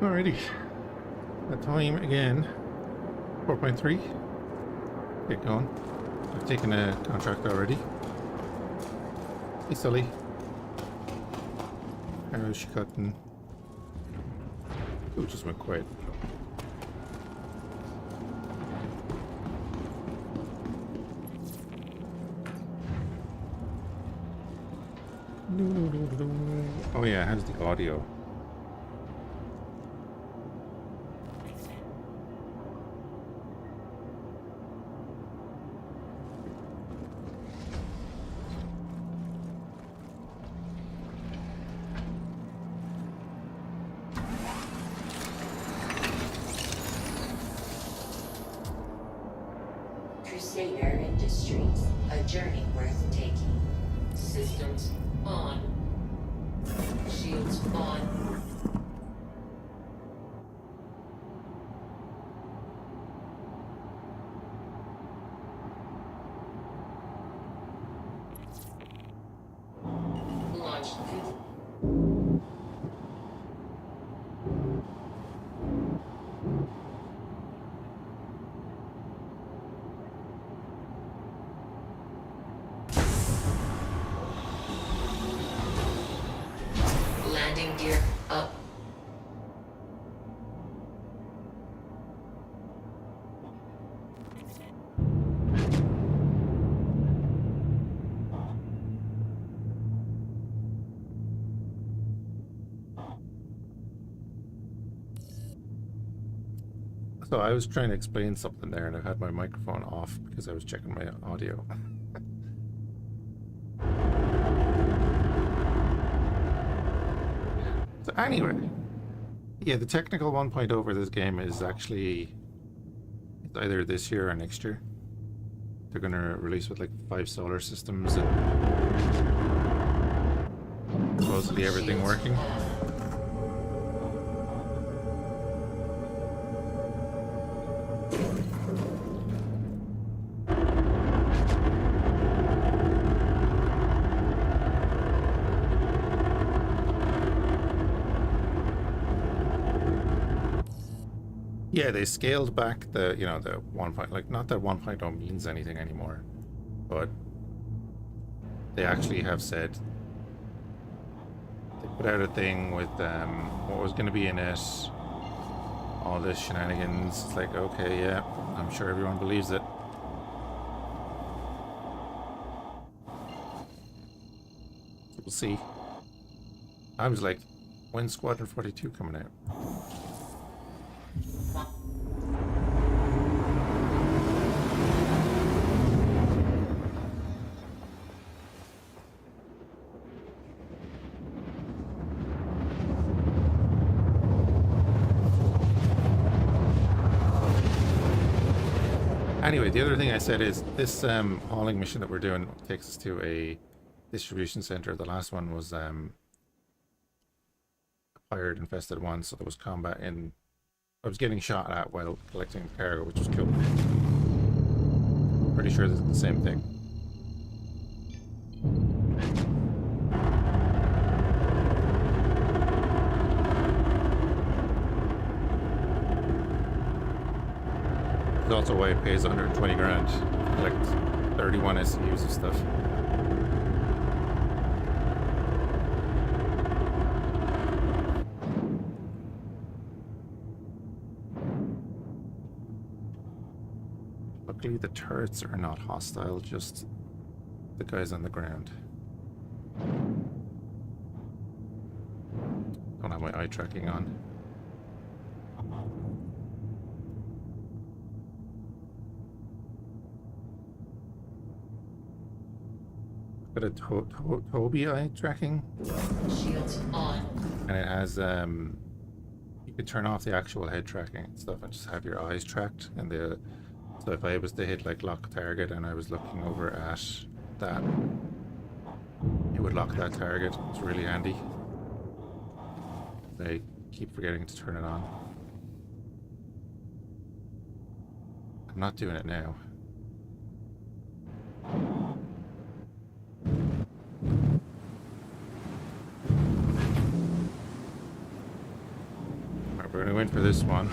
Alrighty. That time again. 4.3. Get going. I've taken a contract already. Hey, Sully. How is she cutting? Oh, just went quiet. Oh yeah, how's the audio? Crusader Industries, a journey worth taking. Systems on. Shields on. Launch. Landing gear up. So I was trying to explain something there and I had my microphone off because I was checking my audio. So anyway, yeah, the technical 1.0 for this game is actually it's either this year or next year. They're going to release with like 5 solar systems and supposedly everything working. Yeah, they scaled back the, you know, the 1. Like, not that 1.0 means anything anymore, but they actually have said they put out a thing with what was going to be in it, all this shenanigans. It's like, okay, yeah, I'm sure everyone believes it. So we'll see. I was like, when's Squadron 42 coming out? Anyway, the other thing I said is this hauling mission that we're doing takes us to a distribution center. The last one was a pirate infested one, so there was combat in. I was getting shot at while collecting the cargo, which was cool. Pretty sure this is the same thing. That's also why it pays 120 grand to collect 31 SCUs of stuff. Luckily the turrets are not hostile, just the guys on the ground. Don't have my eye tracking on. Got a Toby eye tracking. Shields on. And it has you can turn off the actual head tracking and stuff and just have your eyes tracked. And the so if I was to hit like lock target and I was looking over at that, it would lock that target. It's really handy. I keep forgetting to turn it on. I'm not doing it now. We're gonna go in for this one.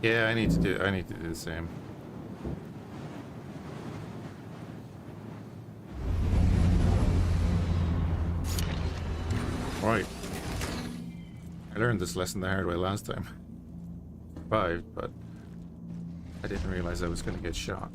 Yeah, I need to do the same. Right. I learned this lesson the hard way last time. Survived, but I didn't realize I was going to get shot.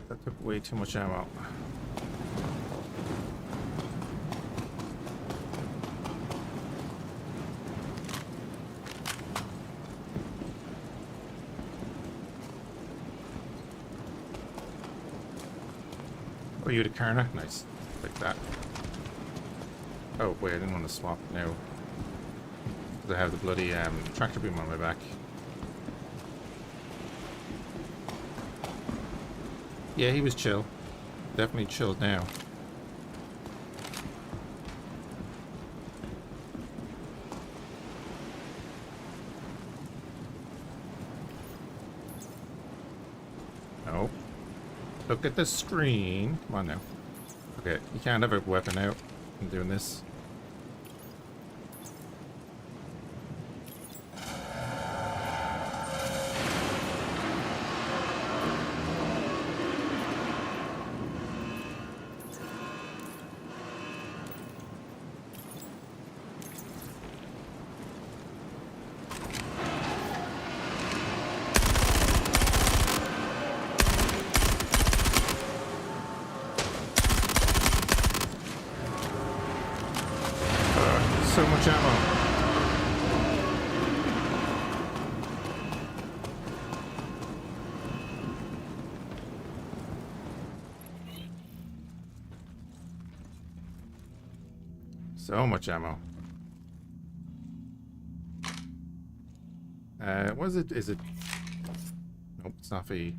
That took way too much ammo. Oh, you had a Karna? Nice. Like that. Oh, wait, I didn't want to swap now. Because I have the bloody tractor beam on my back. Yeah, he was chill. Definitely chilled now. No. Look at the screen. Come on now. Okay, you can't have a weapon out. I'm doing this. So much ammo. So much ammo. What is it? Is it? Nope, it's not V.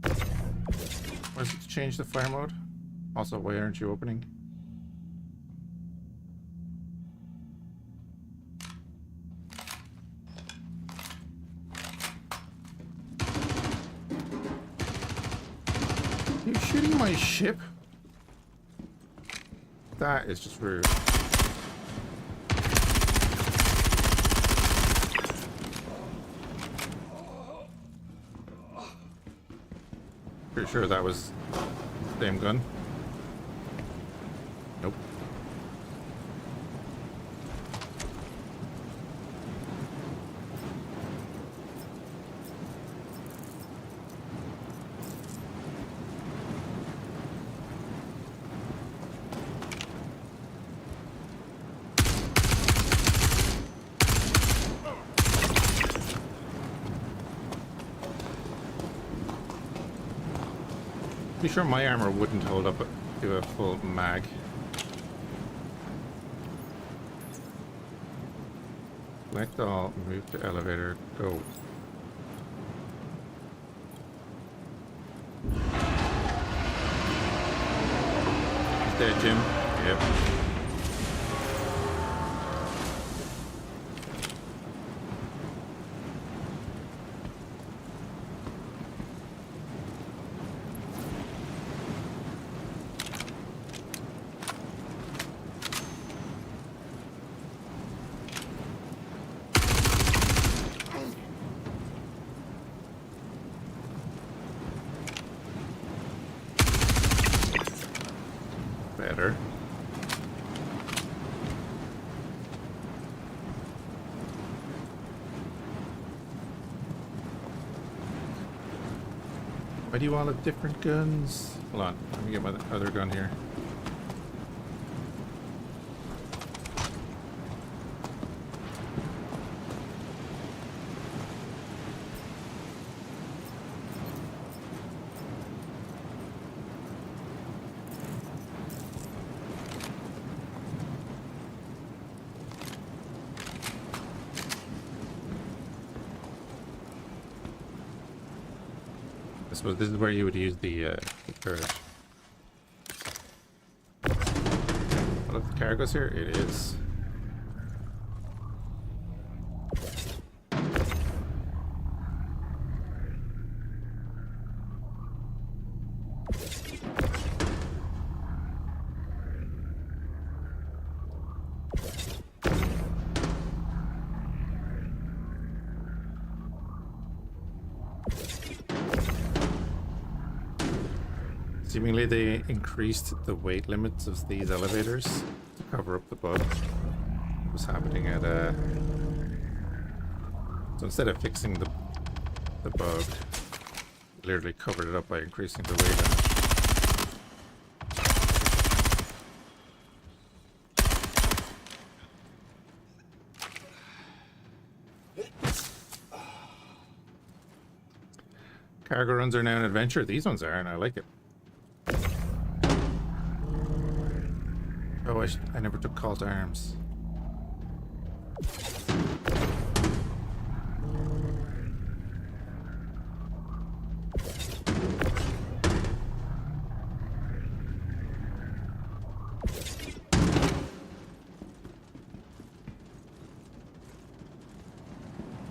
What is it to change the fire mode? Also, why aren't you opening? Are you shooting my ship? That is just rude. Pretty sure that was the same gun. Nope. Be sure my armor wouldn't hold up to a full mag. Select all, move to elevator, go. He's dead, Jim. Yep. Better. Why do you all have different guns? Hold on, let me get my other gun here. I suppose this is where you would use the turret. Oh, look, the cargo's here. It is. Seemingly they increased the weight limits of these elevators to cover up the bug that was happening at so instead of fixing the bug, literally covered it up by increasing the weight limit. Cargo runs are now an adventure. These ones are, and I like it. Oh, I never took call to arms.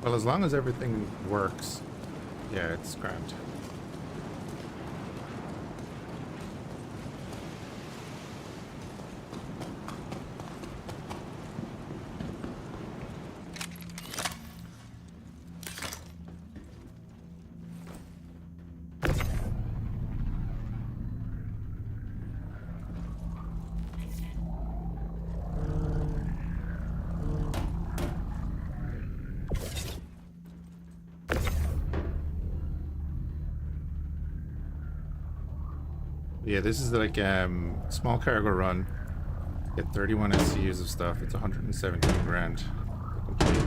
Well, as long as everything works, yeah, it's grand. Yeah, this is like small cargo run. Get 31 SCUs of stuff. It's 117 grand to complete.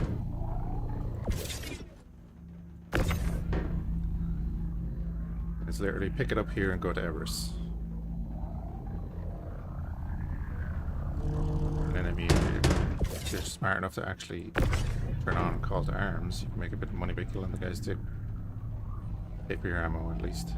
It's literally pick it up here and go to Everest. And then I mean, if you're smart enough to actually turn on call to arms, you can make a bit of money by killing the guys too. Pay for your ammo at least.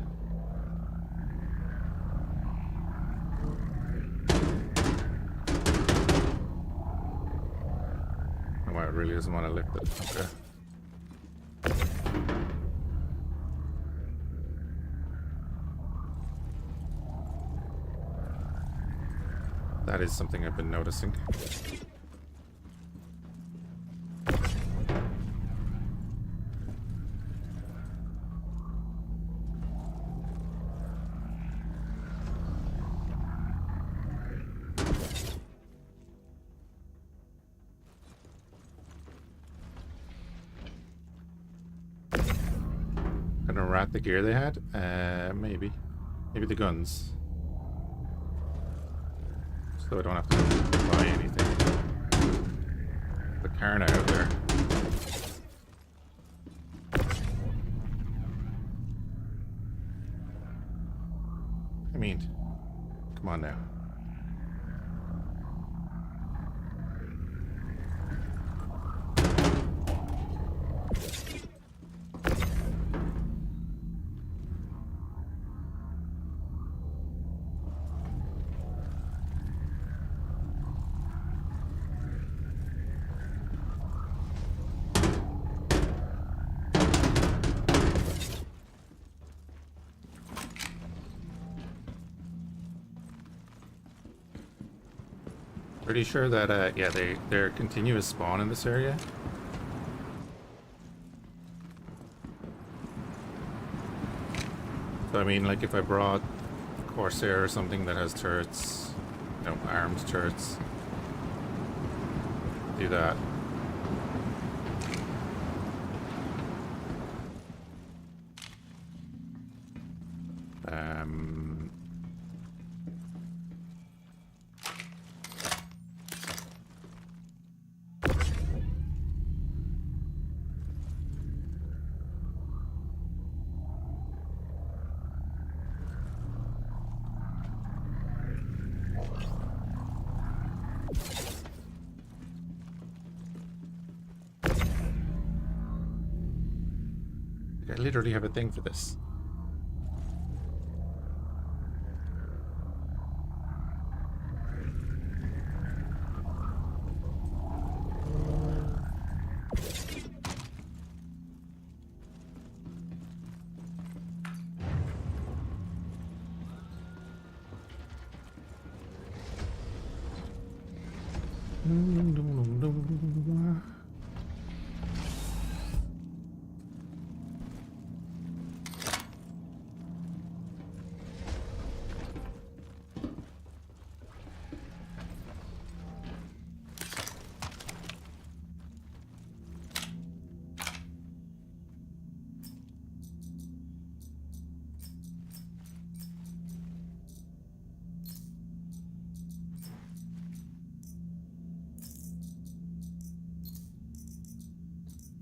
Wow, it really doesn't want to lift it. Okay. That is something I've been noticing. Gonna rat the gear they had? Maybe. Maybe the guns. So I don't have to buy anything. The Karna out there. I mean, come on now. Pretty sure that, yeah, they're continuous spawn in this area. So I mean, like if I brought Corsair or something that has turrets, you know, armed turrets, do that. I literally have a thing for this.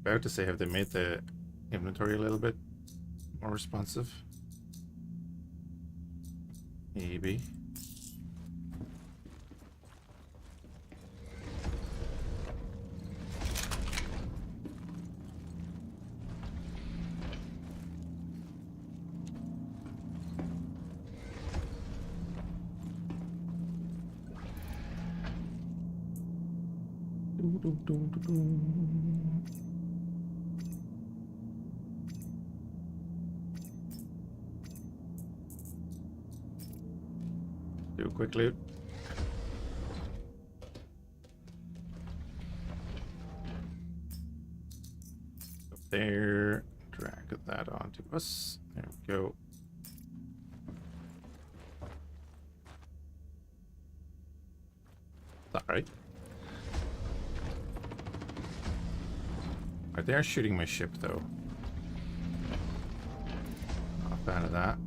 About to say, have they made the inventory a little bit more responsive? Maybe. Do a quick loot. Up there, drag that onto us. There we go. Alright. Right, they are shooting my ship though. Not a fan of that.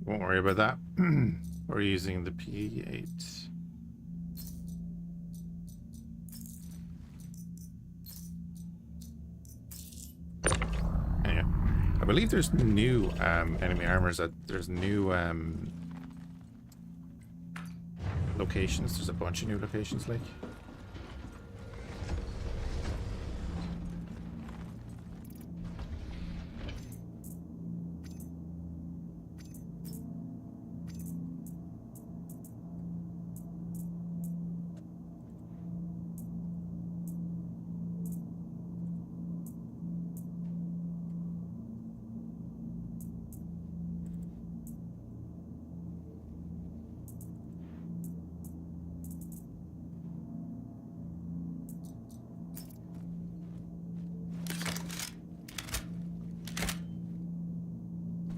Won't worry about that. We're using the P8. Yeah. I believe there's new enemy armors. There's new locations. There's a bunch of new locations, like.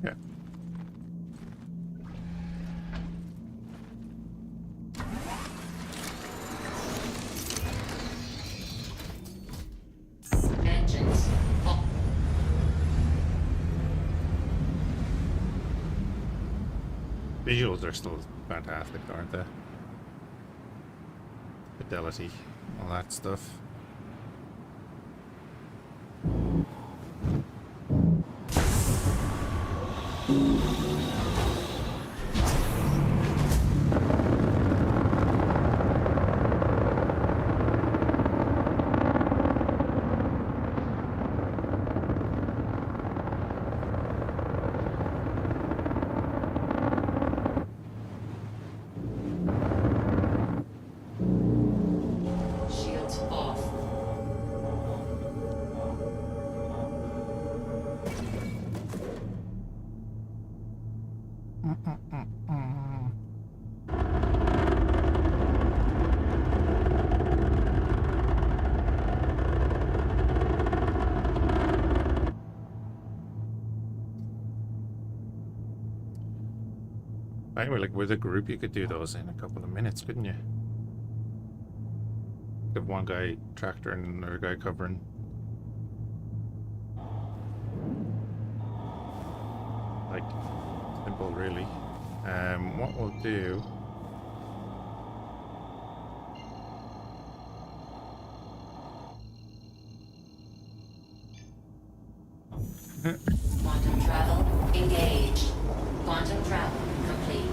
Yeah. Engines off. Visuals are still fantastic, aren't they? Fidelity, all that stuff. Shields off. Anyway, like with a group, you could do those in a couple of minutes, couldn't you? Have one guy tractor and another guy covering. Like, simple, really. What we'll do. Quantum travel engaged. Quantum travel complete.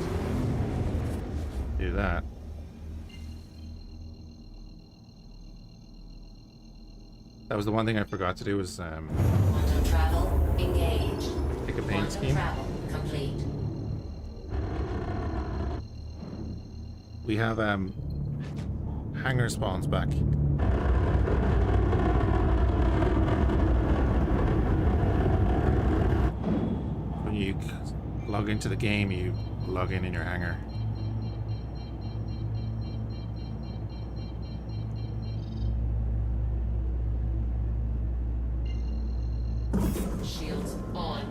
Do that. That was the one thing I forgot to do was Quantum travel engaged. pick a paint Quantum scheme. travel complete. We have hanger spawns back. When you log into the game, you log in your hangar. Shields on.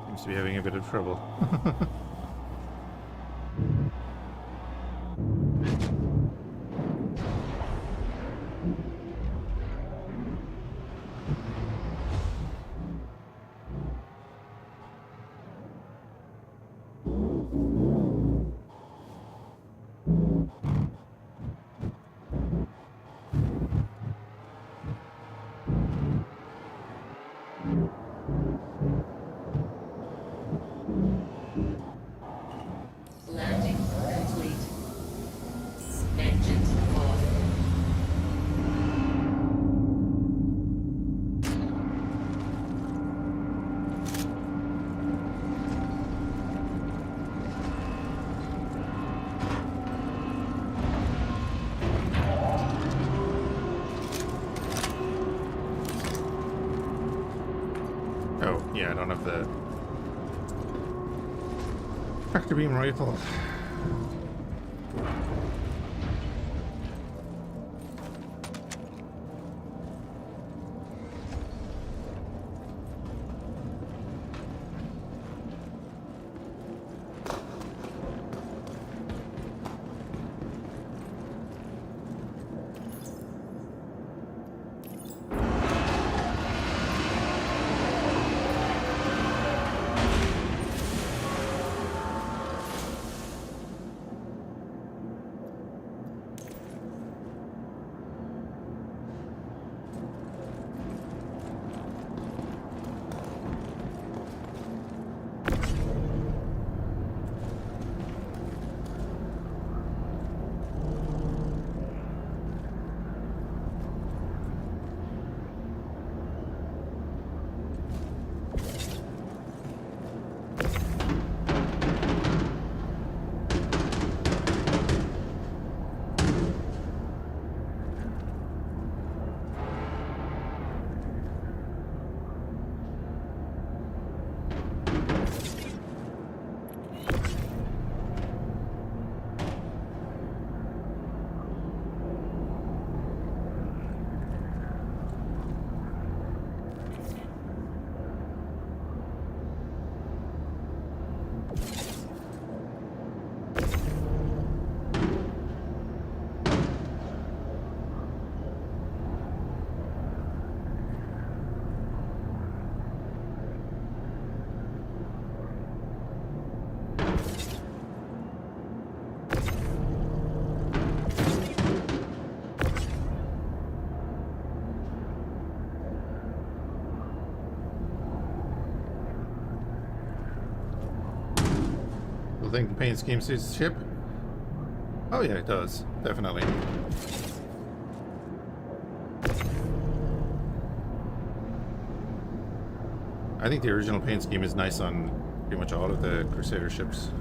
Seems to be having a bit of trouble. Landing complete. Engines off. Oh, yeah, I don't have the tractor beam rifle. I think the paint scheme suits the ship. Oh yeah, it does. Definitely. I think the original paint scheme is nice on pretty much all of the Crusader ships.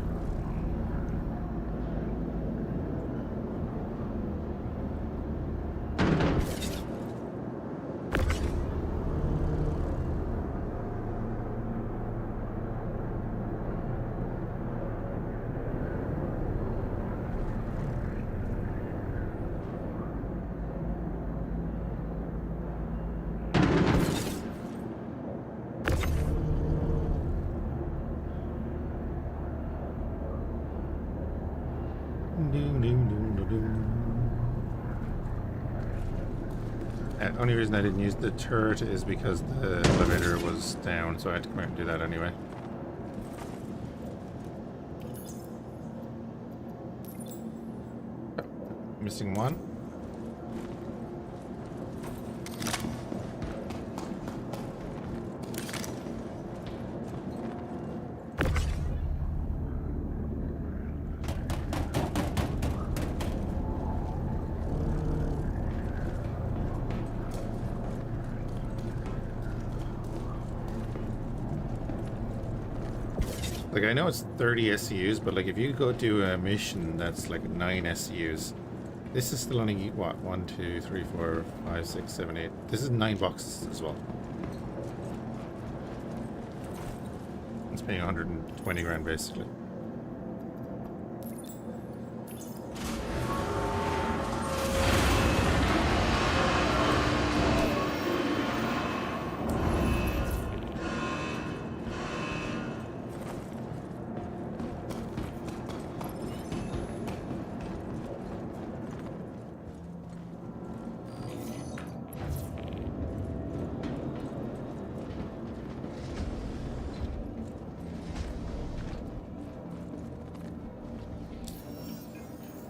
Only reason I didn't use the turret is because the elevator was down, so I had to come out and do that anyway. Oh, missing one. Like, I know it's 30 SCUs, but like if you go do a mission that's like 9 SCUs, this is still only, what, 1, 2, 3, 4, 5, 6, 7, 8. This is 9 boxes as well. It's paying 120 grand basically.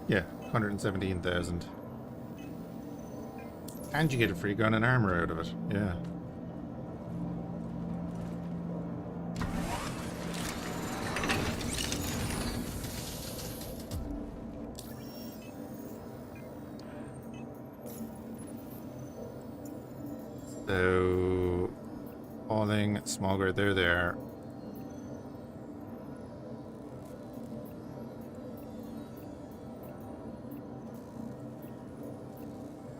Yeah, 117,000. And you get a free gun and armor out of it. Yeah. So, falling, Smogger, they're there.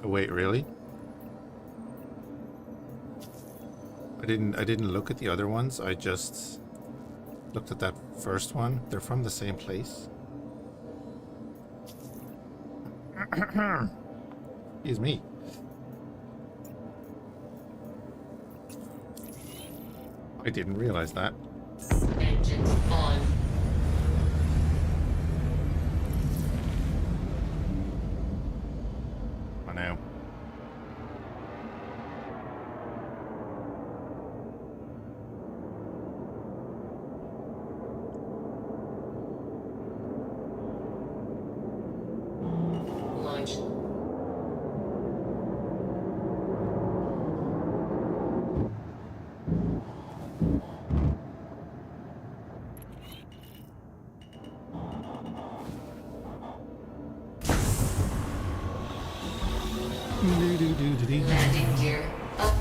Oh, wait, really? I didn't look at the other ones. I just looked at that first one. They're from the same place. Excuse me. I didn't realize that. Engines on. I know. Launch. Landing gear up.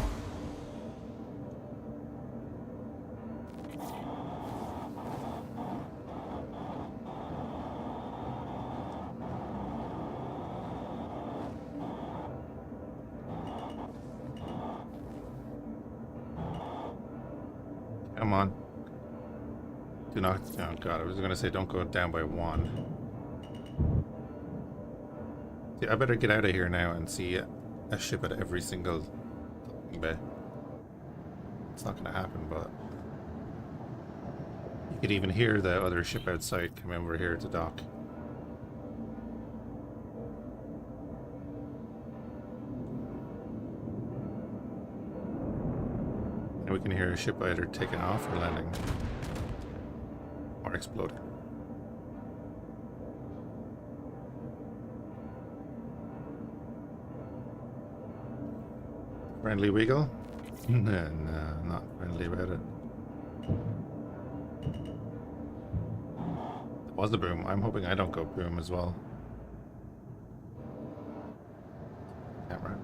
Come on. Do not. Oh god, I was gonna say don't go down by 1. See, I better get out of here now and see a ship at every single bay. It's not gonna happen, but you could even hear the other ship outside come over here to dock. And we can hear a ship either taking off or landing. Or exploding. Friendly wiggle? No, not friendly about it. It was the boom. I'm hoping I don't go boom as well. Camera.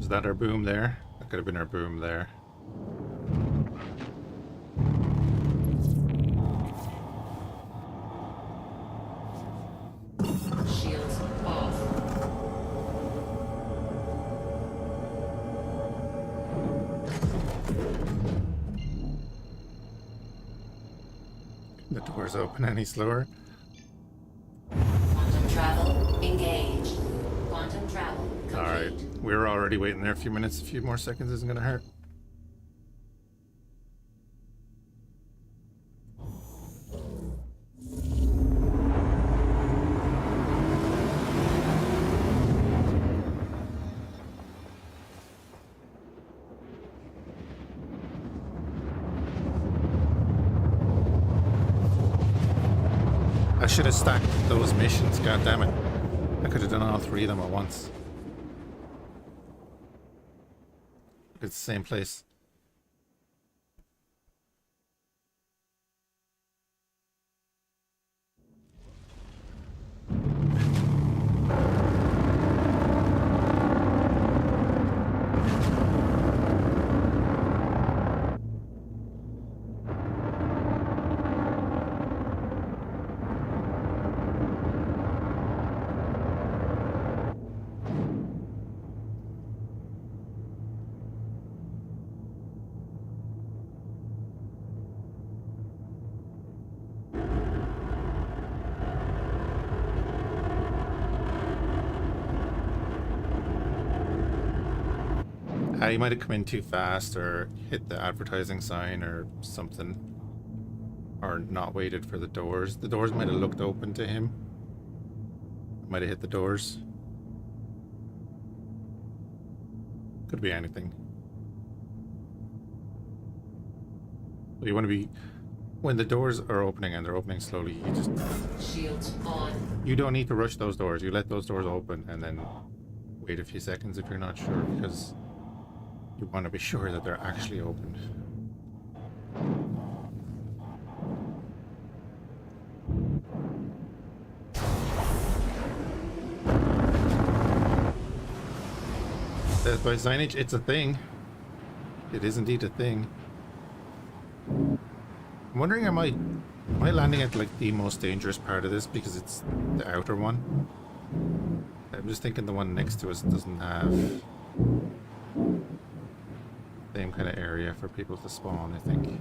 Was that our boom there? That could have been our boom there. Shields off. The doors open any slower. Quantum travel engaged. Quantum travel complete. Alright, we were already waiting there a few minutes. A few more seconds isn't gonna hurt. I should have stacked those missions, god damn it. I could have done all three of them at once. It's the same place. You might have come in too fast or hit the advertising sign or something. Or not waited for the doors. The doors might have looked open to him. Might have hit the doors. Could be anything. So you want to be... When the doors are opening and they're opening slowly, you just... Shields on. You don't need to rush those doors. You let those doors open and then wait a few seconds if you're not sure, because you want to be sure that they're actually open. Death by signage, it's a thing. It is indeed a thing. I'm wondering, am I landing at like the most dangerous part of this because it's the outer one? I'm just thinking the one next to us doesn't have the same kind of area for people to spawn, I think.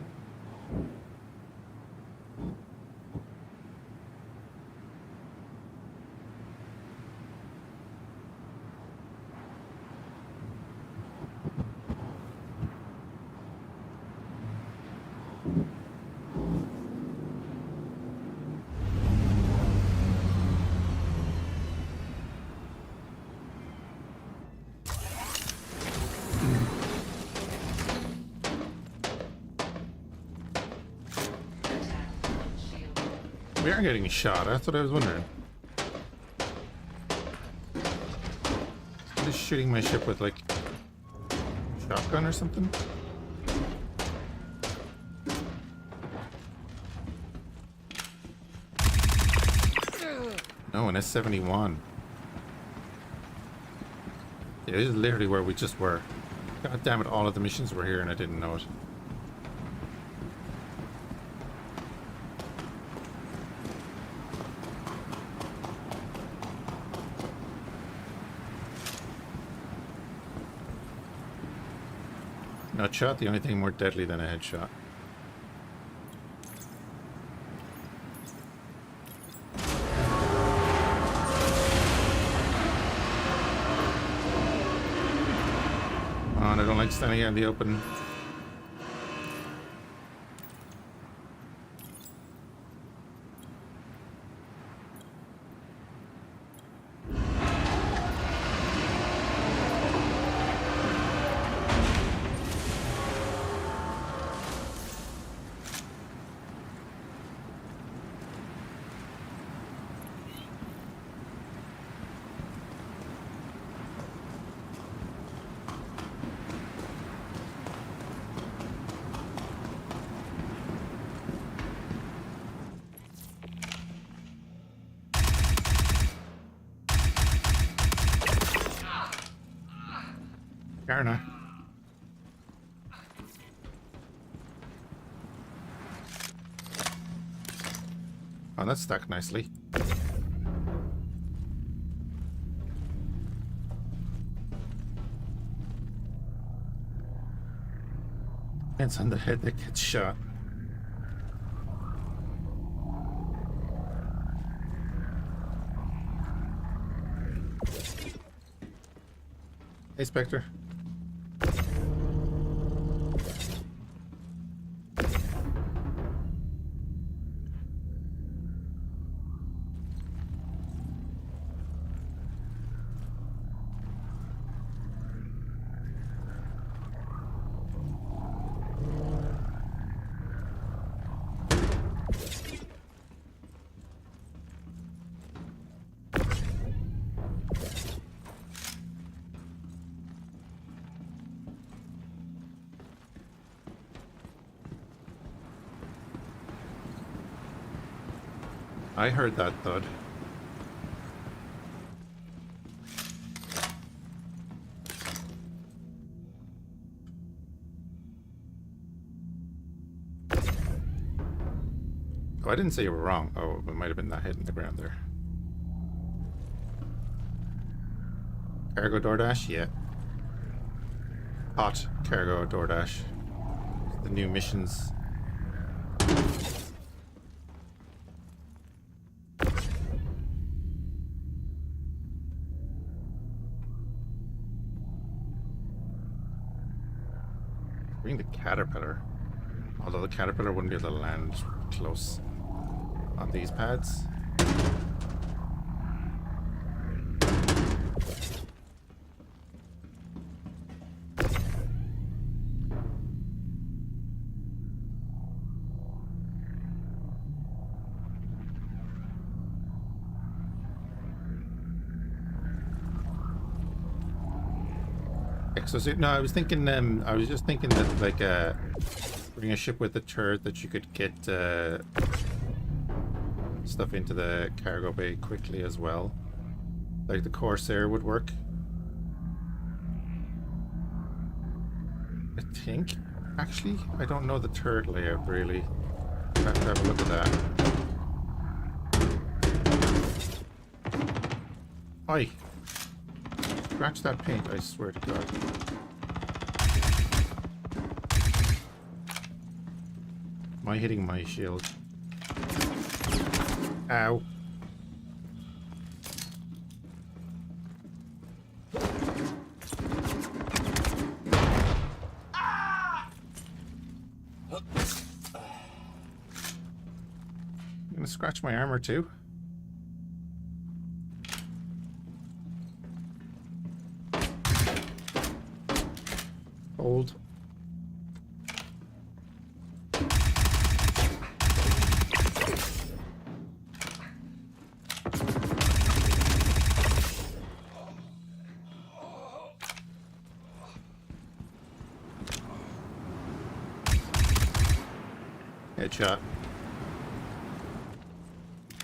We are getting shot, that's what I was wondering. Just shooting my ship with like shotgun or something? No, an S-71. Yeah, this is literally where we just were. God damn it, all of the missions were here and I didn't know it. Not shot, the only thing more deadly than a headshot. Come on, I don't like standing out in the open. Garna. Oh, that's stacked nicely. It's on the head that gets shot. Hey, Spectre. I heard that thud. Oh, I didn't say you were wrong. Oh, it might have been that hit in the ground there. Cargo DoorDash? Yeah. Hot cargo DoorDash. The new missions. Bring the caterpillar. Although the caterpillar wouldn't be able to land close on these pads. Exosuit? No, I was thinking. I was just thinking that, like, bring a ship with a turret that you could get stuff into the cargo bay quickly as well. Like the Corsair would work. I think. Actually, I don't know the turret layout really. I have to have a look at that. Oi! Scratch that paint, I swear to God. Am I hitting my shield? Ow. I'm gonna scratch my armor too. Hold. Headshot.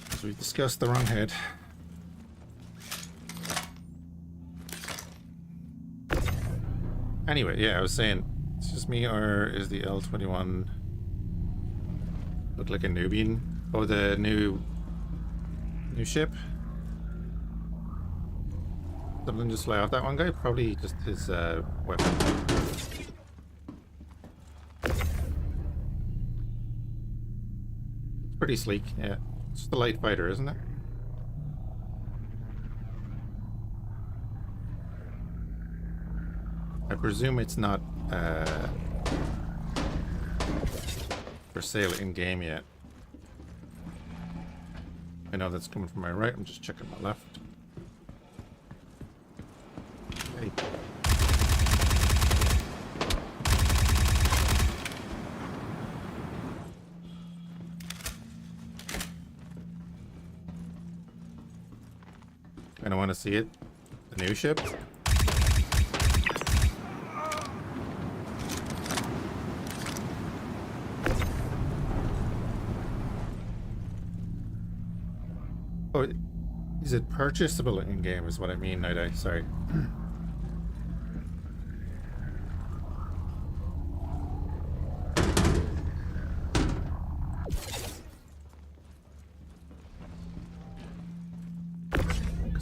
So we discussed the wrong head. Anyway, yeah, I was saying, it's just me, or is the L-21 look like a Nubian? Oh, the new ship? Something just fly off that one guy? Probably just his weapon. It's pretty sleek, yeah. It's just a light fighter, isn't it? I presume it's not for sale in game yet. I know that's coming from my right. I'm just checking my left. Hey. I don't want to see it. The new ship. Oh, is it purchasable in game is what I mean, Night Eye, sorry.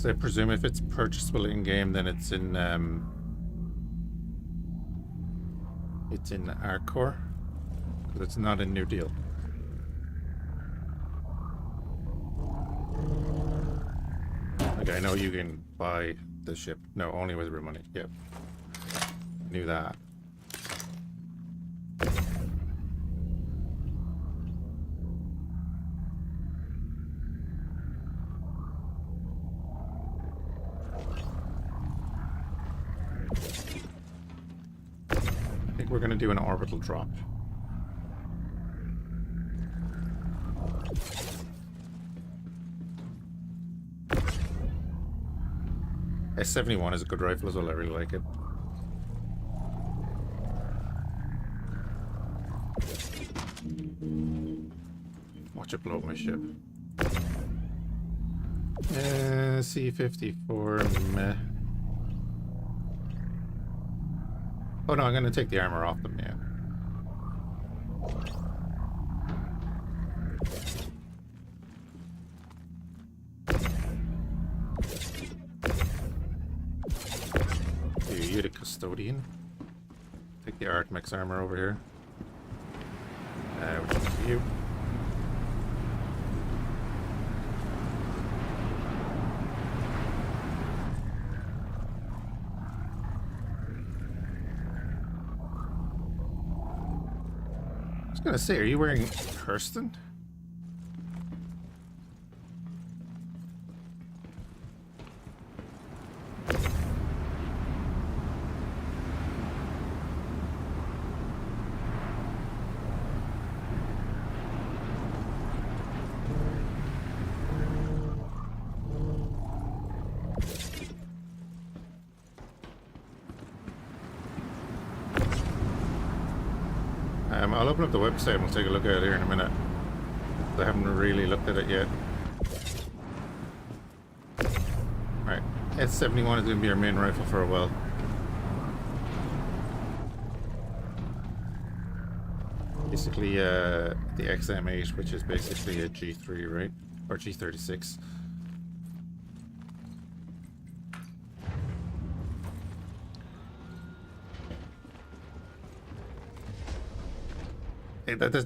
Because I presume if it's purchasable in game, then it's in Arcor, because it's not in New Deal. Like I know you can buy the ship. No, only with real money. Yep. Knew that. I think we're going to do an orbital drop. S71 is a good rifle as well. I really like it. Watch it blow up my ship. C-54, meh. Oh no, I'm gonna take the armor off them, yeah. You the custodian. Take the Artmix armor over here. Which is you. I was gonna say, are you wearing Kirsten? I'll open up the website and we'll take a look at it here in a minute. I haven't really looked at it yet. Alright, S71 is going to be our main rifle for a while. Basically, the XM8, which is basically a G3, right? Or G36.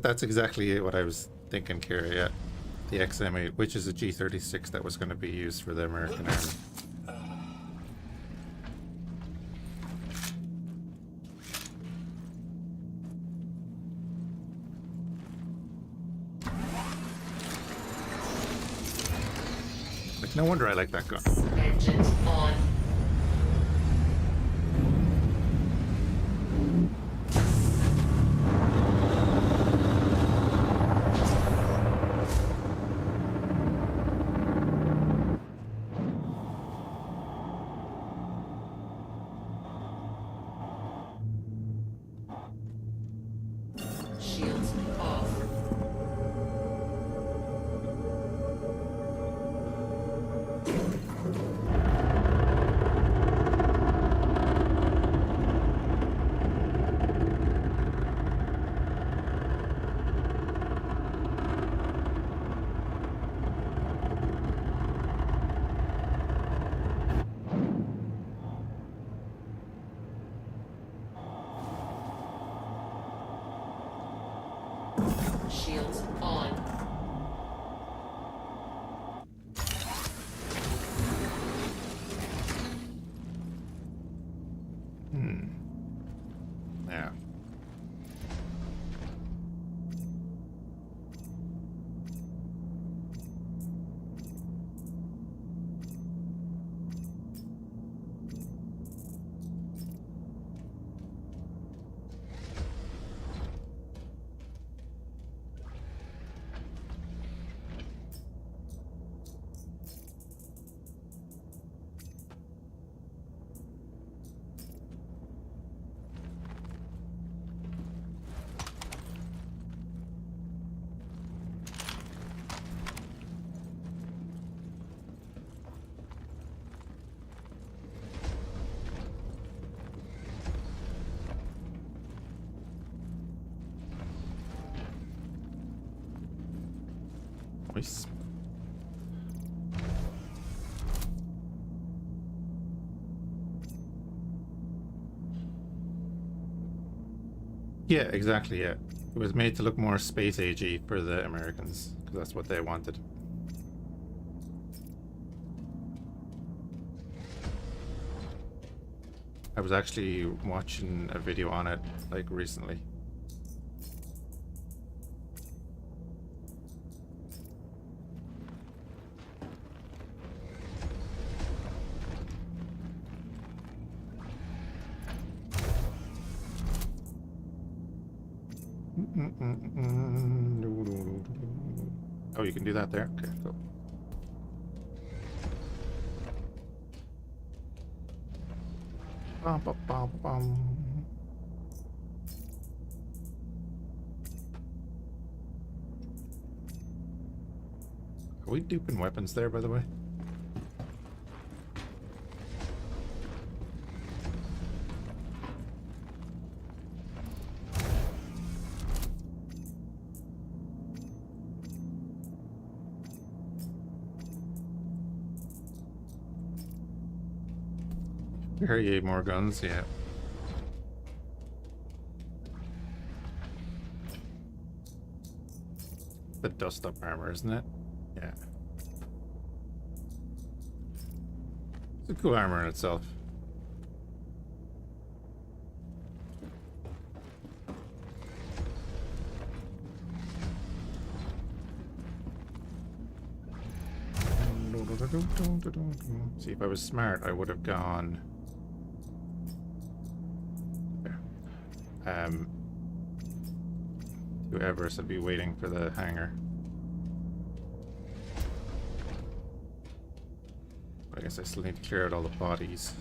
That's exactly what I was thinking, Kira, yeah. The XM8, which is a G36 that was going to be used for the American Army. Like, no wonder I like that gun. Engines on. Shields off. Shields on. Yeah. Nice. Yeah, exactly, yeah. It was made to look more space agey for the Americans, because that's what they wanted. I was actually watching a video on it, like, recently. Oh, you can do that there? Okay, cool. Bum, bum, bum, bum. Are we duping weapons there, by the way? Carry more guns, yeah. The dust up armor, isn't it? Yeah. It's a cool armor in itself. See, if I was smart, I would have gone there. To Everest, I'd be waiting for the hangar. But I guess I still need to clear out all the bodies.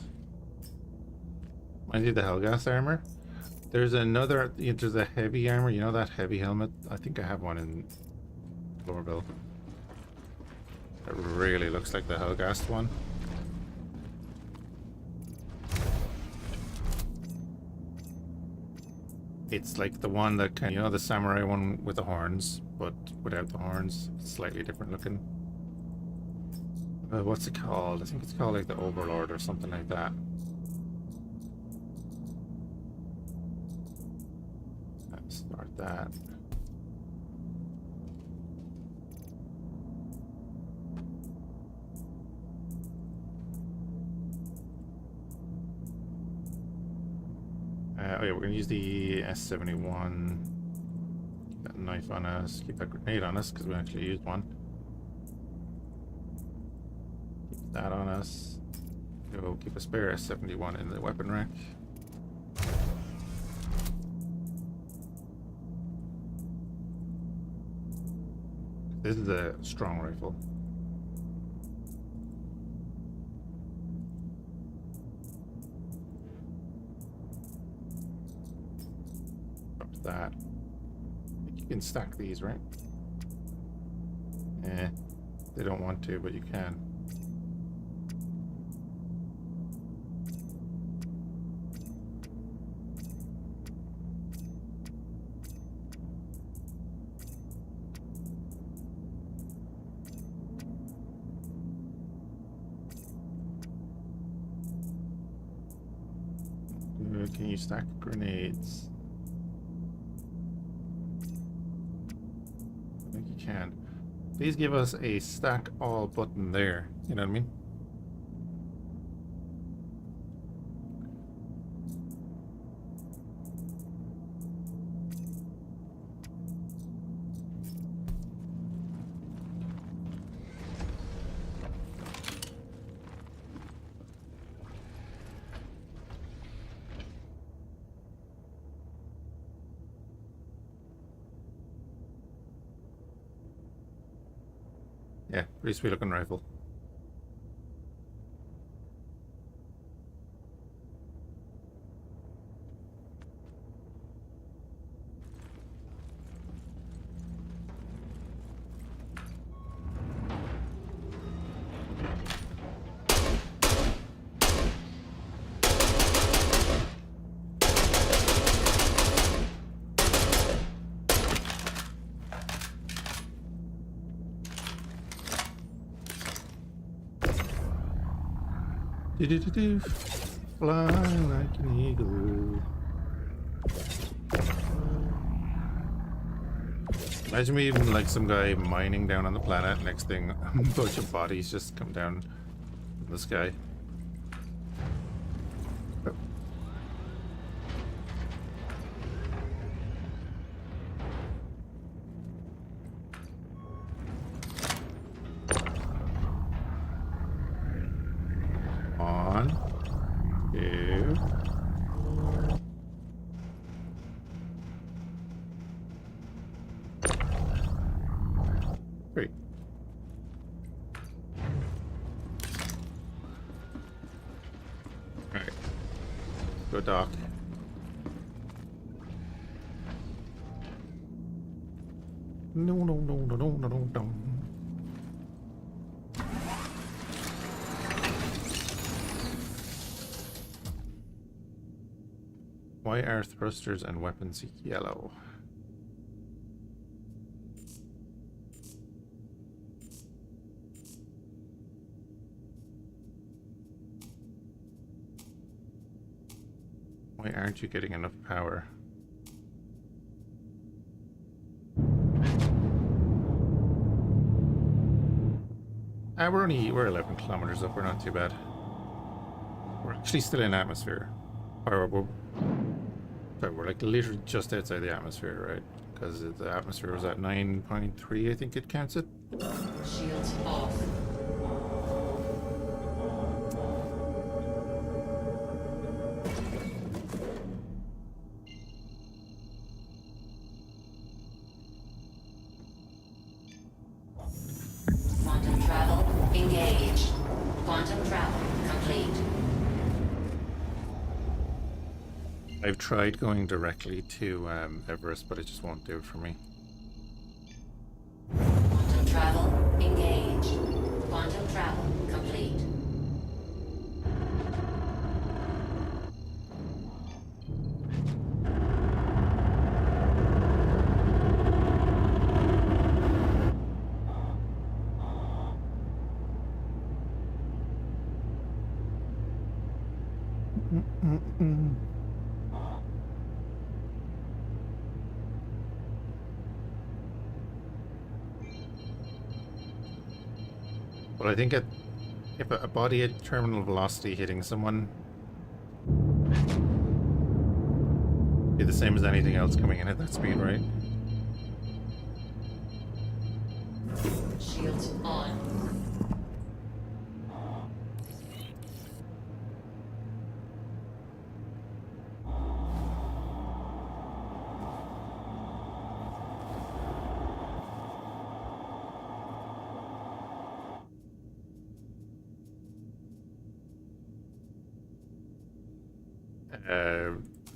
I need the Hellgas armor. There's another. There's a heavy armor. You know that heavy helmet? I think I have one in Lorville. It really looks like the Hellgast one. It's like the one that can, you know, the samurai one with the horns, but without the horns. It's slightly different looking. What's it called? I think it's called like the Overlord or something like that. Let's start that. Oh yeah, we're gonna use the S71. Keep that knife on us. Keep that grenade on us because we actually used one. Keep that on us. Go keep a spare S71 in the weapon rack. This is a strong rifle. That. I think you can stack these, right? Eh, they don't want to, but you can. Can you stack grenades? Can. Please give us a stack all button there. You know what I mean? Yeah, pretty sweet looking rifle. Do-do-do-do. Fly like an eagle. Imagine me even like some guy mining down on the planet. Next thing, a bunch of bodies just come down from the sky. Dock. No. Why are thrusters and weapons yellow? Why aren't you getting enough power? We're 11 kilometers up, we're not too bad. We're actually still in atmosphere. Or we're like literally just outside the atmosphere, right? Because the atmosphere was at 9.3, I think it counts it. Shields off. Quantum travel engaged. Quantum travel complete. I've tried going directly to Everest, but it just won't do it for me. Quantum travel engaged. Quantum travel complete. But I think if a body at terminal velocity hitting someone be the same as anything else coming in at that speed, right? Shields on.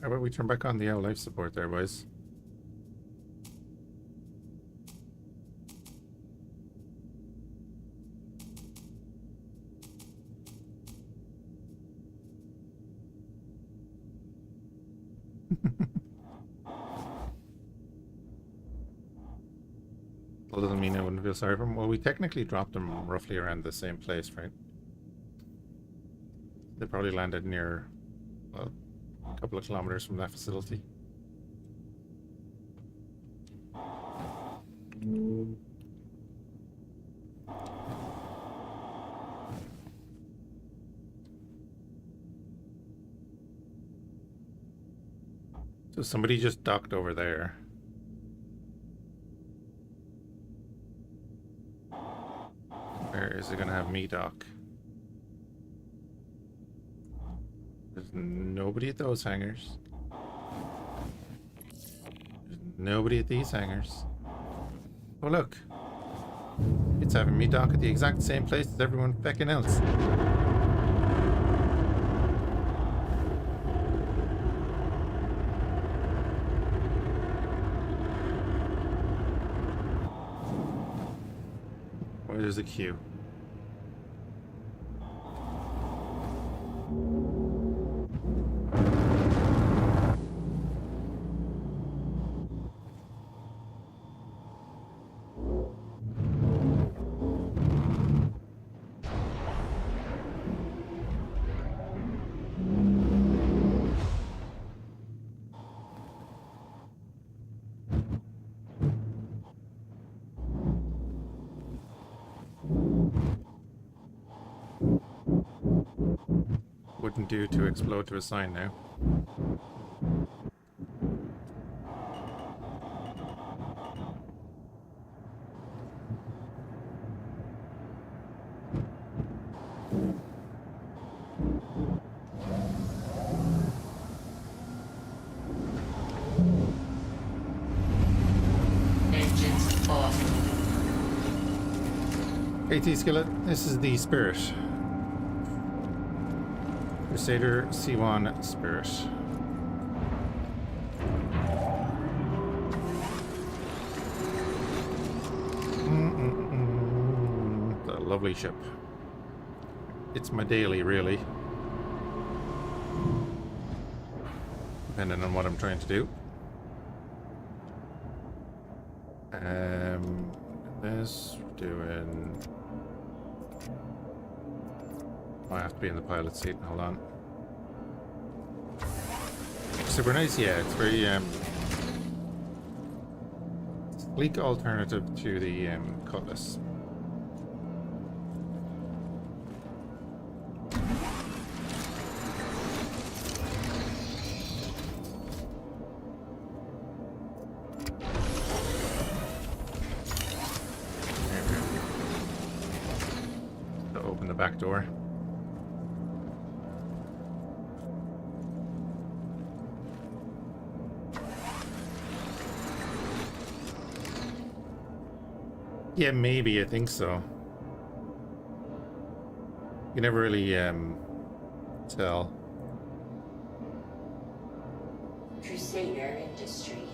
How about we turn back on the life support there, boys? Well, doesn't mean I wouldn't feel sorry for them. Well, we technically dropped them roughly around the same place, right? They probably landed near, well, a couple of kilometers from that facility. So somebody just docked over there. Where is it gonna have me dock? There's nobody at those hangars. There's nobody at these hangars. Oh look. It's having me dock at the exact same place as everyone feckin' else. Oh, there's a queue. can do to explode to a sign now. Engines off. AT Skillet, this is the Spirit. Crusader C1 Spirit. The lovely ship. It's my daily, really. Depending on what I'm trying to do. This doing. I have to be in the pilot seat. Hold on. Super nice, yeah. It's very sleek alternative to the Cutlass. To open the back door. Yeah, maybe, I think so. You never really tell. Crusader Industries.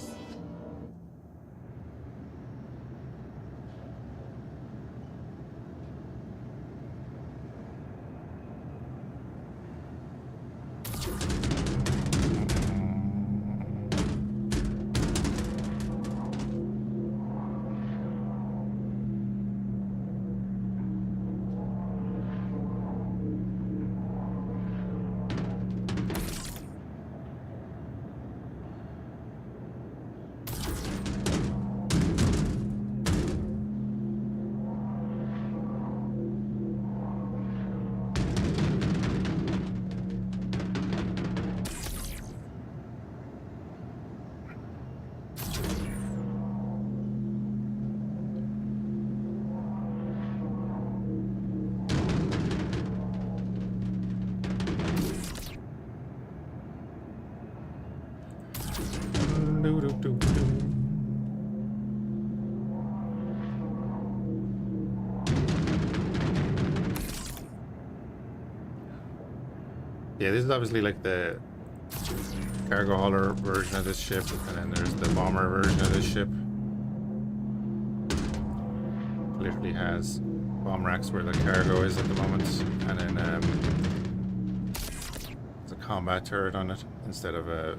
Yeah, this is obviously like the cargo hauler version of this ship, and then there's the bomber version of this ship. Literally has bomb racks where the cargo is at the moment, and then there's a combat turret on it instead of a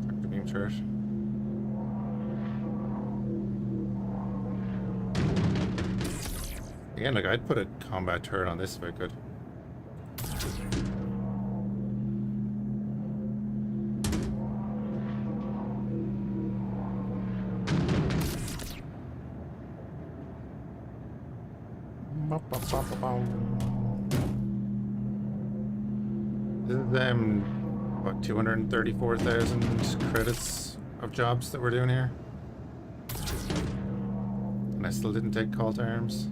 tractor beam turret. Again, like I'd put a combat turret on this if I could. This is what, 234,000 credits of jobs that we're doing here, and I still didn't take call to arms.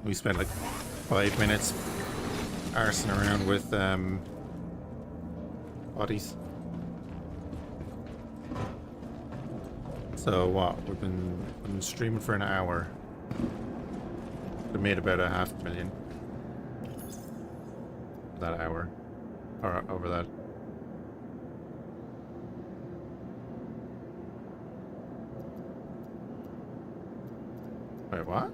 We spent like 5 minutes arsing around with bodies. So what? We've been streaming for an hour. We made about 500,000 that hour, or over that. Wait, what?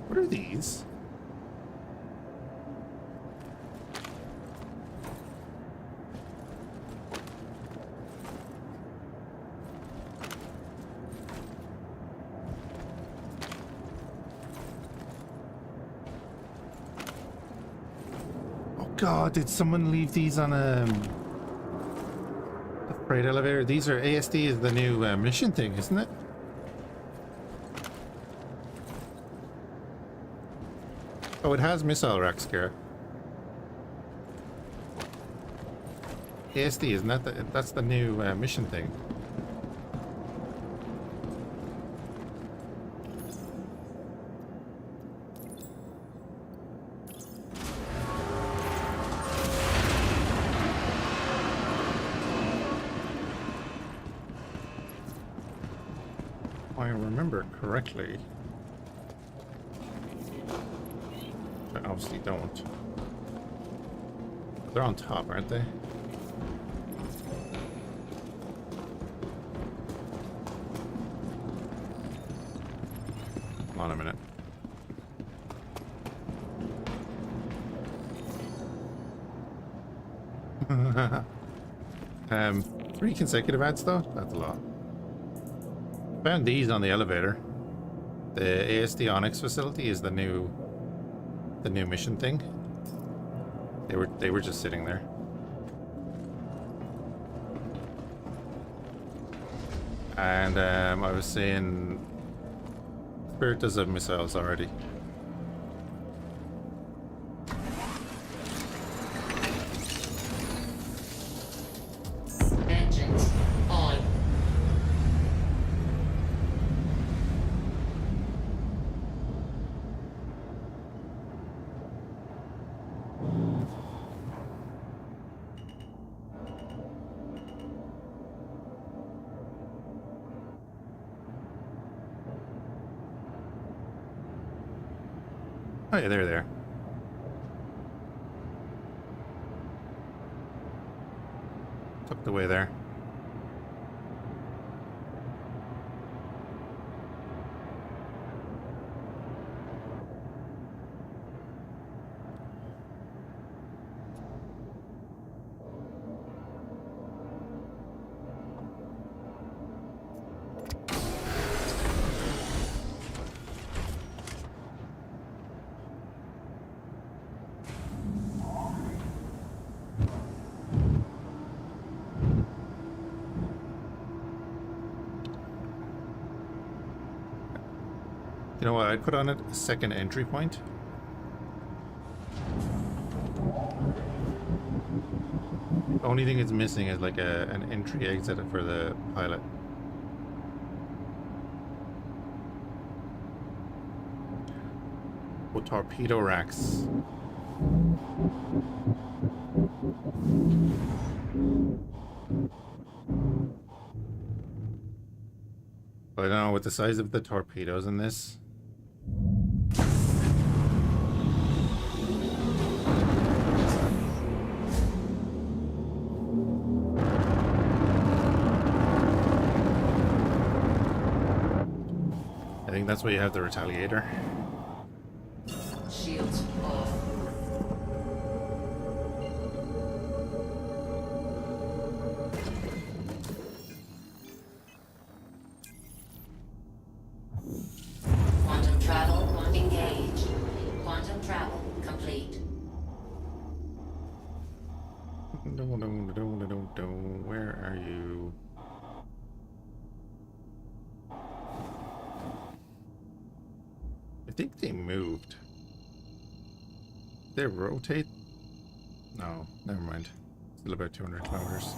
What are these? god, did someone leave these on a freight elevator? These are ASD is the new mission thing, isn't it? Oh, it has missile racks, Garrett. ASD, isn't that that's the new mission thing? If I remember correctly. I obviously don't. They're on top, aren't they? Hold on a minute. 3 consecutive ads though? That's a lot. Found these on the elevator. The ASD Onyx facility is the new mission thing. They were just sitting there. And I was saying Spirit does have missiles already. Engines on. Oh yeah, they're there. Tucked away there. You know what? I'd put on it a second entry point. The only thing it's missing is like an entry exit for the pilot. Oh, torpedo racks. I don't know, with the size of the torpedoes in this. I think that's why you have the Retaliator. Shields off. Quantum travel engaged. Quantum travel complete. Where are you? I think they moved. They rotate? No, never mind. Still about 200 kilometers.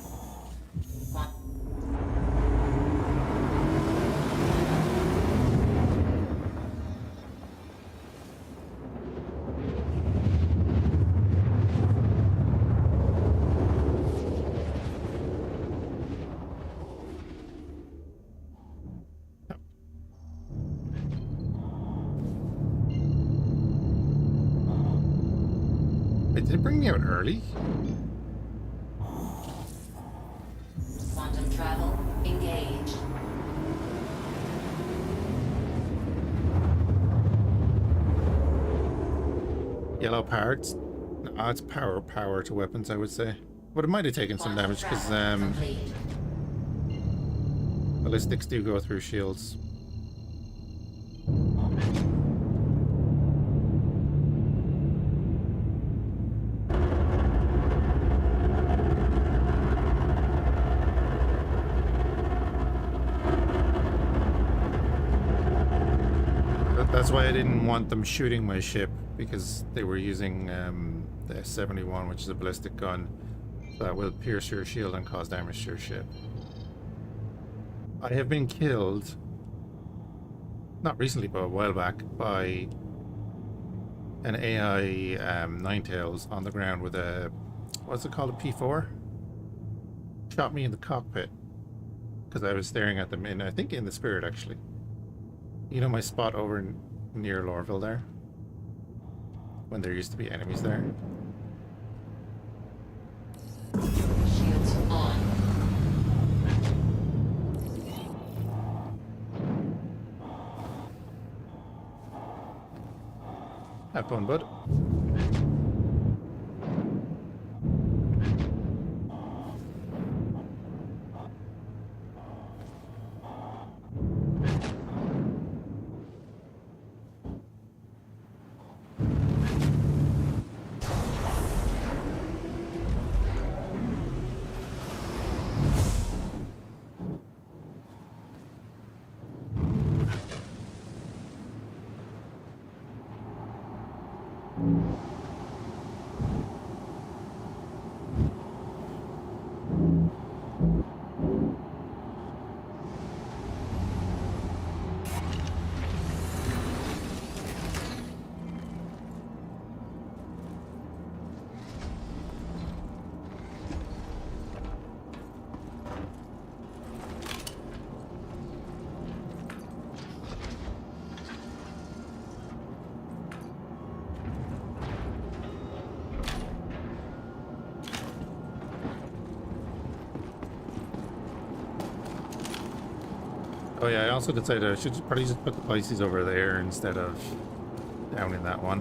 Wait, did it bring me out early? Quantum travel engaged. Yellow power. It's power to weapons, I would say. But it might have taken some damage because ballistics do go through shields. why I didn't want them shooting my ship, because they were using the S-71, which is a ballistic gun that will pierce your shield and cause damage to your ship. I have been killed, not recently, but a while back, by an AI Ninetales on the ground with a, what's it called, a P4? Shot me in the cockpit because I was staring at them in, I think in the Spirit actually. You know my spot over near Lorville there? When there used to be enemies there? Shields on. Have fun, bud. Oh yeah, I also decided I should probably just put the Pisces over there instead of down in that one.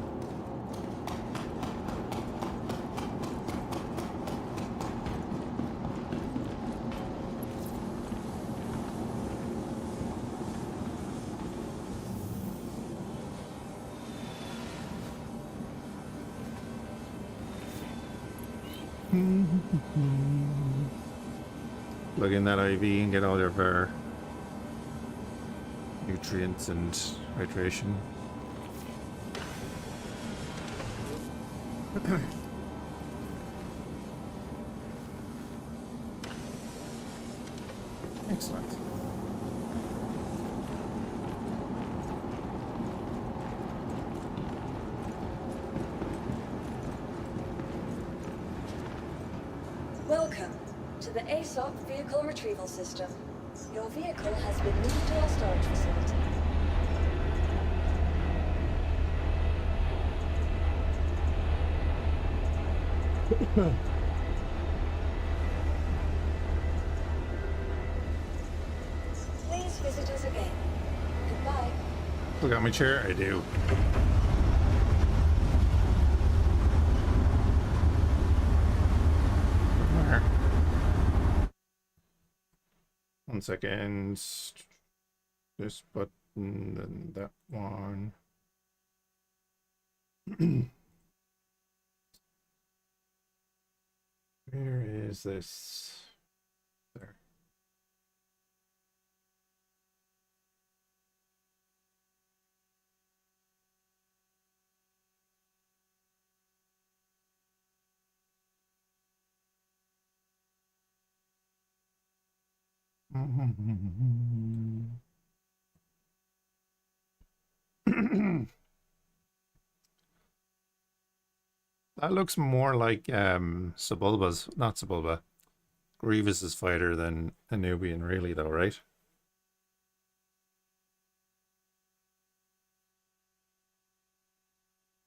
Plug in that IV and get all your nutrients and hydration. Excellent. Welcome to the ASOC Vehicle Retrieval System. Your vehicle has been moved to our storage facility. Please visit us again. Goodbye. Look at my chair? I do. Where? 1 second. This button, then that one. Where is this? There. That looks more like Sebulba's, not Sebulba, Grievous's fighter than a Nubian, really, though, right?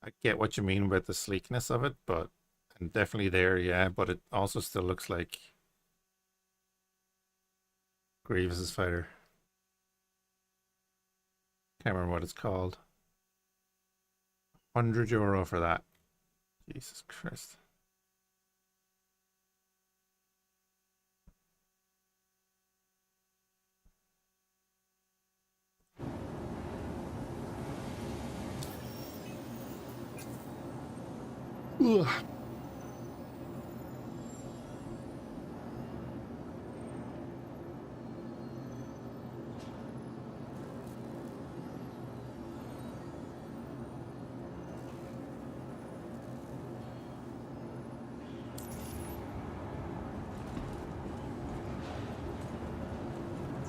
I get what you mean about the sleekness of it, but and definitely there, yeah. But it also still looks like Grievous's fighter. Can't remember what it's called. €100 for that. Jesus Christ. Ugh.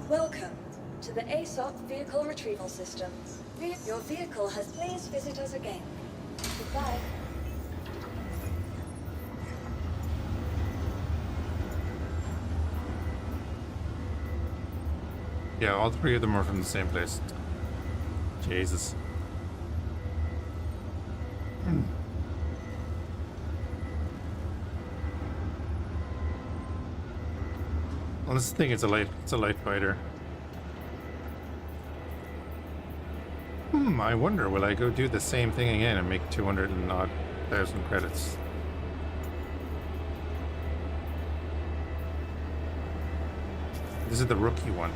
Welcome to the ASOP Vehicle Retrieval System. Your vehicle has... Please visit us again. Goodbye. Yeah, all three of them are from the same place. Jesus. Well, this thing is a light fighter. I wonder, will I go do the same thing again and make 200 and odd thousand credits? This is the rookie one.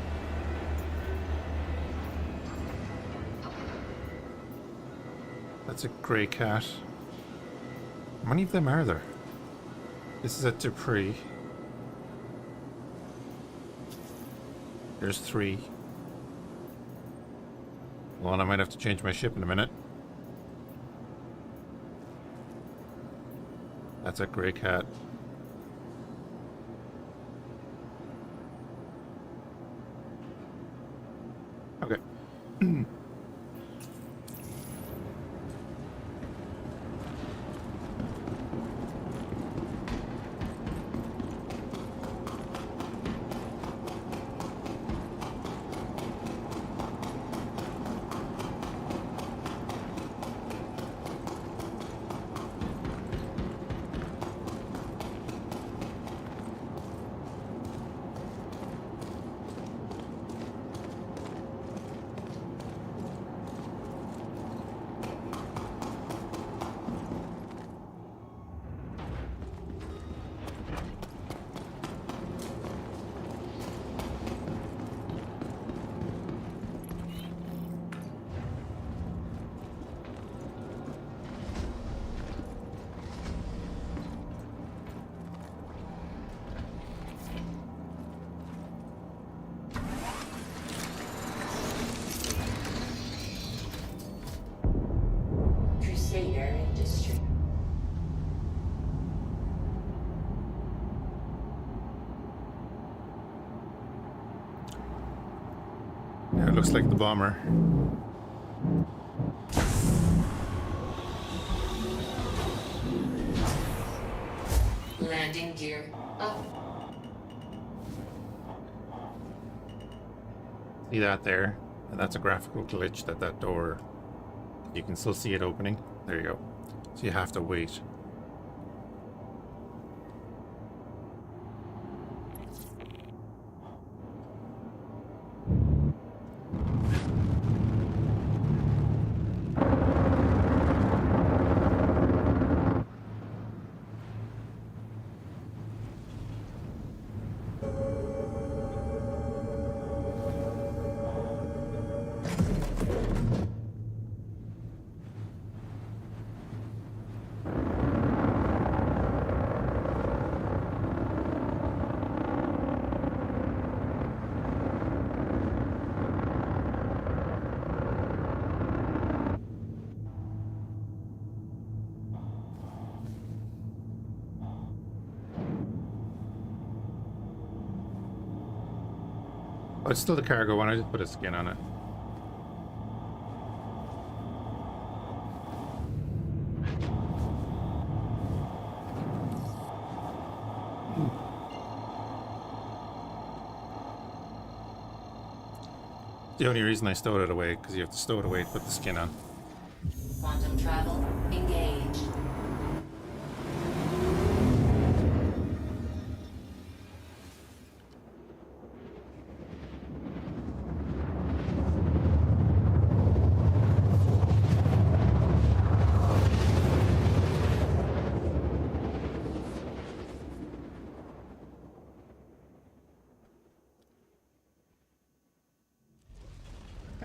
That's a grey cat. How many of them are there? This is a Dupree. There's 3. Well, and I might have to change my ship in a minute. That's a grey cat. Okay. Yeah, it looks like the bomber. Landing gear up. See that there? And that's a graphical glitch that door, you can still see it opening. There you go. So you have to wait. Oh, it's still the cargo one. I just put a skin on it. The only reason I stowed it away, because you have to stow it away to put the skin on. Quantum travel engaged.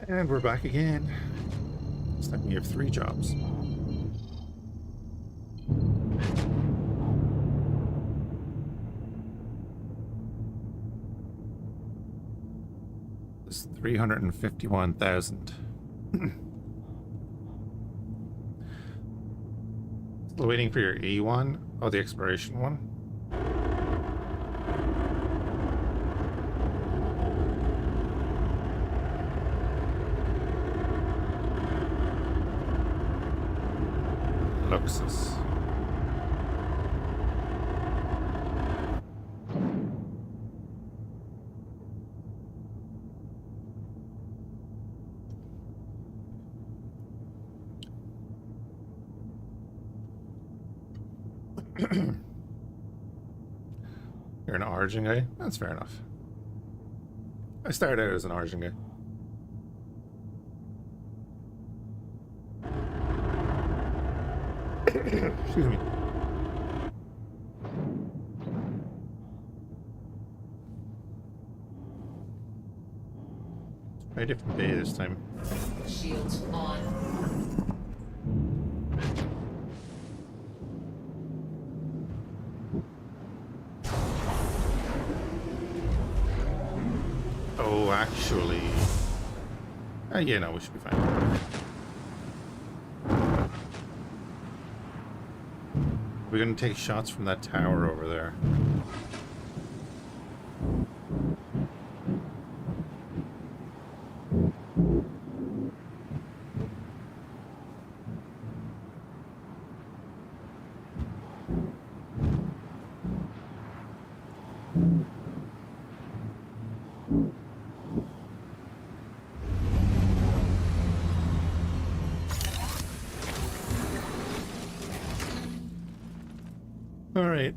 And we're back again. This time we have 3 jobs. It's 351,000. Still waiting for your E1. Oh, the exploration one. boxes. You're an Origin guy? That's fair enough. I started out as an Origin guy. Excuse me. Very different day this time. Shields on. Oh, actually... yeah, no, we should be fine. We're gonna take shots from that tower over there. All right.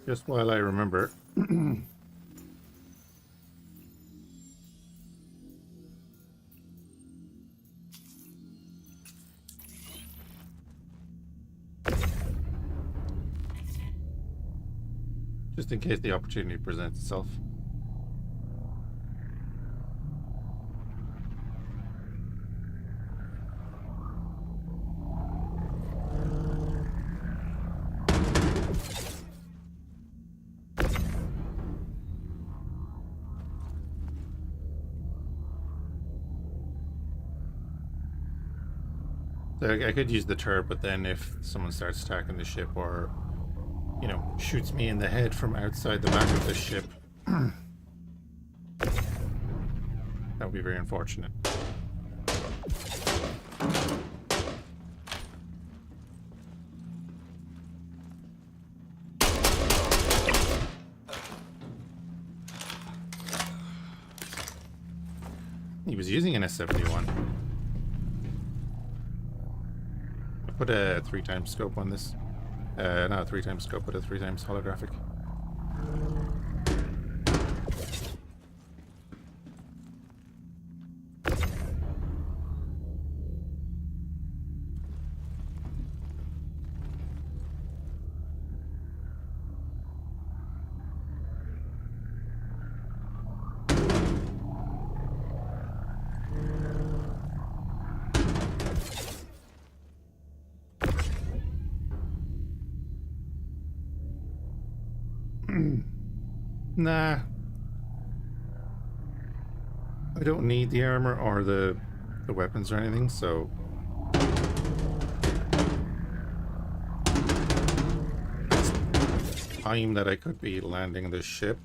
Just while I remember. Just in case the opportunity presents itself. So I could use the turret, but then if someone starts attacking the ship or, you know, shoots me in the head from outside the back of the ship, that would be very unfortunate. He was using an S71. Put a 3x scope on this. Not a 3x scope, but a 3x holographic. Nah, I don't need the armor or the weapons or anything, so it's time that I could be landing this ship.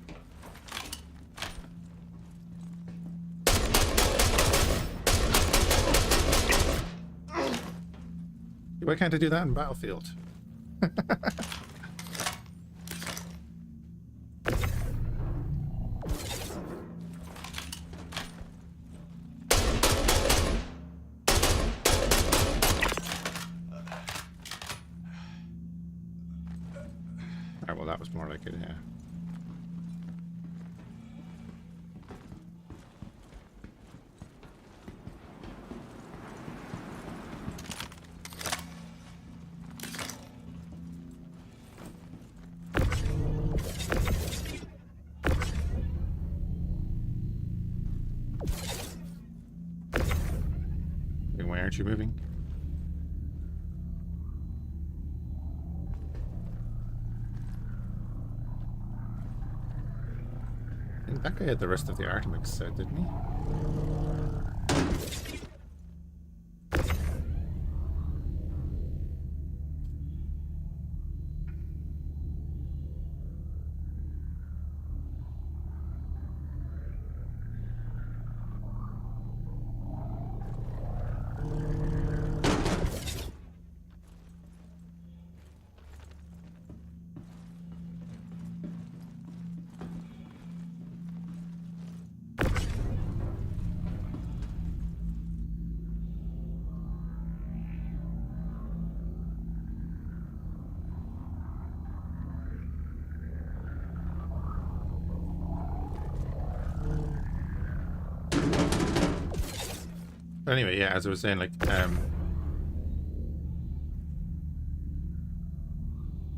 Why can't I do that in Battlefield? Alright, well that was more like it, yeah. Why aren't you moving? I think that guy had the rest of the Artemix set, didn't he? Anyway, yeah, as I was saying, like, I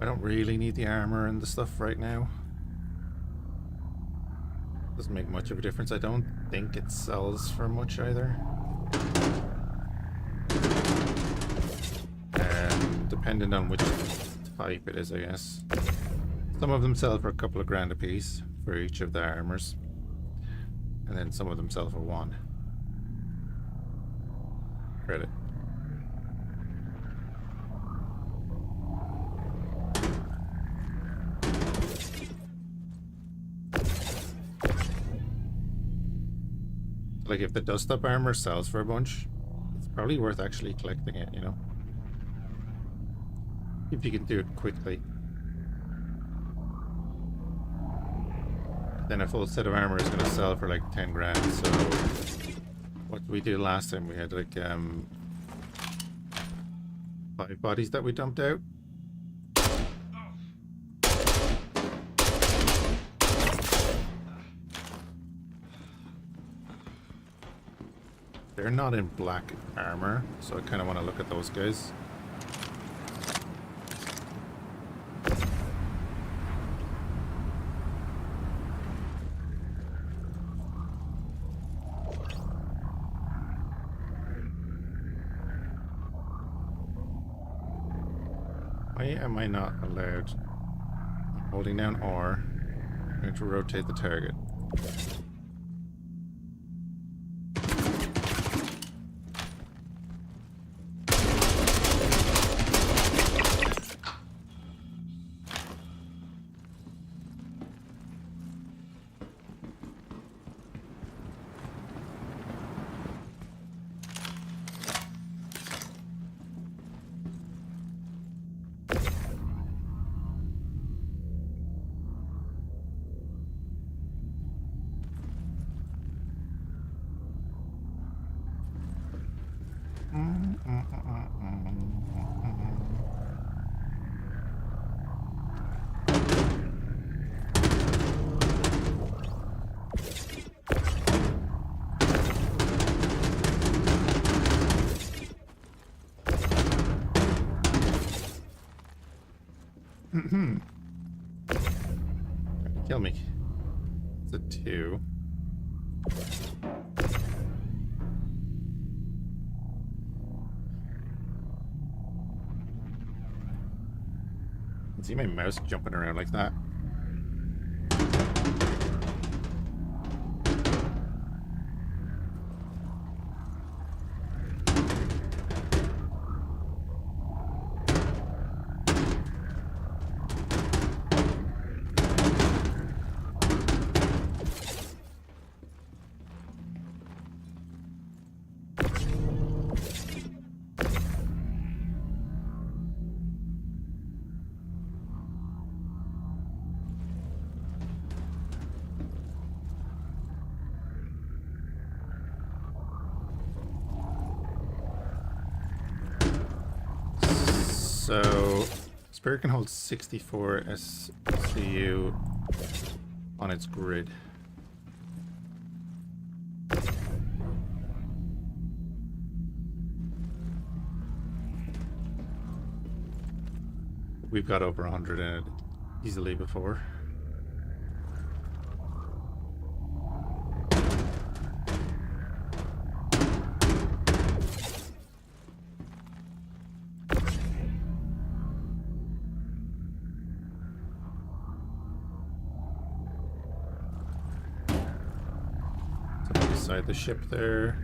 don't really need the armor and the stuff right now. Doesn't make much of a difference. I don't think it sells for much either. Depending on which type it is, I guess. Some of them sell for a couple of grand a piece for each of the armors. And then some of them sell for one. Credit. Like if the dust up armor sells for a bunch, it's probably worth actually collecting it, you know? If you can do it quickly. Then a full set of armor is going to sell for like 10 grand, so what we did last time, we had like 5 bodies that we dumped out. They're not in black armor, so I kind of want to look at those guys. Why am I not allowed? I'm holding down R. I'm going to rotate the target. Kill me. It's a 2. See my mouse jumping around like that. So, Spirit can hold 64 SCU on its grid. We've got over 100 in it easily before. Something beside the ship there.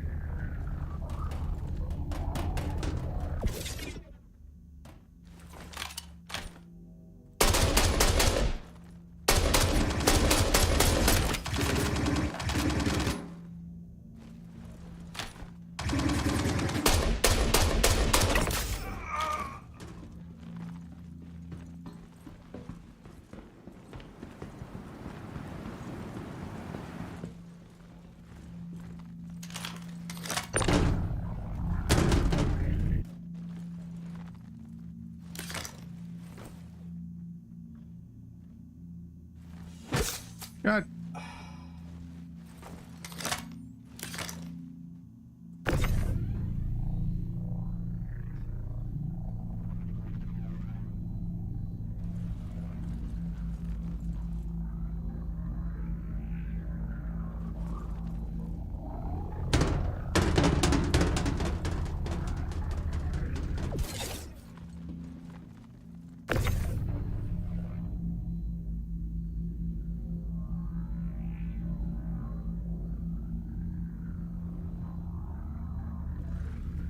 God.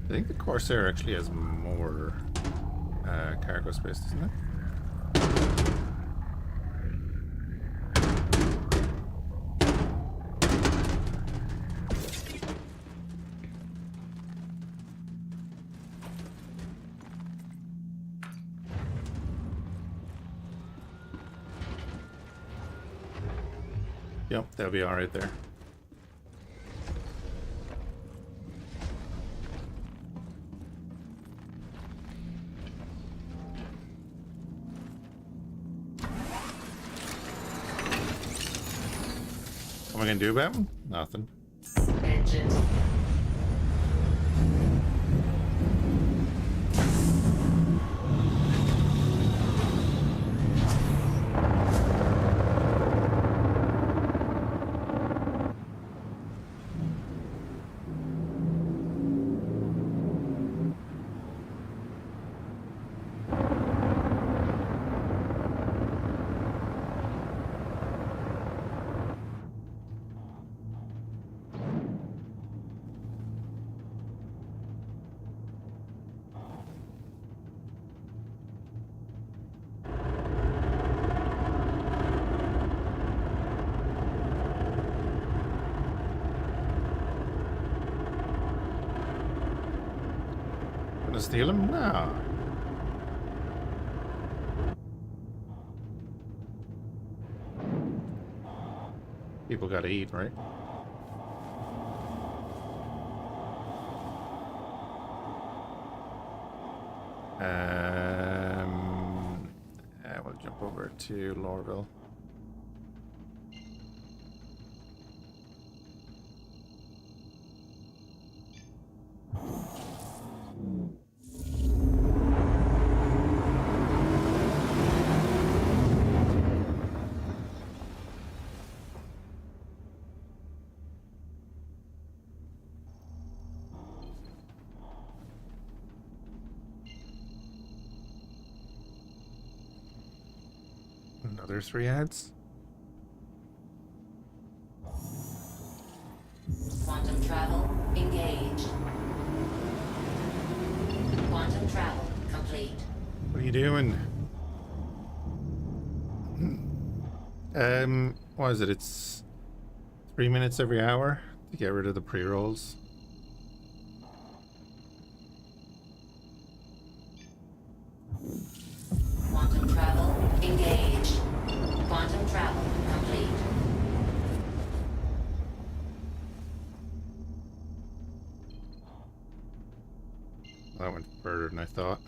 I think the Corsair actually has more cargo space, doesn't it? Yep, that'll be alright there. What am I gonna do about him? Nothing. Engines. Gonna steal him? No. People gotta eat, right? We'll jump over to Lorville. Another 3 ads. Quantum travel engaged. Quantum travel complete. What are you doing? What is it? It's 3 minutes every hour to get rid of the pre-rolls. Quantum travel engaged. Quantum travel complete. That went further than I thought.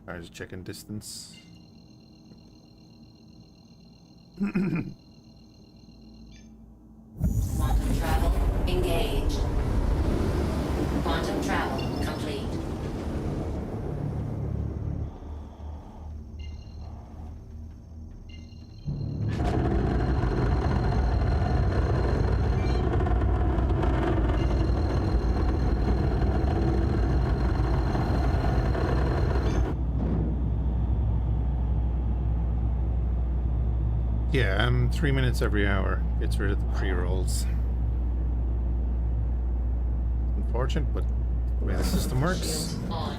Alright, just checking distance. Quantum travel engaged. Quantum travel complete. Yeah, 3 minutes every hour gets rid of the pre-rolls. Unfortunate, but the way the system works. Shields on.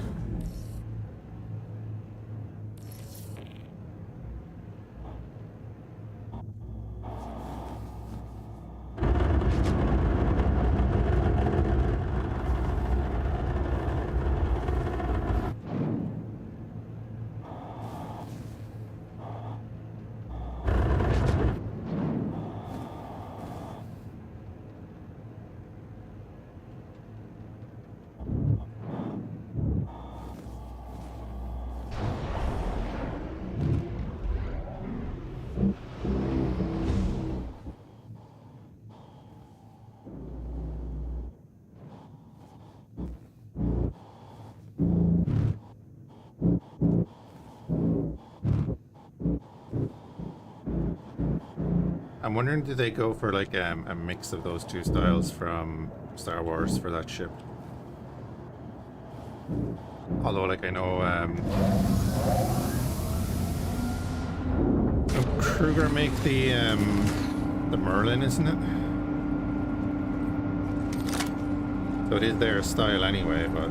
I'm wondering, do they go for like a mix of those two styles from Star Wars for that ship? Although, like, I know Kruger make the Merlin, isn't it? So it is their style anyway, but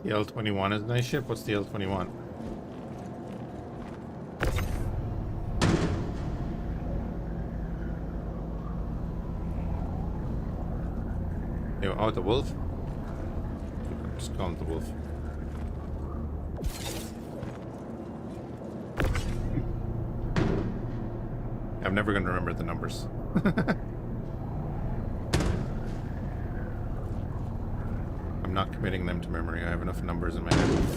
the L-21 is a nice ship. What's the L-21? Oh, the Wolf? I'm just calling it the Wolf. I'm never going to remember the numbers. I'm not committing them to memory. I have enough numbers in my head.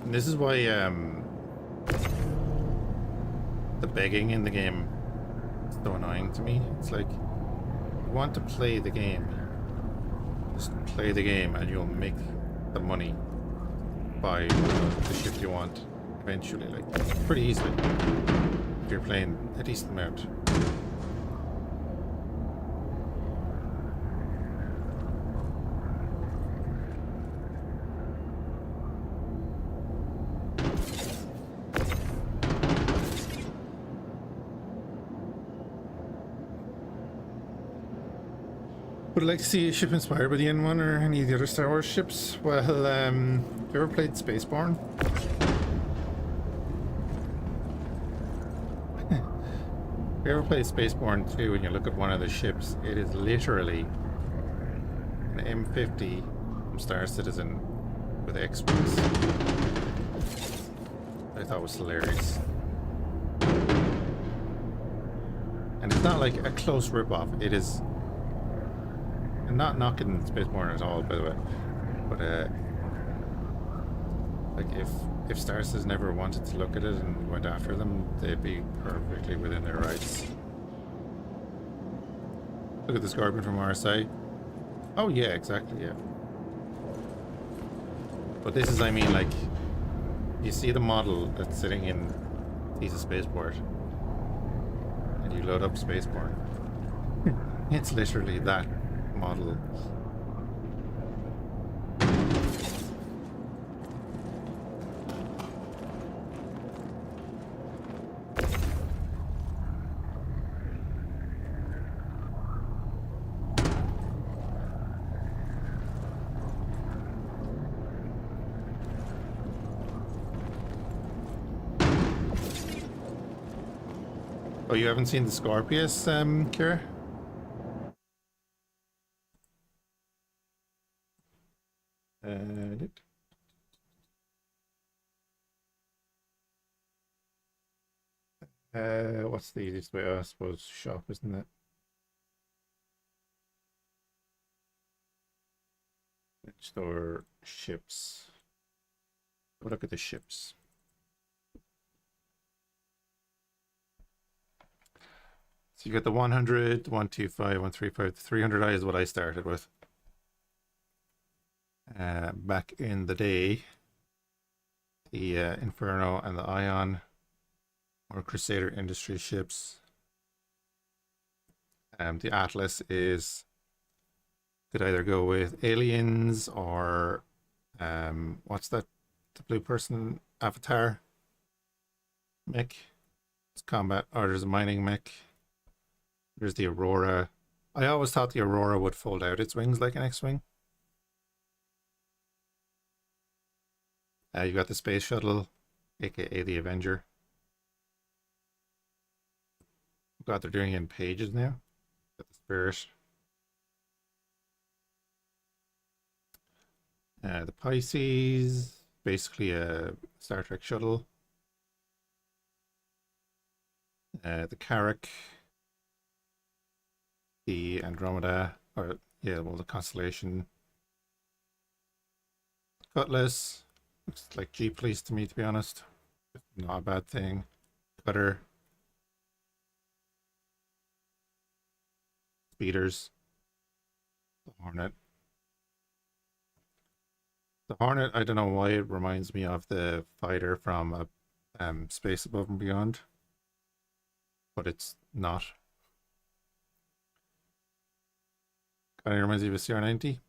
And this is why the begging in the game is so annoying to me. It's like, you want to play the game, just play the game and you'll make the money by the ship you want eventually, like pretty easily if you're playing a decent amount. Would I like to see a ship inspired by the N1 or any of the other Star Wars ships? Well, have you ever played Spaceborne? If you ever played Spaceborne 2 and you look at one of the ships, it is literally an M50 from Star Citizen with X-Wings. I thought was hilarious. And it's not like a close rip-off. It is... I'm not knocking Spaceborne at all, by the way. But, like, if Star Citizen never wanted to look at it and went after them, they'd be perfectly within their rights. Look at the Scorpion from RSI. Oh, yeah, exactly, yeah. But this is, I mean, like, you see the model that's sitting in a piece of spaceport, and you load up Spaceborne. It's literally that model. Oh, you haven't seen the Scorpius, Kira? What's the easiest way? I suppose shop, isn't it? Store ships. Go look at the ships. So you got the 100, the 125, 135, the 300i is what I started with. Back in the day, the Inferno and the Ion or Crusader Industry ships. The Atlas is could either go with aliens or what's that? The blue person avatar mech. It's combat, or there's a mining mech. There's the Aurora. I always thought the Aurora would fold out its wings like an X-Wing. You've got the Space Shuttle, aka the Avenger. God, they're doing it in pages now. Got the Spirit. The Pisces, basically a Star Trek shuttle. The Carrack. The Andromeda, or yeah, well, the Constellation. Cutlass. Looks like G-Police to me, to be honest. Not a bad thing. Cutter. Speeders. The Hornet. The Hornet, I don't know why it reminds me of the fighter from Space Above and Beyond. But it's not. Kind of reminds me of a CR-90?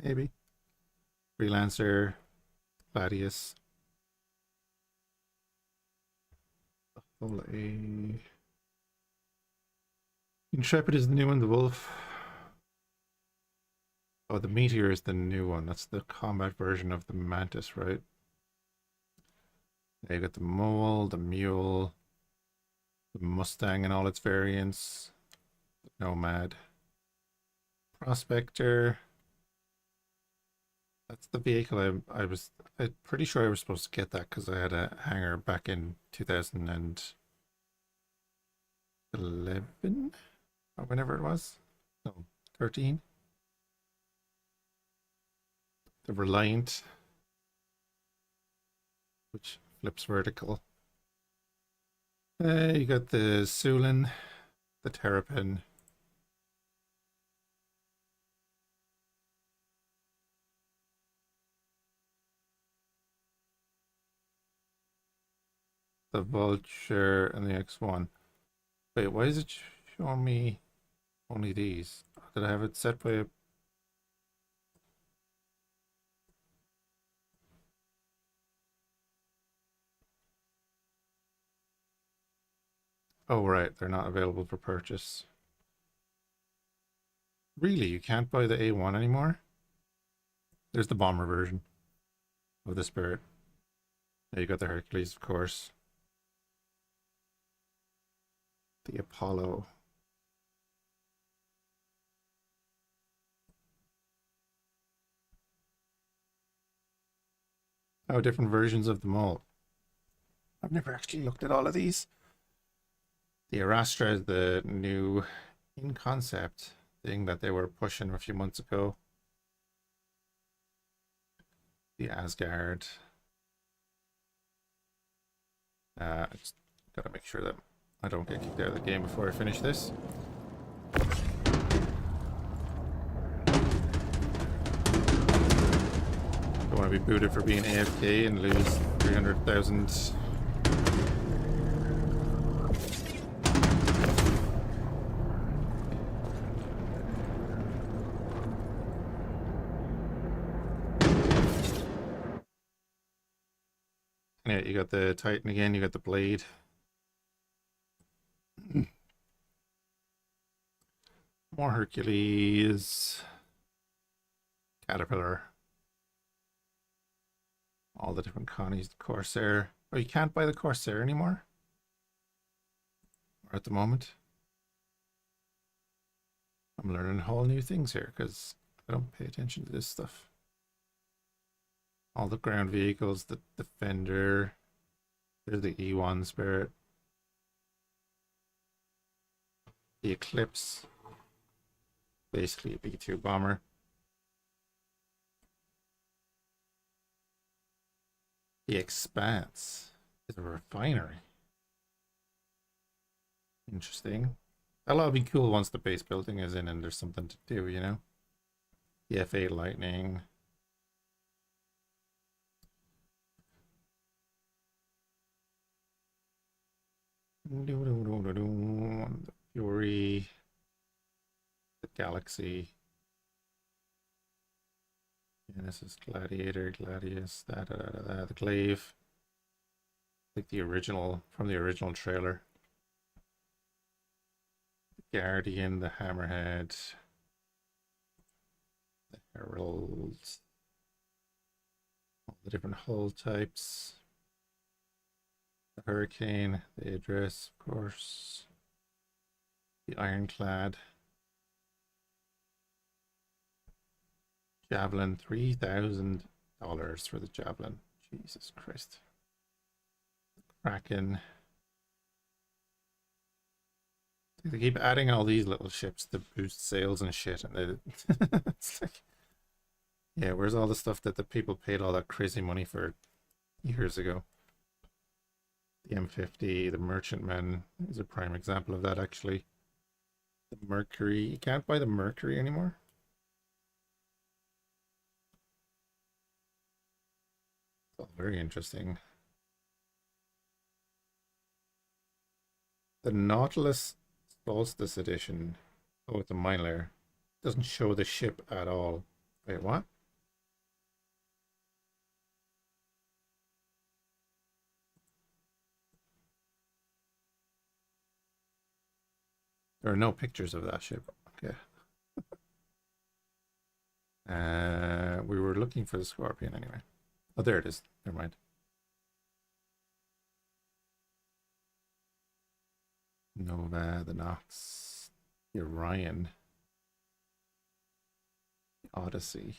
Maybe. Freelancer. Gladius. Intrepid is the new one, the Wolf. Oh, the Meteor is the new one. That's the combat version of the Mantis, right? There you got the Mole, the Mule, the Mustang and all its variants, the Nomad, Prospector. That's the vehicle I'm pretty sure I was supposed to get that because I had a hangar back in 2011 or whenever it was. No, 13. The Reliant, which flips vertical. You got the Sulin, the Terrapin. The Vulture and the X1. Wait, why is it showing me only these? Did I have it set by a... Oh, right, they're not available for purchase. Really, you can't buy the A1 anymore? There's the bomber version of the Spirit. There you got the Hercules, of course. The Apollo. Oh, different versions of them all. I've never actually looked at all of these. The Arastra is the new in concept thing that they were pushing a few months ago. The Asgard. I just gotta make sure that I don't get kicked out of the game before I finish this. Don't want to be booted for being AFK and lose 300,000. Yeah, you got the Titan again, you got the blade. More Hercules. Caterpillar. All the different Connies, the Corsair. Oh, you can't buy the Corsair anymore? Or at the moment? I'm learning whole new things here because I don't pay attention to this stuff. All the ground vehicles, the Defender. There's the E1 Spirit. The Eclipse. Basically a B-2 bomber. The Expanse is a refinery. Interesting. That'll all be cool once the base building is in and there's something to do, you know? The F8 Lightning. The Fury. The Galaxy. Genesis, Gladiator, Gladius, the Glaive. Like the original, from the original trailer. The Guardian, the Hammerhead. The Herald. All the different hull types. The Hurricane, the Address, of course. The Ironclad. Javelin, $3,000 for the Javelin. Jesus Christ. Kraken. They keep adding all these little ships to boost sales and shit, and they, it's like, yeah, where's all the stuff that the people paid all that crazy money for years ago? The M50, the Merchantman is a prime example of that, actually. The Mercury, you can't buy the Mercury anymore. Oh, very interesting. The Nautilus Solstice Edition. Oh, it's a mine layer. Doesn't show the ship at all. Wait, what? There are no pictures of that ship. Okay. We were looking for the Scorpion anyway. Oh, there it is. Never mind. Nova, the Nox, the Orion, the Odyssey.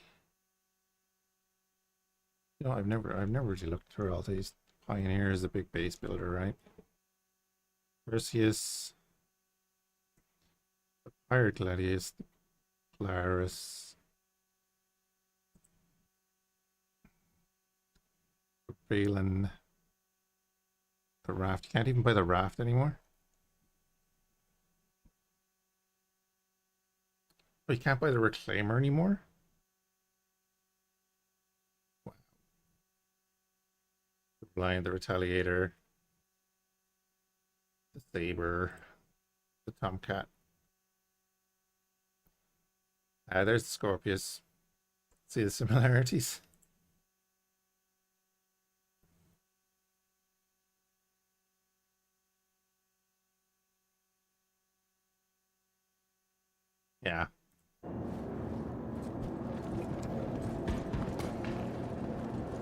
You know, I've never really looked through all these. Pioneer is a big base builder, right? Perseus, the Pirate Gladius, the Polaris, the Balin, the Raft. You can't even buy the Raft anymore. Oh, you can't buy the Reclaimer anymore? Wow. The Blind, the Retaliator, the Saber, the Tomcat. There's the Scorpius. See the similarities? Yeah.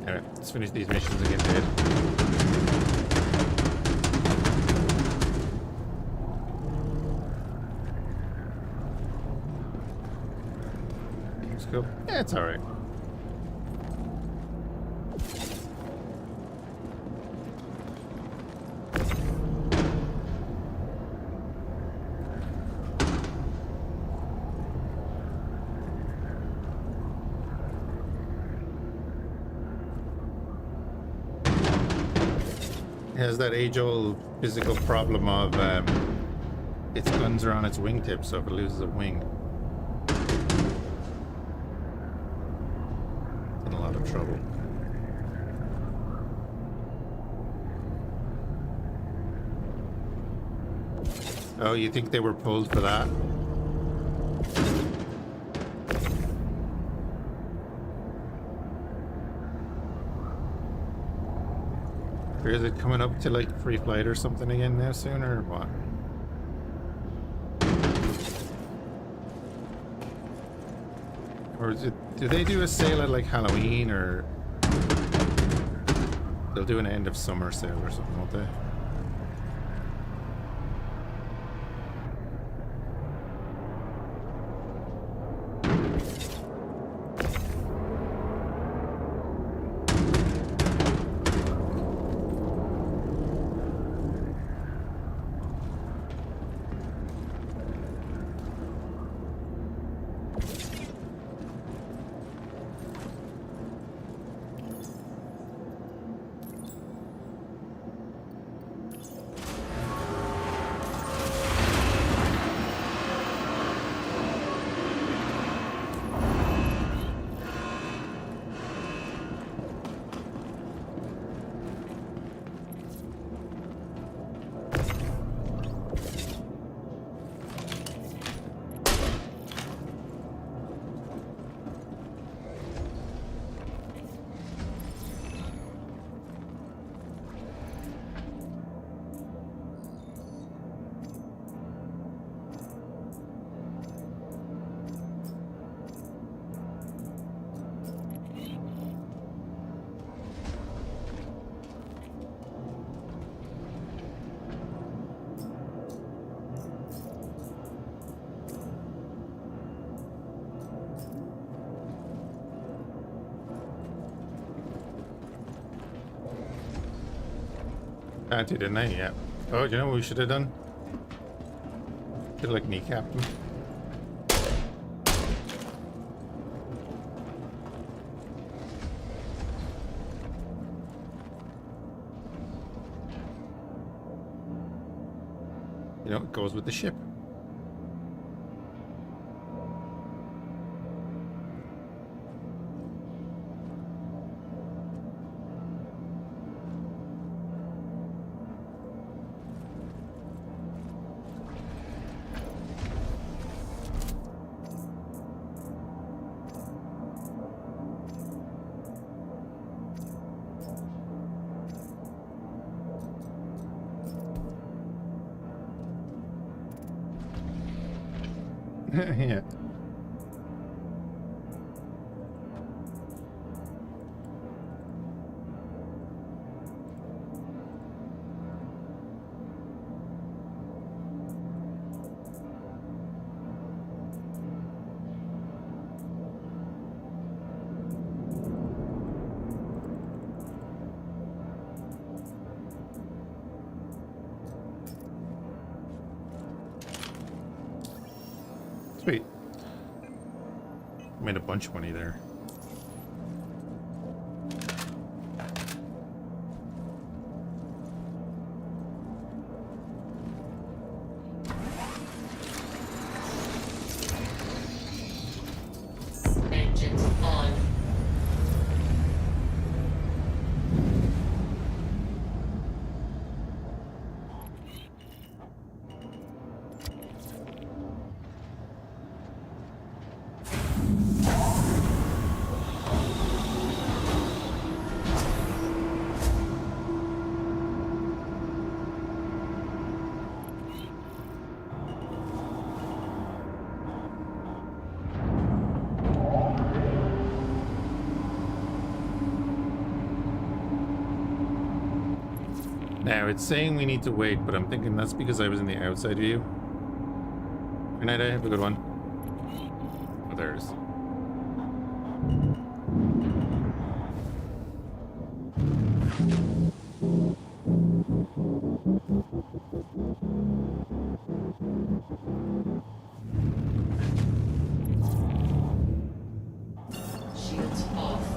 Alright, let's finish these missions and get paid. Let's go. Yeah, it's alright. has that age-old physical problem of its guns are on its wingtip, so if it loses a wing, it's in a lot of trouble. Oh, you think they were pulled for that? Or is it coming up to like free flight or something again now soon, or what? Or is it, do they do a sale at like Halloween, or they'll do an end of summer sale or something, won't they? I didn't I? Yeah. Oh, you know what we should have done? Should have like kneecapped him. You know, it goes with the ship. Yeah. Sweet. Made a bunch of money there. Engines on. Now, it's saying we need to wait, but I'm thinking that's because I was in the outside view. Good night, have a good one. Oh, there it is. Shields off.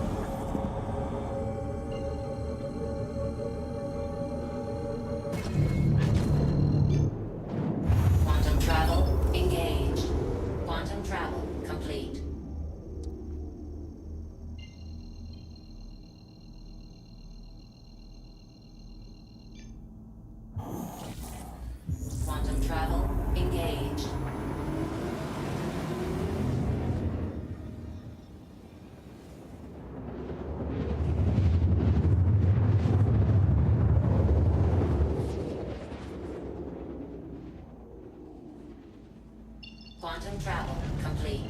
complete.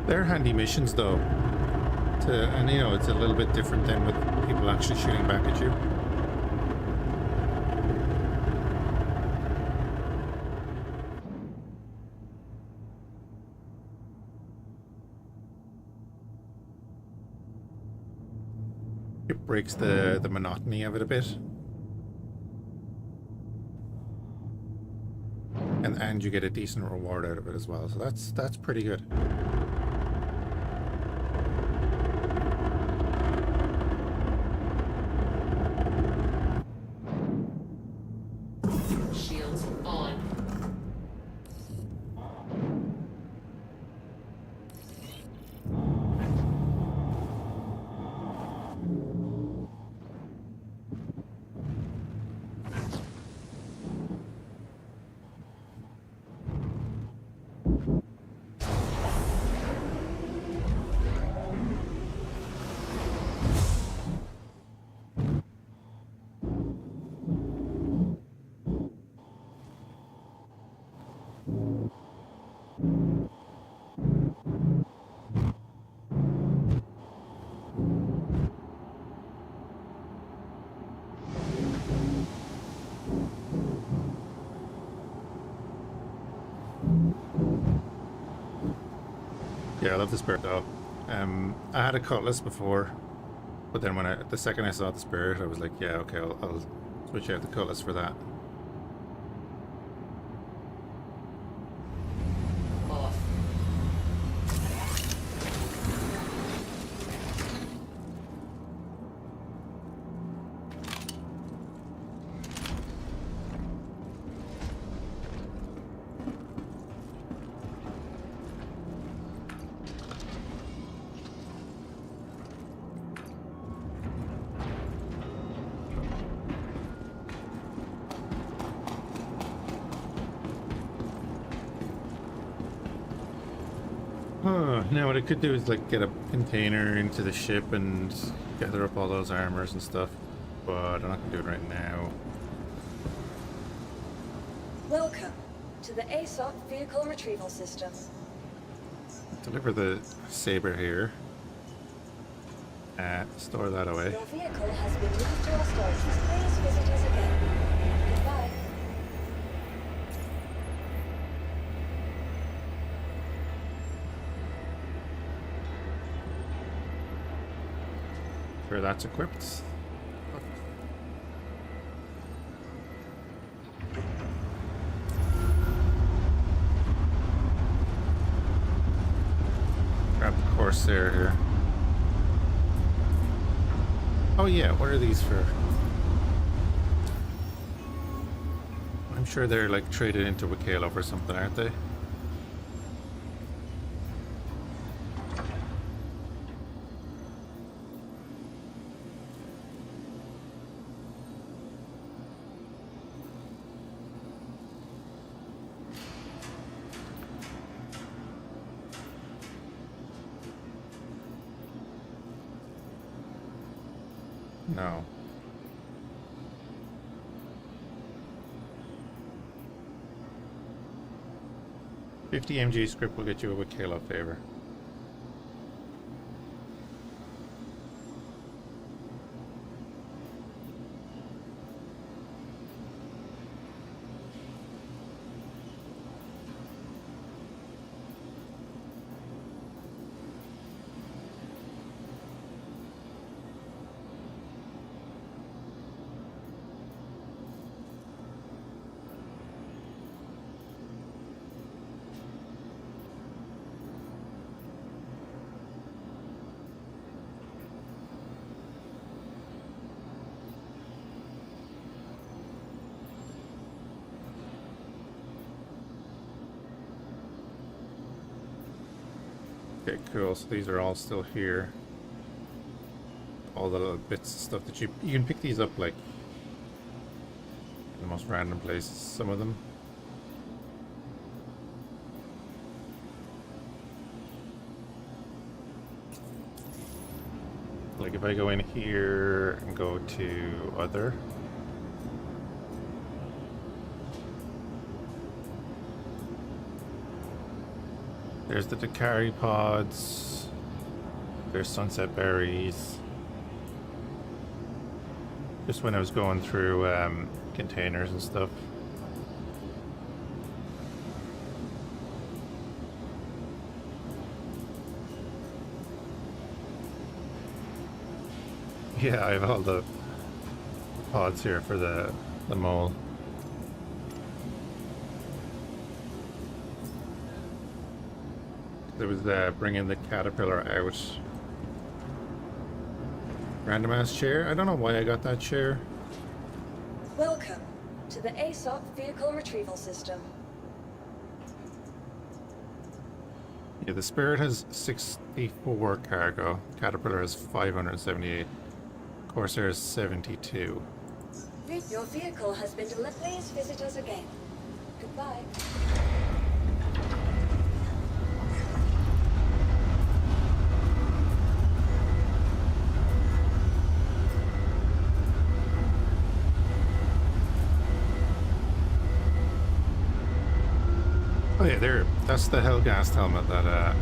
They're handy missions though. And you know, it's a little bit different than with people actually shooting back at you. It breaks the monotony of it a bit. And you get a decent reward out of it as well. So that's pretty good. Shields on. Yeah, I love the spirit though. I had a cutlass before, but then the second I saw the spirit, I was like, yeah, okay, I'll switch out the cutlass for that. Off. Now what I could do is like get a container into the ship and gather up all those armors and stuff, but I'm not gonna do it right now. Welcome to the ASOP Vehicle Retrieval System. Deliver the saber here. Store that away. Your vehicle has been moved to our storage. Please visit us again. Goodbye. Sure, that's equipped. Grab the Corsair here. Oh yeah, what are these for? I'm sure they're like traded into Wakalo or something, aren't they? No. $50 MG script will get you a Wakalo favor. Okay, cool. So these are all still here. All the little bits of stuff that you can pick these up like in the most random places, some of them. Like if I go in here and go to other. There's the Dakari pods. There's sunset berries. Just when I was going through containers and stuff. Yeah, I have all the pods here for the mole. There was bringing the caterpillar out. Random ass chair. I don't know why I got that chair. Welcome to the ASOP Vehicle Retrieval System. Yeah, the Spirit has 64 cargo. Caterpillar has 578. Corsair is 72. Your vehicle has been delivered. Please visit us again. Goodbye. Oh yeah, there. That's the Hellgast helmet that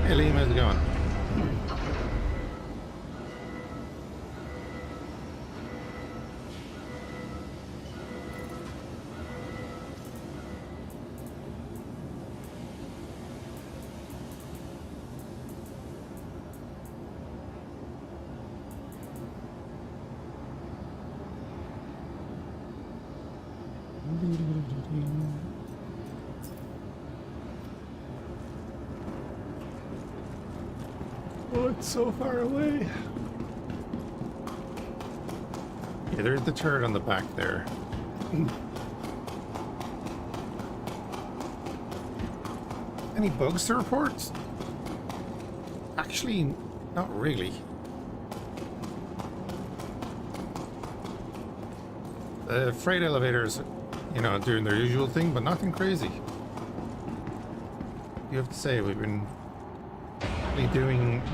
Hey Liam, how's it going? Oh, it's so far away. Yeah, there's the turret on the back there. Any bugs to report? Actually, not really. The freight elevators, you know, doing their usual thing, but nothing crazy. You have to say, we've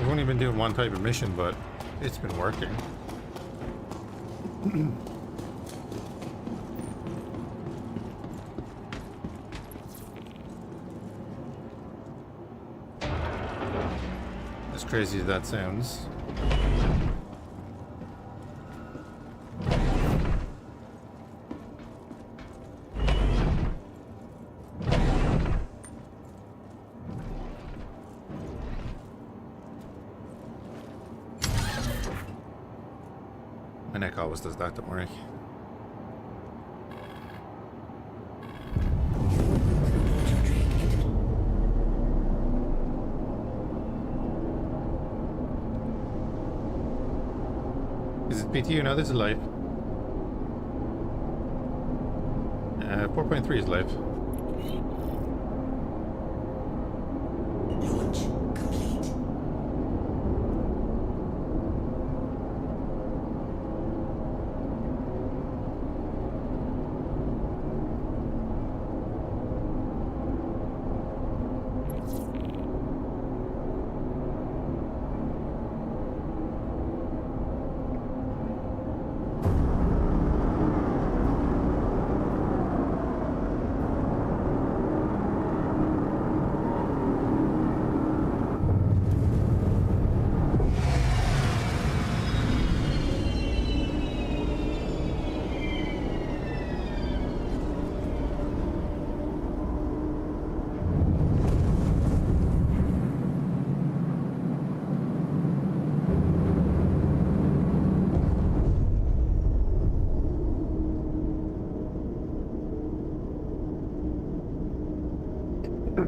only been doing one type of mission, but it's been working. As crazy as that sounds. My neck always does that, don't worry. Is it PTU? No, this is live. 4.3 is live. Launch complete.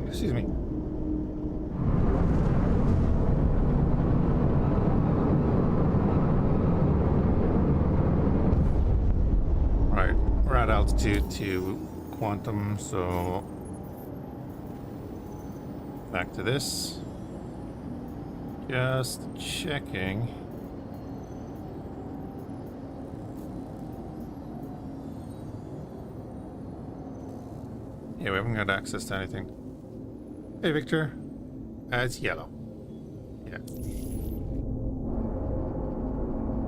Excuse me. Right, we're at altitude to quantum, so Back to this. Just checking. Yeah, we haven't got access to anything. Hey, Victor. It's yellow. Yeah.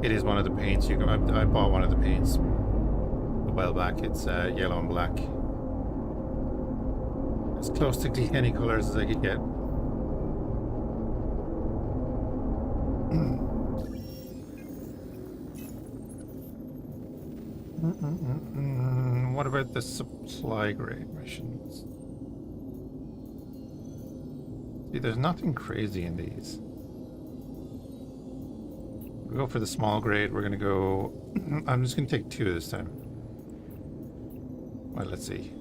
It is one of the paints you can. I bought one of the paints a while back. It's yellow and black. As close to any colors as I could get. What about the supply grade missions? See, there's nothing crazy in these. We go for the small grade. We're gonna go. I'm just gonna take 2 this time. Well, let's see.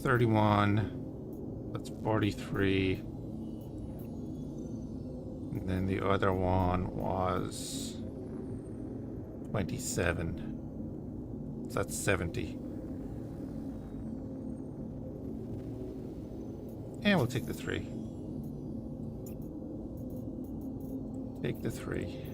31. That's 43. And then the other one was 27. So that's 70. And we'll take the 3. Take the 3.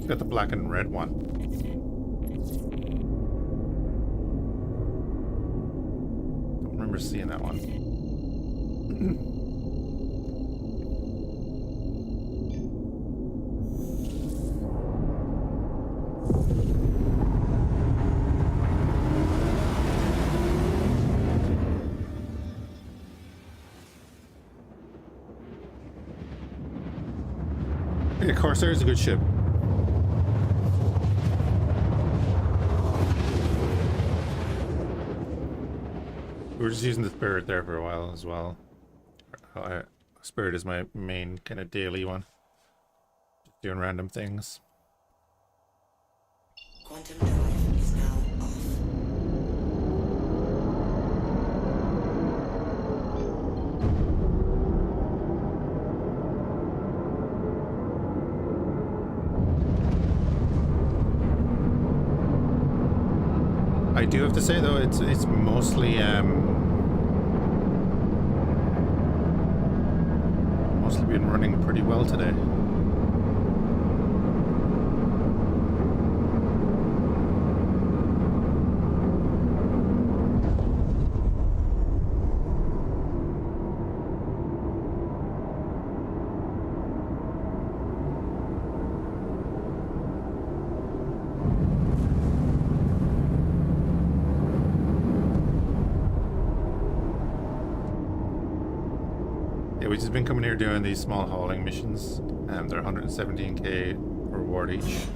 Got the black and red one. Don't remember seeing that one. Yeah, Corsair is a good ship. We were just using the Spirit there for a while as well. Spirit is my main kind of daily one. Just doing random things. Quantum drive is now off. I do have to say though, it's mostly mostly been running pretty well today. We've just been coming here doing these small hauling missions. They're 117k reward each.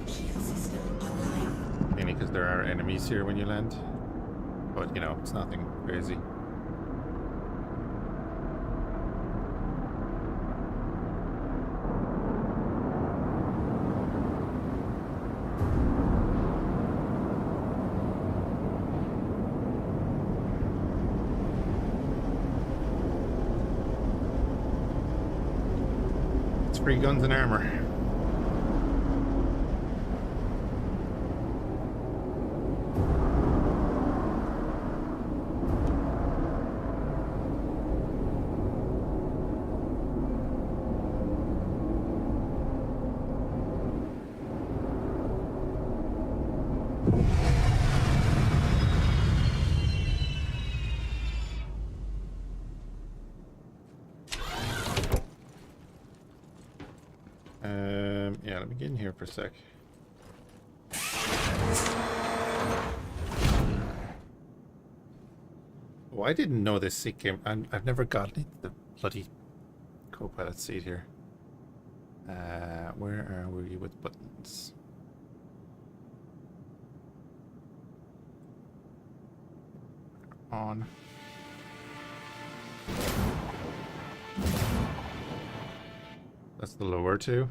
Mainly because there are enemies here when you land. But, you know, it's nothing crazy. Free guns and armor. Yeah, let me get in here for a sec. Oh, I didn't know this seat came. I've never gotten the bloody co-pilot seat here. Where are we with buttons? On. That's the lower two.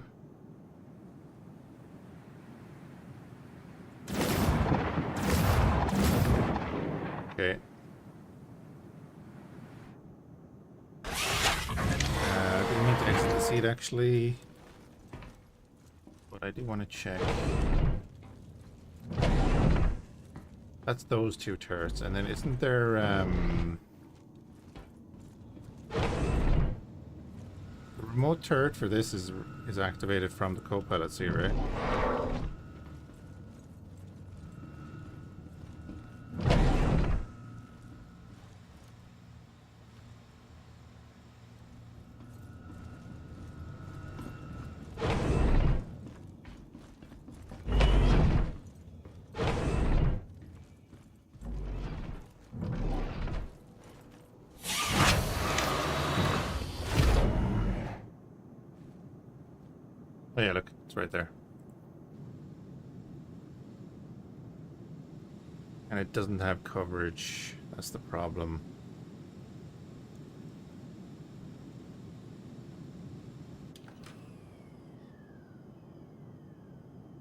Okay. Didn't mean to exit the seat actually. But I do want to check. That's those two turrets, and then isn't there the remote turret for this is activated from the co-pilot seat, right? Oh yeah, look, it's right there. And it doesn't have coverage. That's the problem.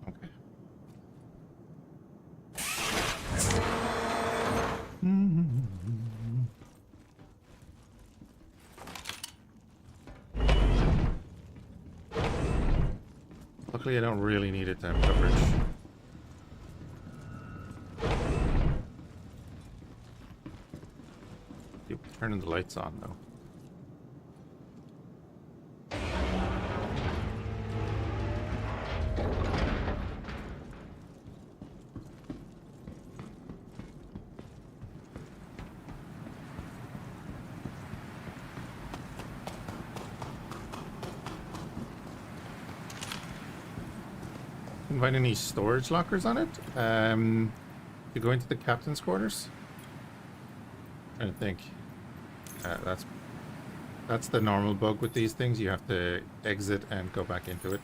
Okay. Luckily, I don't really need it to have coverage. Turning the lights on, though. Didn't find any storage lockers on it. You go into the captain's quarters. I don't think. That's the normal bug with these things. You have to exit and go back into it.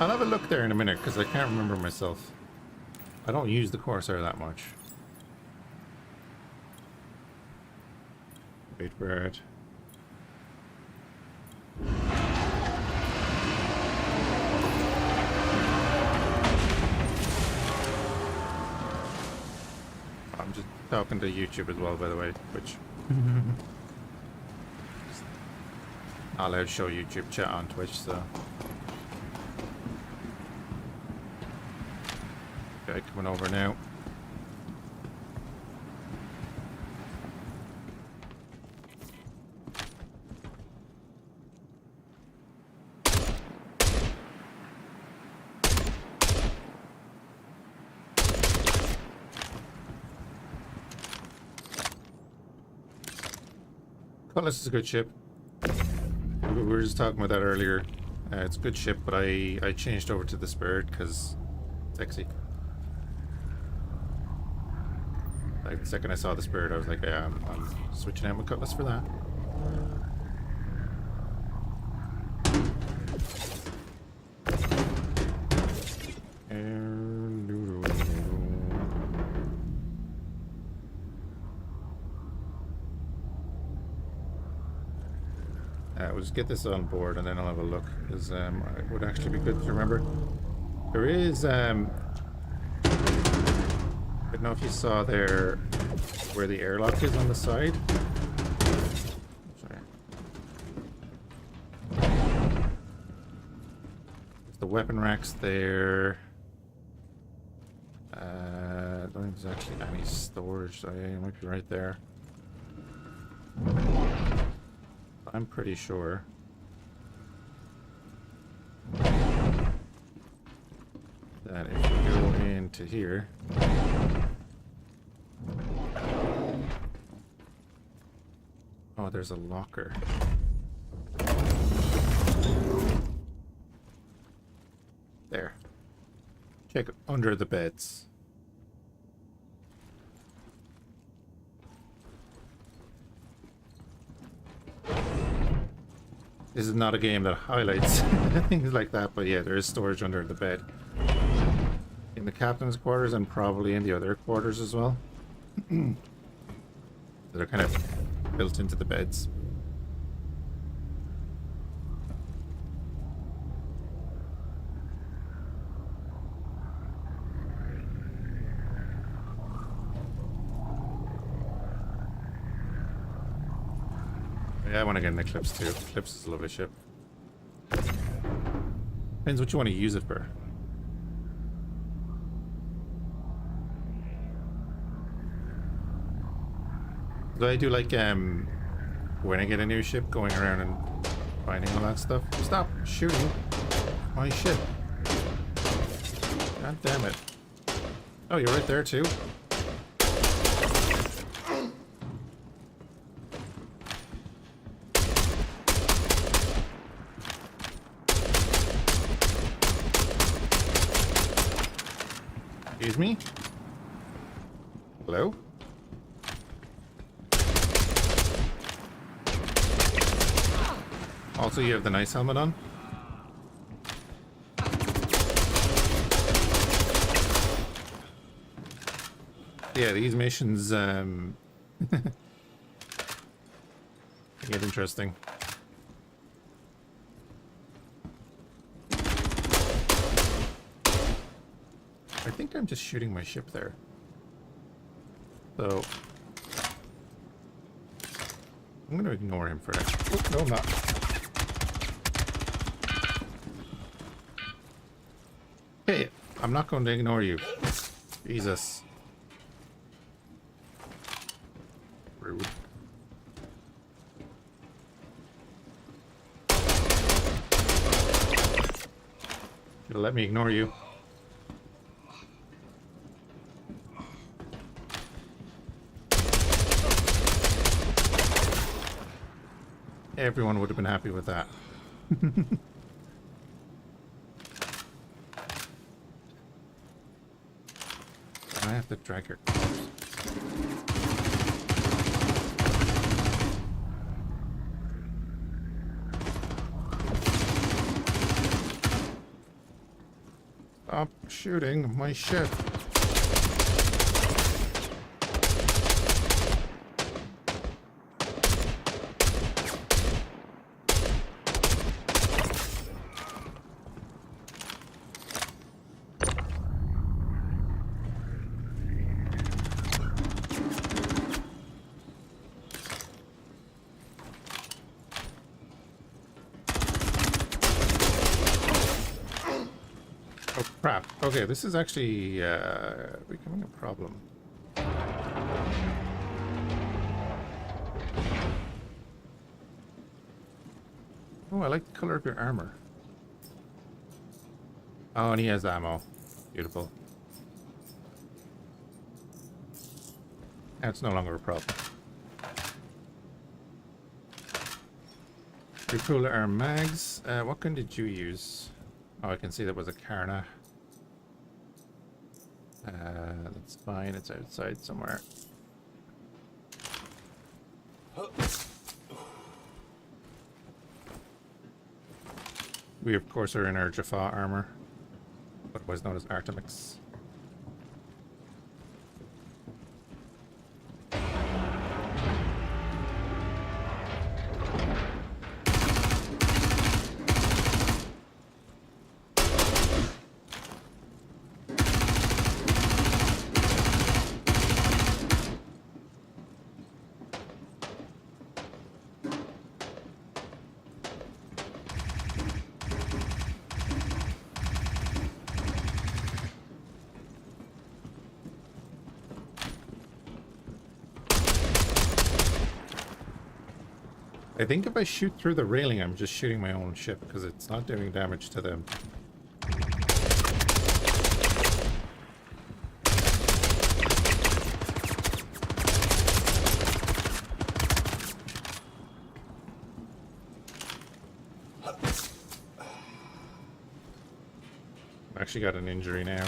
I'll have a look there in a minute because I can't remember myself. I don't use the Corsair that much. Wait for it. I'm just talking to YouTube as well, by the way, which not allowed to show YouTube chat on Twitch, so. Okay, coming over now. Cutlass is a good ship. We were just talking about that earlier. It's a good ship, but I changed over to the Spirit because sexy. Like the second I saw the Spirit, I was like, yeah, I'm switching out my Cutlass for that. We'll just get this on board and then I'll have a look, because it would actually be good to remember. There is, I don't know if you saw there where the airlock is on the side. Sorry. There's the weapon racks there. I don't think there's actually any storage, so yeah, it might be right there. I'm pretty sure. That if we go into here. Oh, there's a locker. There. Check under the beds. This is not a game that highlights things like that, but yeah, there is storage under the bed. In the captain's quarters and probably in the other quarters as well. They're kind of built into the beds. Yeah, I want to get an Eclipse too. Eclipse is a lovely ship. Depends what you want to use it for. So I do like when I get a new ship, going around and finding all that stuff. Stop shooting my ship. God damn it. Oh, you're right there too. Excuse me? Hello? Also, you have the nice helmet on? Yeah, these missions, get interesting. I think I'm just shooting my ship there. So I'm going to ignore him for that. Oh, no, I'm not. Hey, I'm not going to ignore you. Jesus. Rude. You'll let me ignore you. Everyone would have been happy with that. I have to drag her close. Stop shooting my ship. Crap. Okay, this is actually becoming a problem. Oh, I like the color of your armor. Oh, and he has ammo. Beautiful. That's no longer a problem. Repooler our mags. What gun did you use? Oh, I can see that was a Karna. That's fine, it's outside somewhere. We, of course, are in our Jaffa armor, otherwise known as Artemix. I think if I shoot through the railing, I'm just shooting my own ship because it's not doing damage to them. I've actually got an injury now.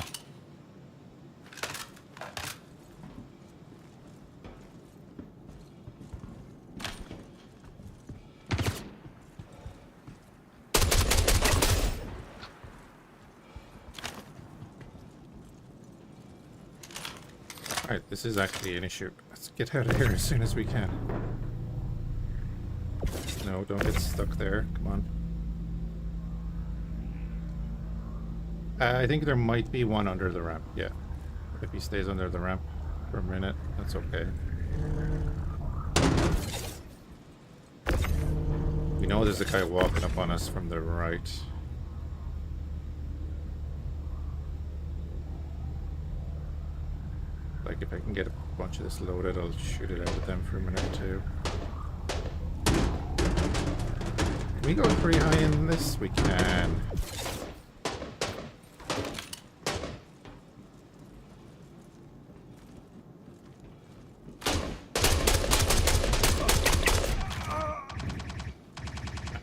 Alright, this is actually an issue. Let's get out of here as soon as we can. No, don't get stuck there. Come on. I think there might be one under the ramp, yeah. If he stays under the ramp for a minute, that's okay. We know there's a guy walking up on us from the right. Like, if I can get a bunch of this loaded, I'll shoot it out at them for a minute or two. Can we go pretty high in this? We can.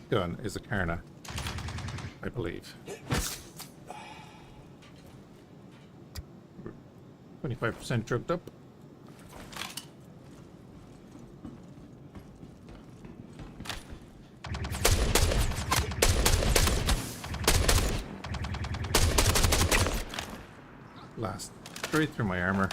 Gun is a Karna, I believe. 25% drugged up. Blast straight through my armor.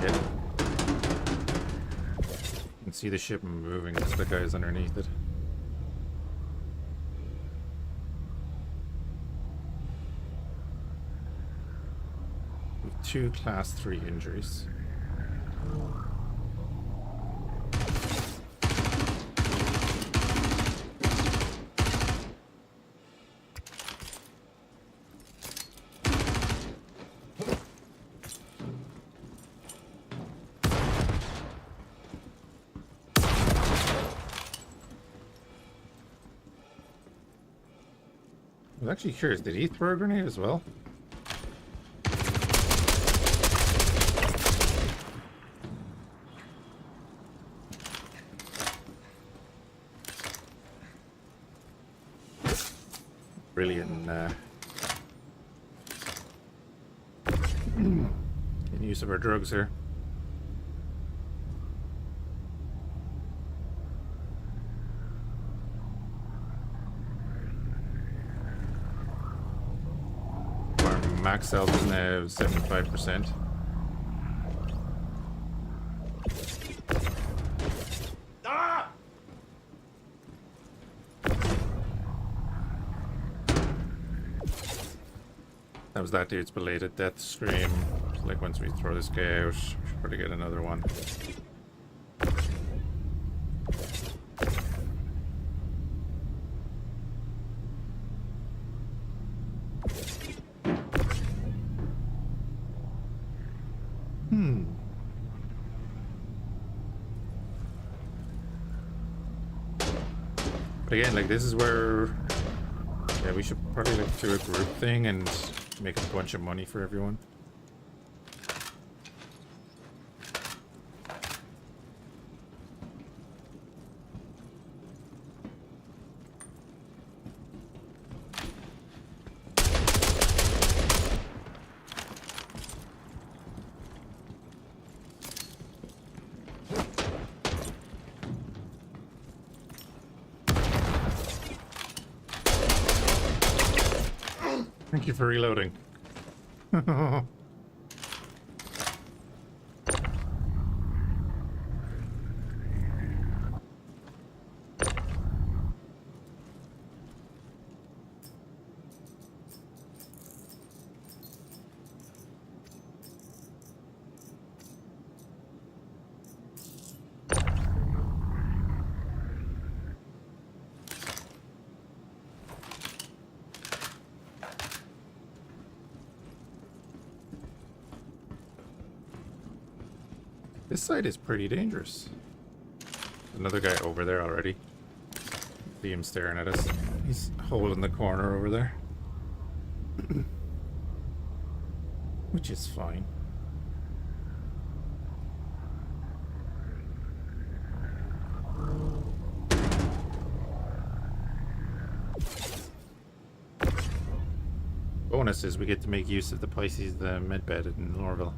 Yeah. You can see the ship moving as the guys underneath it. With 2 class 3 injuries. I was actually curious, did he throw a grenade as well? Brilliant in use of our drugs here. Max health is now 75%. Ah! That was that dude's belated death stream. Like, once we throw this guy out, we should probably get another one. But again, like, this is where, yeah, we should probably like do a group thing and make a bunch of money for everyone. Thank you for reloading. This side is pretty dangerous. Another guy over there already. See him staring at us. He's holding the corner over there. Which is fine. Bonus is we get to make use of the Pisces, the medbed in Norville.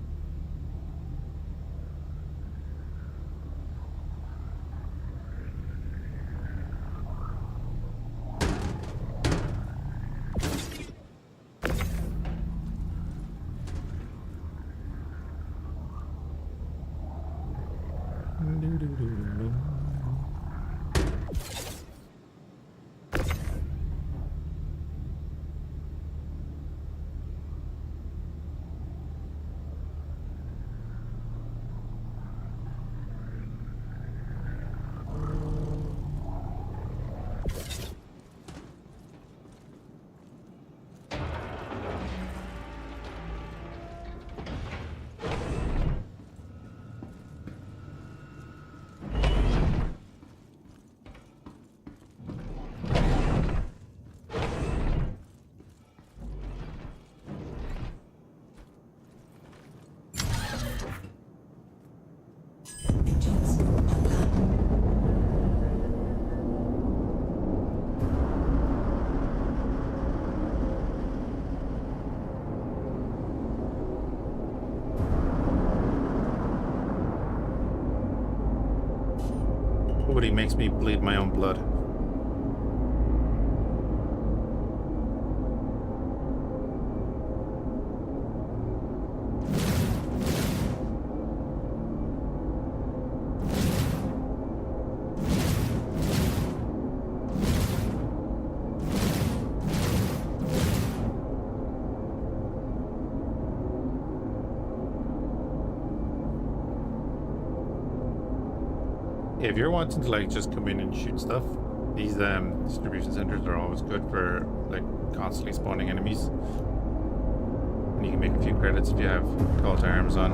Nobody makes me bleed my own blood. Yeah, if you're wanting to like just come in and shoot stuff, these distribution centers are always good for like constantly spawning enemies. And you can make a few credits if you have call to arms on.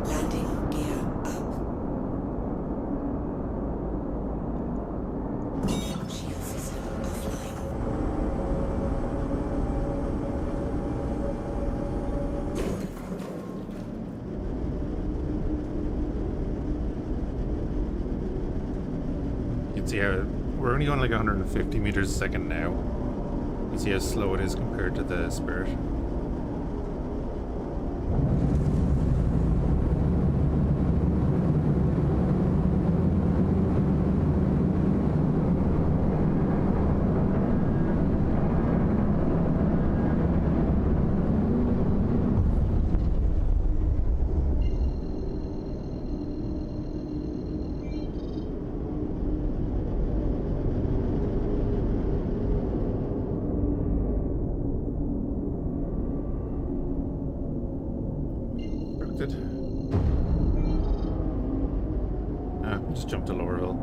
Landing gear up. Shield system offline. You can see how we're only going like 150 meters a second now. You see how slow it is compared to the Spirit. Just jump to Laurel.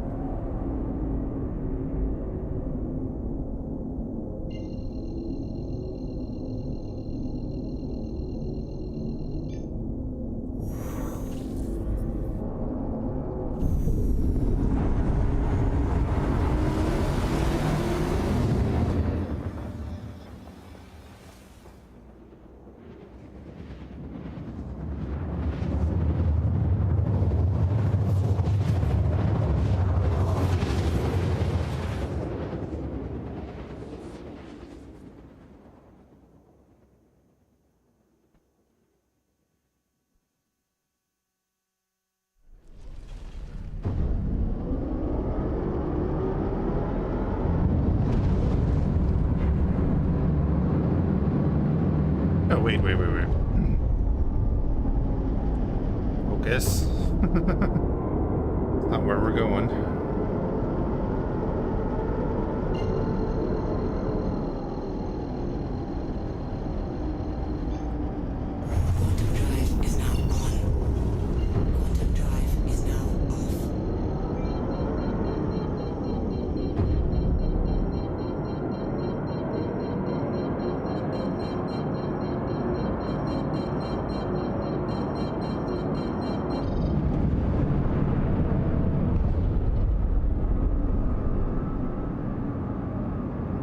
Oh, wait. Focus. Not where we're going. Quantum drive is now on. Quantum drive is now off.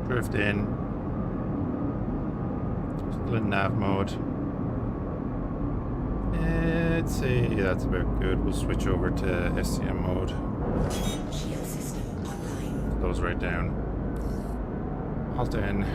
Drift in. Still in nav mode. Let's see, that's about good. We'll switch over to SCM mode. Shield system online. Close right down. Halt in.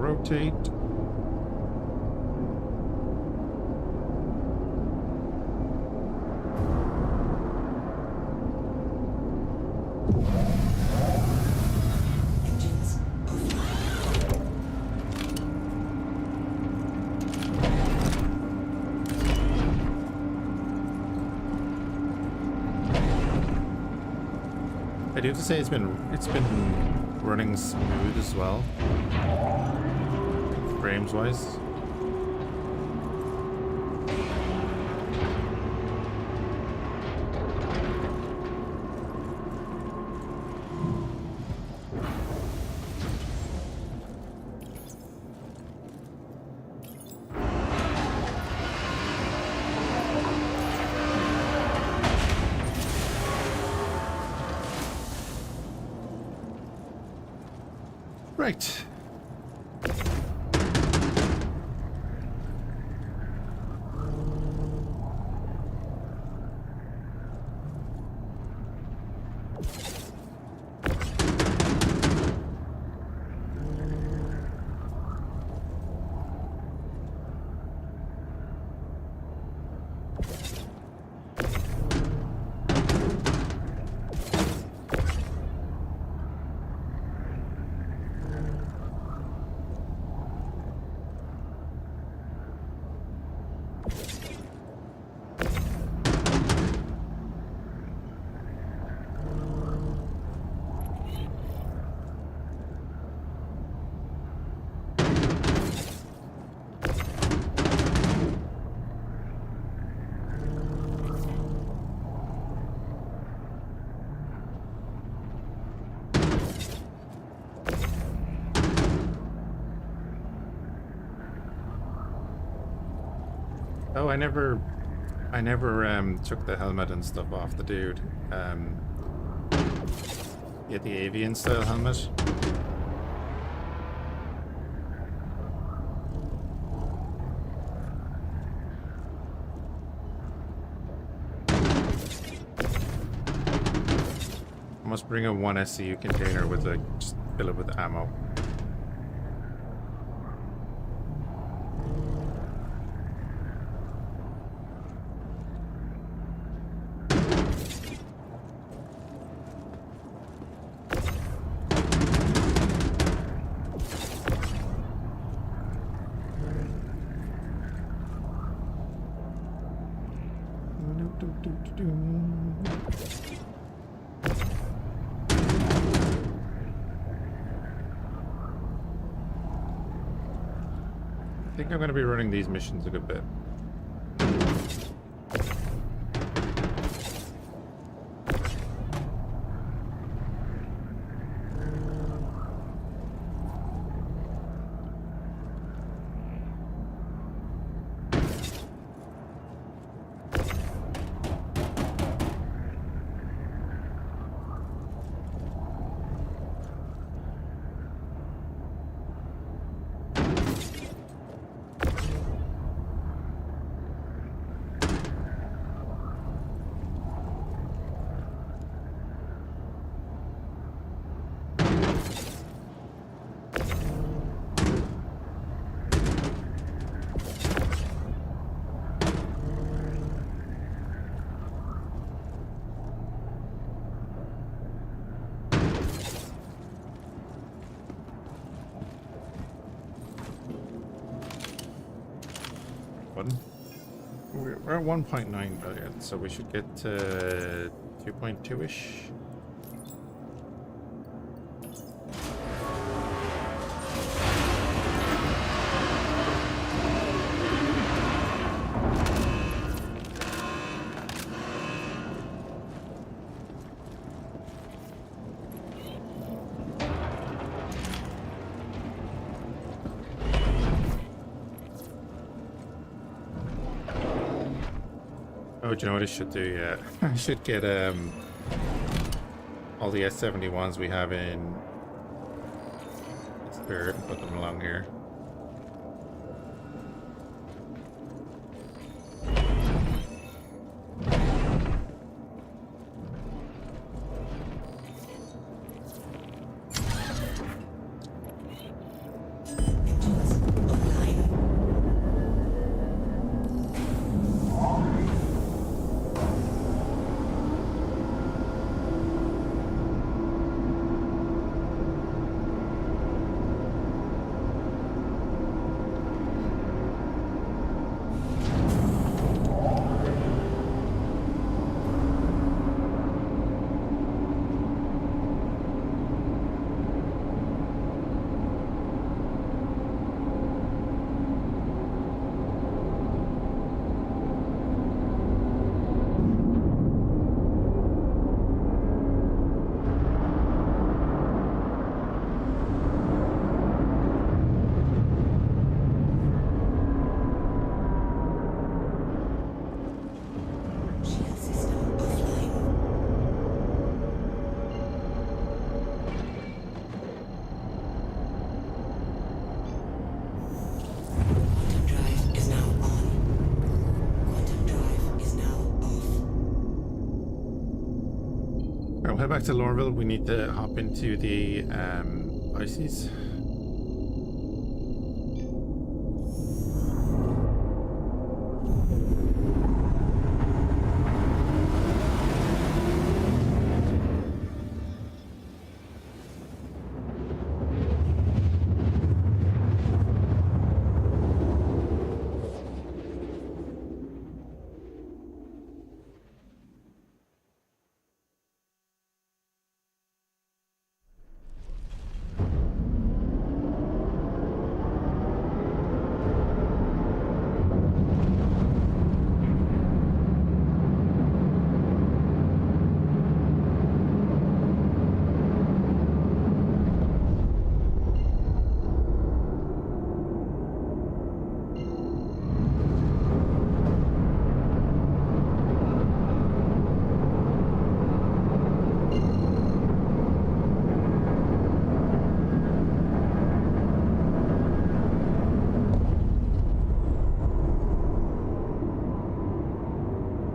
Rotate. Engines offline. I do have to say it's been running smooth as well, frames wise. Right. Oh, I never took the helmet and stuff off the dude. He had the avian style helmet. I must bring a 1 SCU container with just fill it with ammo. I think I'm going to be running these missions a good bit. We're at 1.9 billion, so we should get to 2.2-ish. Oh, do you know what I should do? Yeah, I should get all the S-71s we have in third and put them along here. Alright, we'll head back to Lorville. We need to hop into the Ices.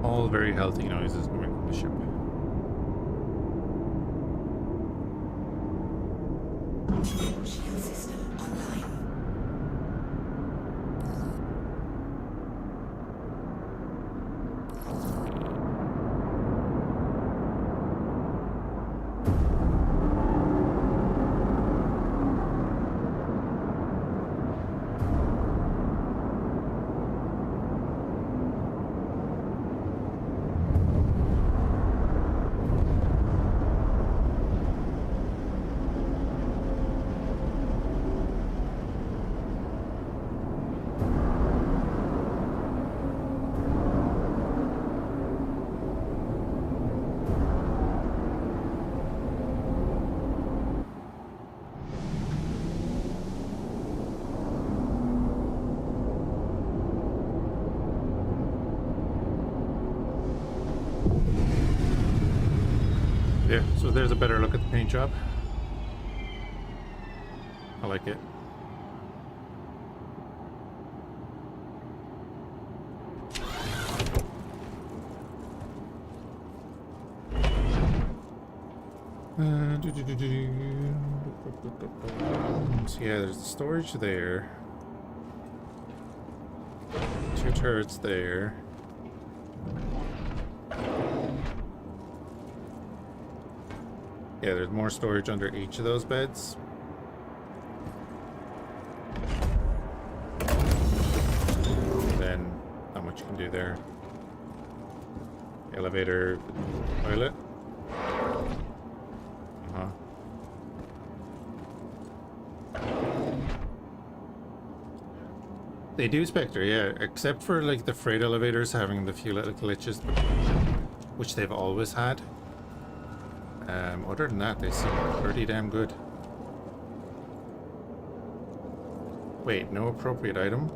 All very healthy noises coming from the ship. Shield system online. Yeah, so there's a better look at the paint job. I like it. So yeah, there's the storage there. 2 turrets there. Yeah, there's more storage under each of those beds. Then not much you can do there. Elevator, toilet. They do, Spectre, yeah, except for like the freight elevators having the few little glitches, which they've always had. Other than that, they seem pretty damn good. Wait, no appropriate item?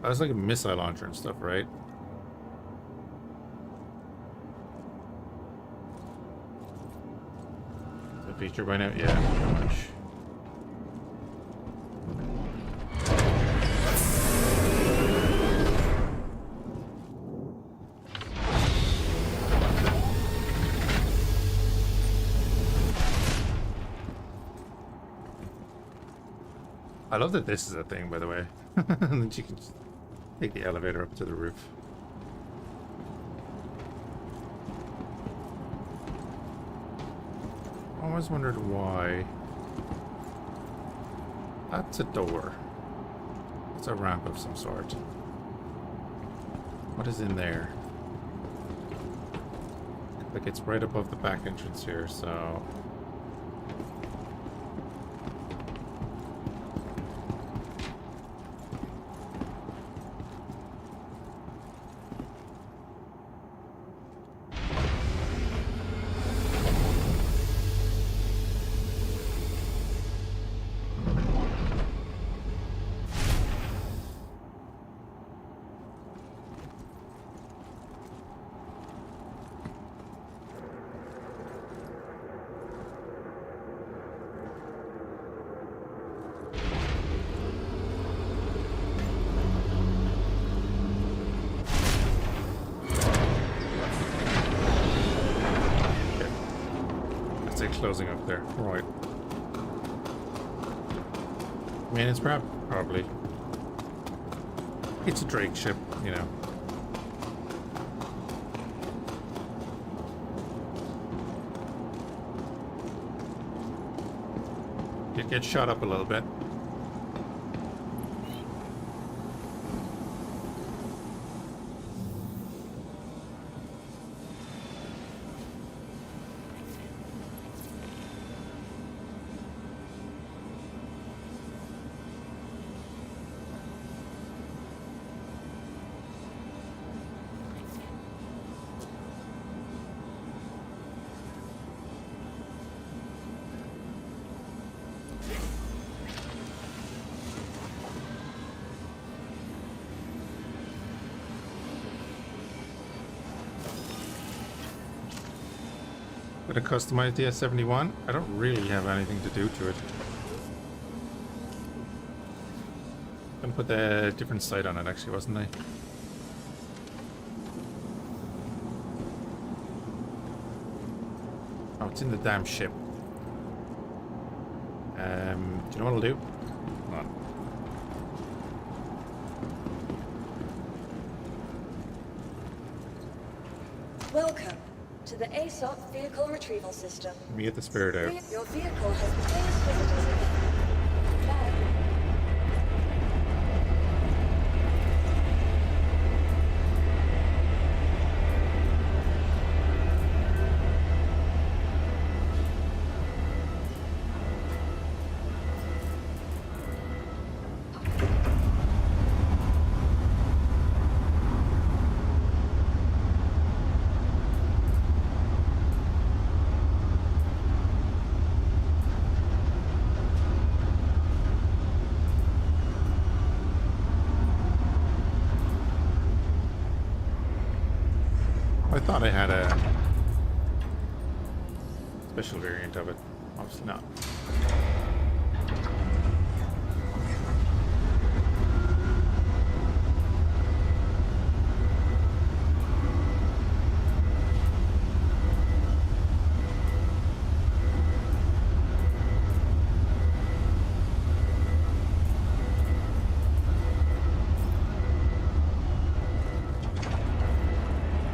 That was like a missile launcher and stuff, right? Is it a feature by now? Yeah, pretty much. I love that this is a thing, by the way. That you can just take the elevator up to the roof. I always wondered why. That's a door. It's a ramp of some sort. What is in there? Like it's right above the back entrance here, so... closing up there. Right. I mean, it's probably... It's a Drake ship, you know. It gets shot up a little bit. With a customized DS71, I don't really have anything to do to it. Gonna put the different sight on it actually, wasn't I? Oh, it's in the damn ship. Do you know what I'll do? Hold on. Welcome to the ASOP Vehicle Retrieval System. Let me get the spirit out. Your vehicle has replaced visitors again. Bye. I thought I had a special variant of it. Obviously not.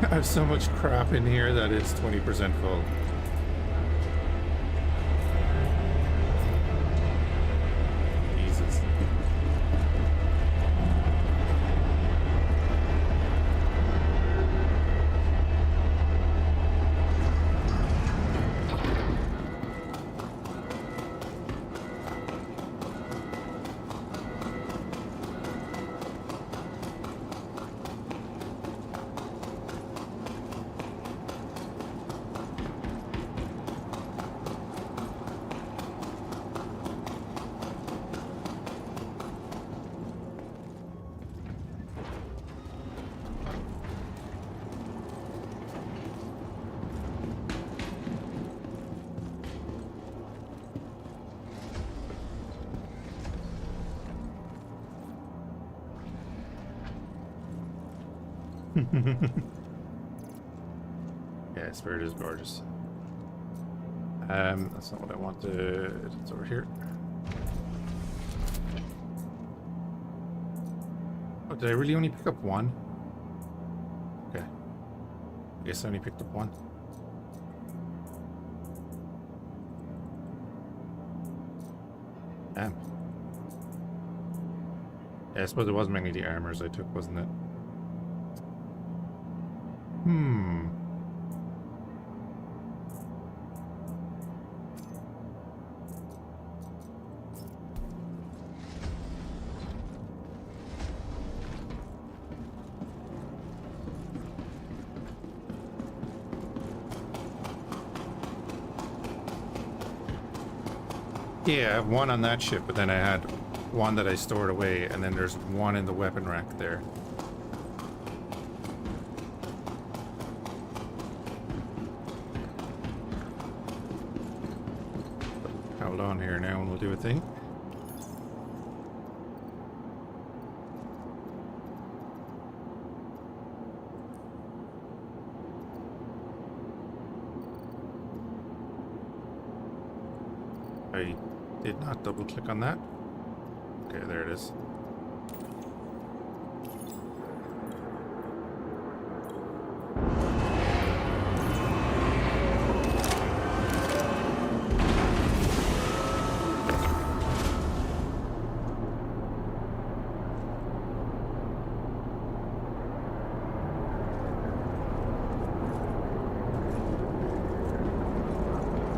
I have so much crap in here that it's 20% full. Jesus. Yeah, Spirit is gorgeous. That's not what I wanted. It's over here. Oh, did I really only pick up one? Okay. I guess I only picked up one. Damn. Yeah, I suppose it was mainly the armors I took, wasn't it? Yeah, I have one on that ship, but then I had one that I stored away, and then there's one in the weapon rack there. Hold on here now and we'll do a thing. I did not double click on that. Okay, there it is.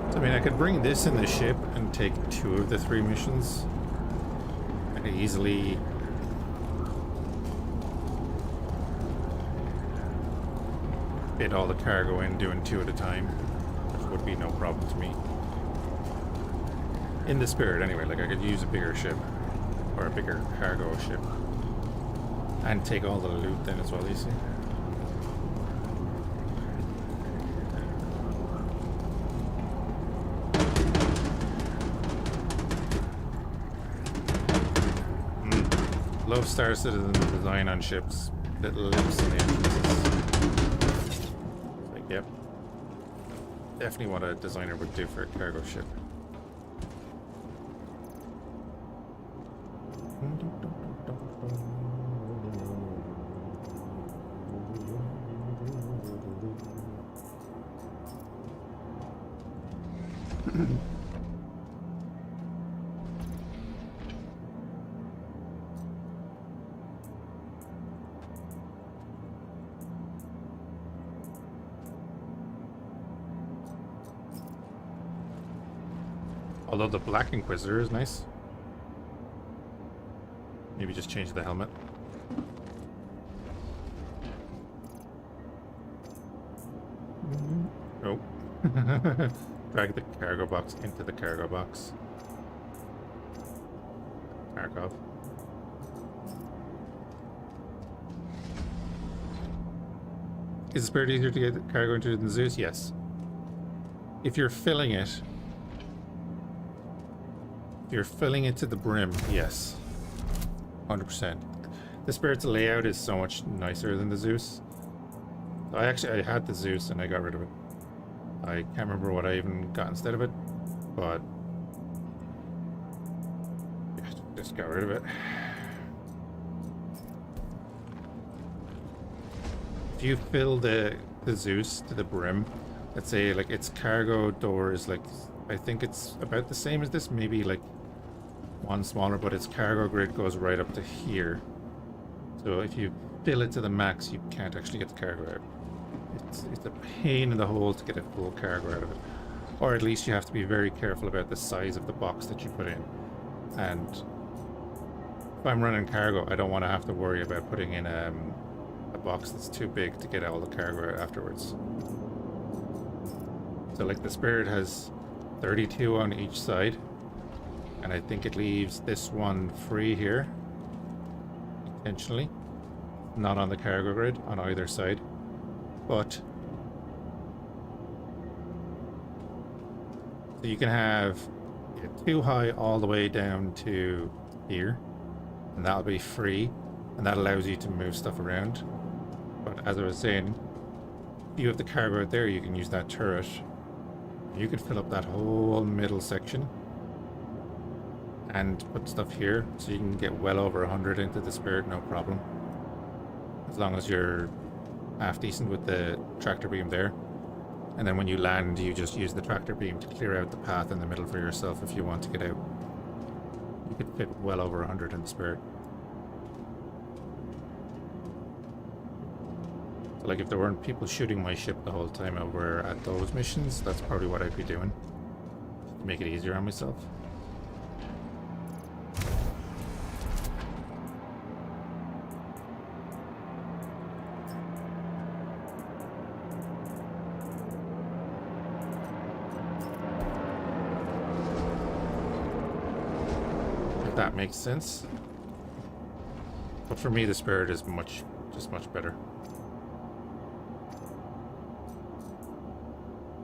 I mean, I could bring this in the ship and take 2 of the 3 missions. I could easily fit all the cargo in doing 2 at a time, which would be no problem to me. In the Spirit, anyway. Like, I could use a bigger ship, or a bigger cargo ship, and take all the loot then as well, you see. Love Star Citizen design on ships. Little lips in the entrances. Like, yep. Definitely what a designer would do for a cargo ship. Although the Black Inquisitor is nice. Maybe just change the helmet. Oh. Drag the cargo box into the cargo box. Tarkov. Is the Spirit easier to get the cargo into than Zeus? Yes. If you're filling it, if you're filling it to the brim, yes. 100%. The Spirit's layout is so much nicer than the Zeus. I had the Zeus and I got rid of it. I can't remember what I even got instead of it, but yeah, just got rid of it. If you fill the Zeus to the brim, let's say like its cargo door is like, I think it's about the same as this, maybe like one smaller, but its cargo grid goes right up to here. So if you fill it to the max, you can't actually get the cargo out. It's a pain in the hole to get a full cargo out of it. Or at least you have to be very careful about the size of the box that you put in. And if I'm running cargo, I don't want to have to worry about putting in a box that's too big to get all the cargo out afterwards. So like the Spirit has 32 on each side, and I think it leaves this one free here, intentionally, not on the cargo grid on either side, but so you can have it too high all the way down to here, and that'll be free, and that allows you to move stuff around. But as I was saying, if you have the cargo out there, you can use that turret. You could fill up that whole middle section and put stuff here, so you can get well over 100 into the Spirit, no problem. As long as you're half decent with the tractor beam there. And then when you land, you just use the tractor beam to clear out the path in the middle for yourself if you want to get out. You could fit well over 100 in the Spirit. So like if there weren't people shooting my ship the whole time over at those missions, that's probably what I'd be doing to make it easier on myself. That makes sense. But for me, the Spirit is much better.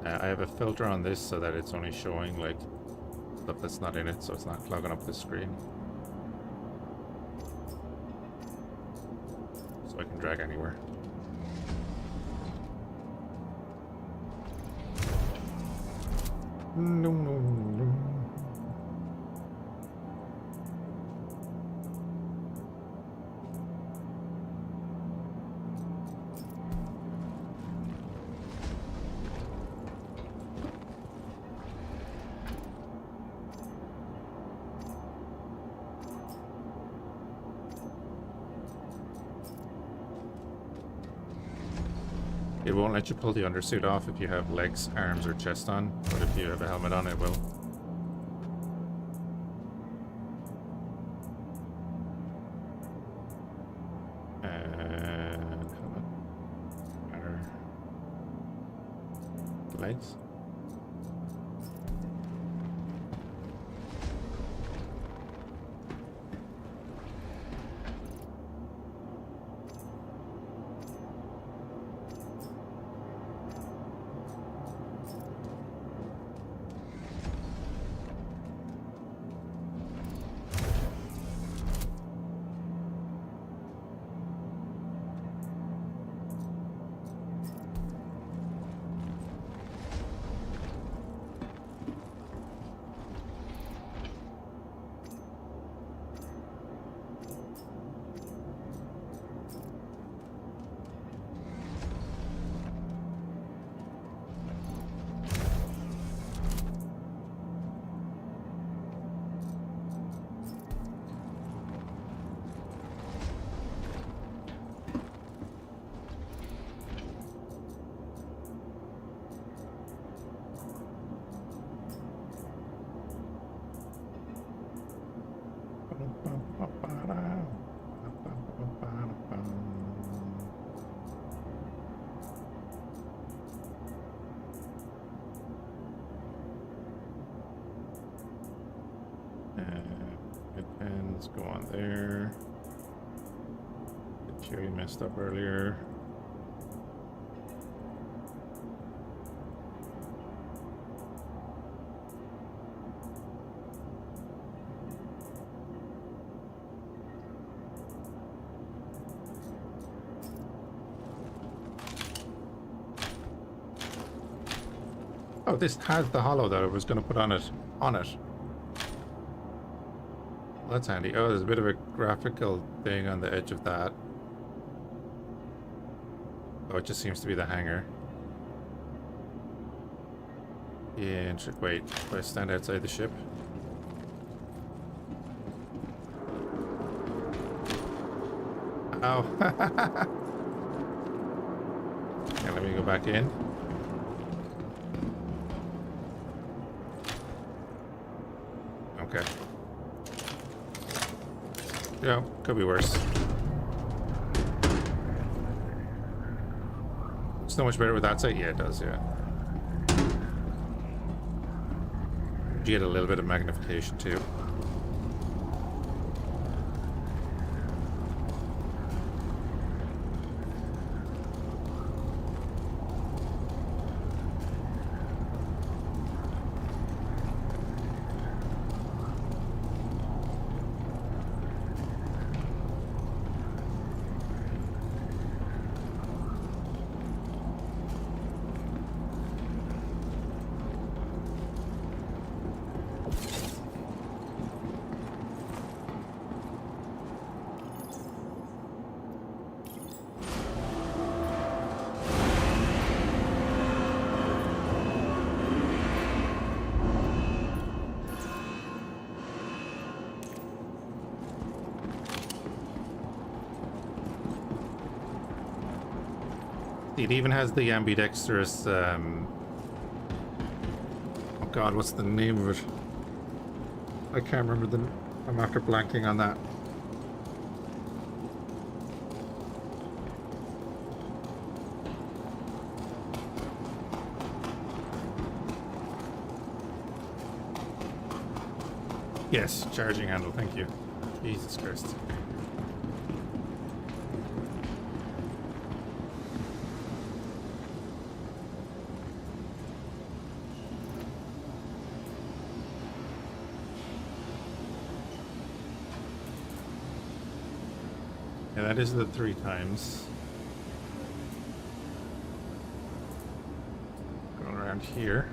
I have a filter on this so that it's only showing like stuff that's not in it, so it's not clogging up the screen. So I can drag anywhere. No. It won't let you pull the undersuit off if you have legs, arms, or chest on, but if you have a helmet on, it will. And helmet. Matter. Legs. Let's go on there. The cherry messed up earlier. Oh, this has the hollow that I was going to put on it. That's handy. Oh, there's a bit of a graphical thing on the edge of that. Oh, it just seems to be the hanger. Yeah, wait, do I stand outside the ship? Oh. Yeah, let me go back in. Okay. Yeah, could be worse. So much better with that side? Yeah, it does, yeah. You get a little bit of magnification too. It even has the ambidextrous, oh god, what's the name of it? I can't remember the... I'm after blanking on that. Yes, charging handle, thank you. Jesus Christ. Yeah, that is the 3 times. Going around here.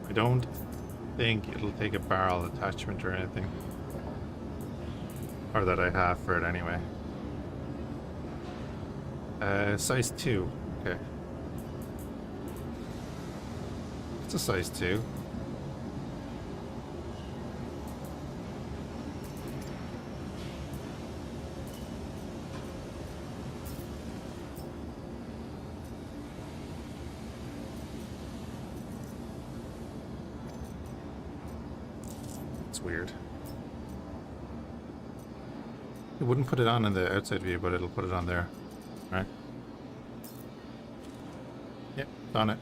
I don't think it'll take a barrel attachment or anything. Or that I have for it anyway. Size 2. Okay. It's a size 2. weird. It wouldn't put it on in the outside view, but it'll put it on there. Right? Yep, done it.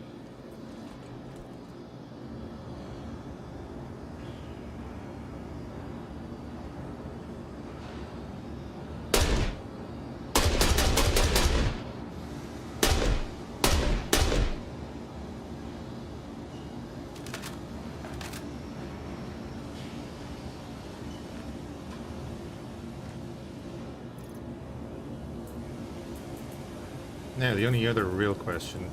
Now, the only other real question.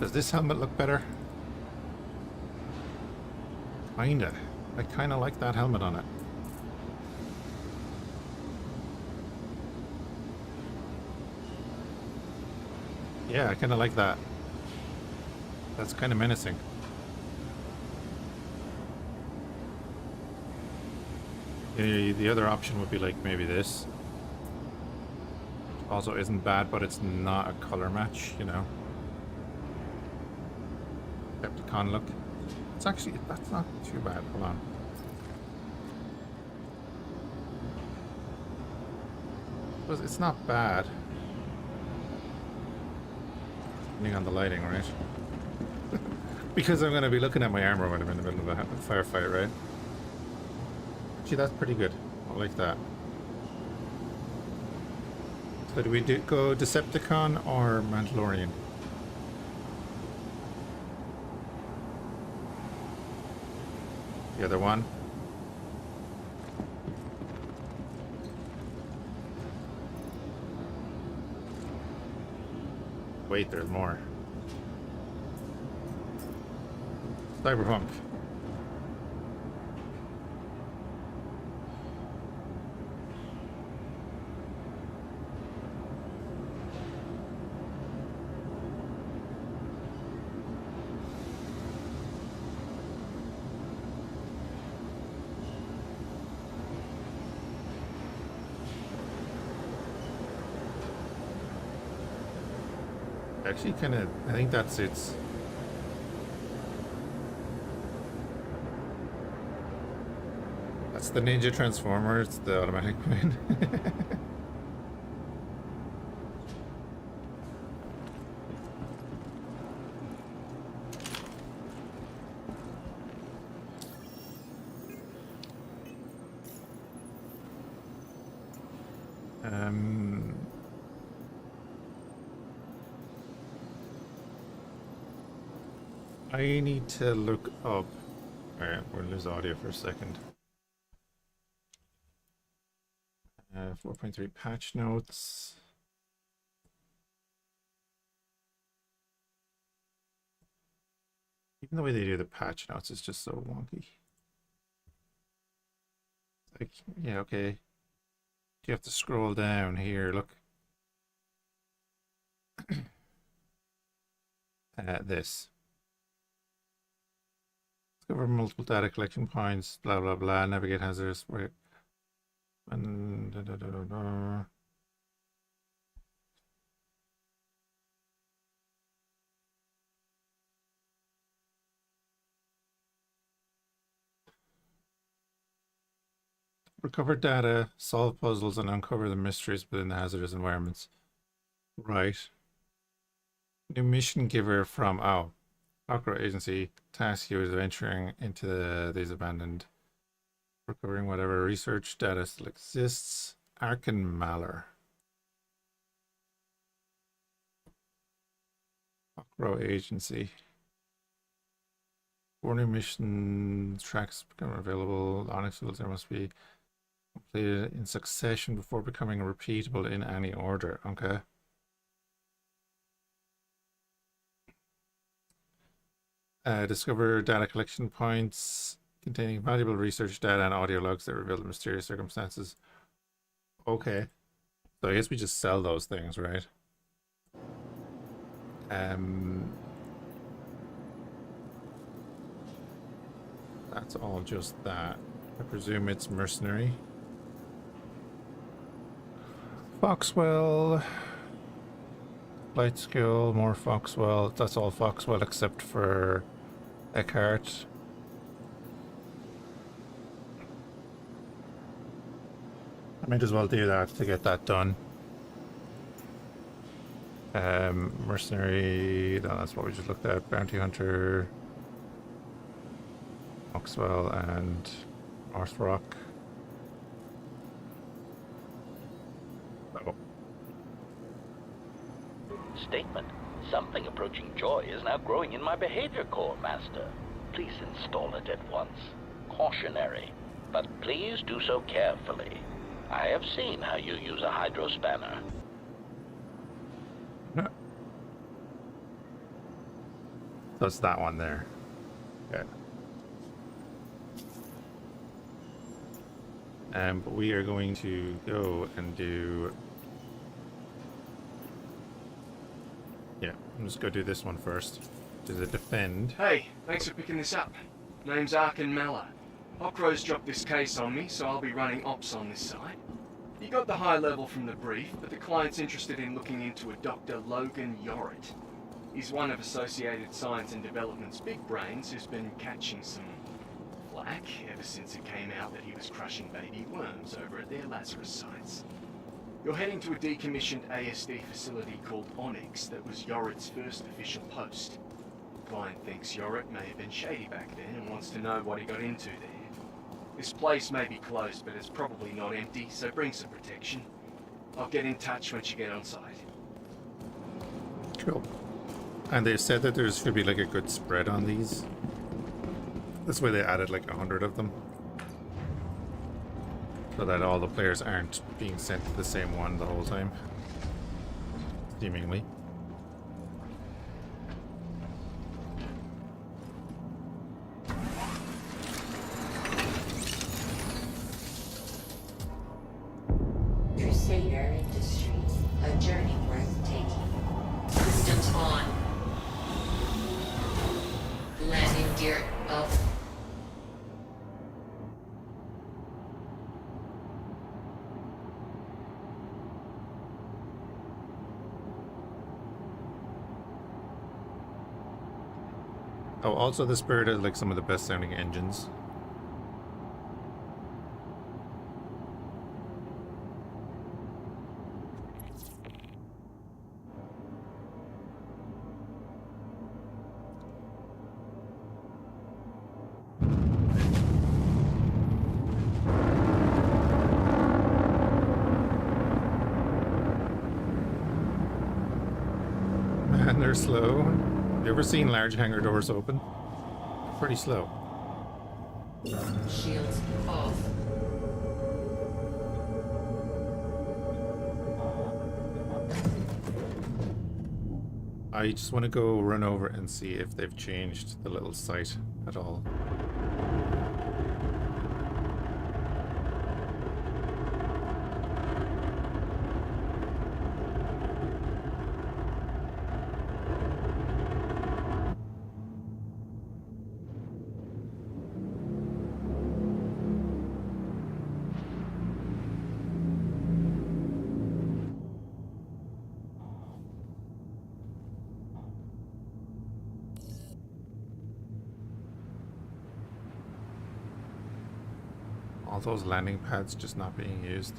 Does this helmet look better? Kinda. I kinda like that helmet on it. Yeah, I kind of like that. That's kind of menacing. The other option would be like maybe this. Also isn't bad, but it's not a color match, you know. Decepticon look. It's actually, that's not too bad. Hold on. It's not bad. Depending on the lighting, right? Because I'm going to be looking at my armor when I'm in the middle of a firefight, right? Actually, that's pretty good. I like that. So do we go Decepticon or Mandalorian? The other one? Wait, there's more. Cyberpunk. Actually, kind of, I think that suits. That's the Ninja Transformer, it's the automatic win. I need to look up. Alright, we're gonna lose audio for a second. 4.3 patch notes. Even the way they do the patch notes is just so wonky. Like, yeah, okay. You have to scroll down here, look. This. Discover multiple data collection points, blah blah blah, navigate hazards, wait. And recover data, solve puzzles, and uncover the mysteries within the hazardous environments. Right. New mission giver from Cockroach Agency task you with venturing into these abandoned, recovering whatever research data still exists. Arkin Maller. Cockroach Agency. 4 new mission tracks become available. Onyx filter must be completed in succession before becoming repeatable in any order. Okay. Discover data collection points containing valuable research data and audio logs that reveal the mysterious circumstances. Okay. So I guess we just sell those things, right? That's all just that. I presume it's mercenary. Foxwell. Light skill, more Foxwell. That's all Foxwell except for Eckhart. I might as well do that to get that done. Mercenary, no, that's what we just looked at. Bounty Hunter, Foxwell, and Arthrock. Oh. Statement. Something approaching joy is now growing in my behavior core, Master. Please install it at once. Cautionary, but please do so carefully. I have seen how you use a hydrospanner. So it's that one there. Okay. But we are going to go and do... Yeah, let's go do this one first. To the defend. Hey, thanks for picking this up. Name's Arkin Malla. Ocro's dropped this case on me, so I'll be running ops on this side. You got the high level from the brief, but the client's interested in looking into a Dr. Logan Yorrit. He's one of Associated Science and Development's big brains who's been catching some flack ever since it came out that he was crushing baby worms over at their Lazarus sites. You're heading to a decommissioned ASD facility called Onyx that was Yorrit's first official post. The client thinks Yorrit may have been shady back then and wants to know what he got into there. This place may be closed, but it's probably not empty, so bring some protection. I'll get in touch once you get on site. Cool. And they said that there's should be like a good spread on these. That's why they added like 100 of them. So that all the players aren't being sent to the same one the whole time. Seemingly. Crusader Industries, a journey worth taking. Systems on. Landing gear up. Oh, also the Spirit has like some of the best sounding engines. Man, they're slow. You ever seen large hangar doors open? Pretty slow. Shields off. I just want to go run over and see if they've changed the little site at all. All those landing pads just not being used.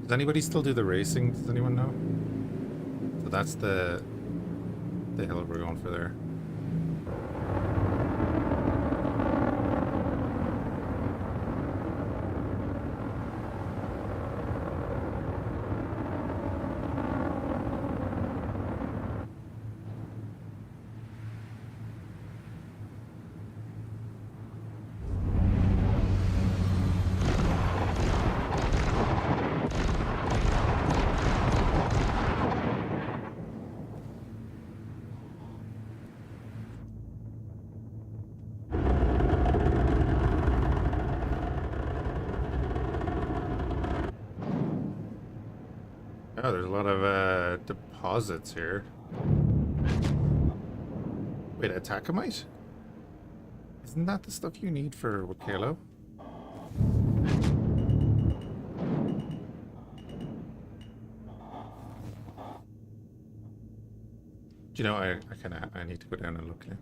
Does anybody still do the racing? Does anyone know? So that's the hill we're going for there. Oh, there's a lot of deposits here. Wait, Attackamite? Isn't that the stuff you need for Wakelo? Do you know, I need to go down and look now.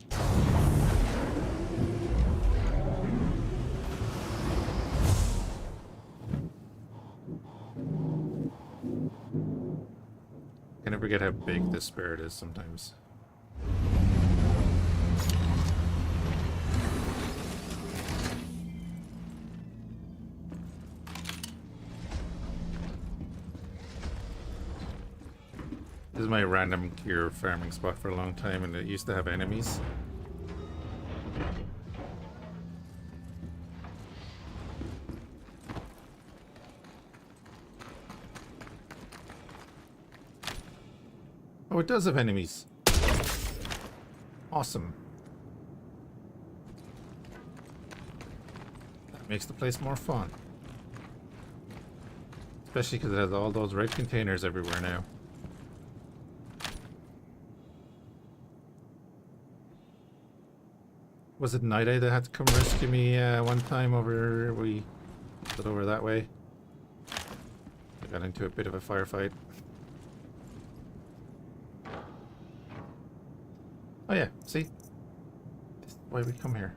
I never forget how big this spirit is sometimes. This is my random gear farming spot for a long time, and it used to have enemies. Oh, it does have enemies. Awesome. That makes the place more fun. Especially because it has all those red containers everywhere now. Was it Night Eye that had to come rescue me one time over over that way? I got into a bit of a firefight. Oh yeah, see? This is why we come here.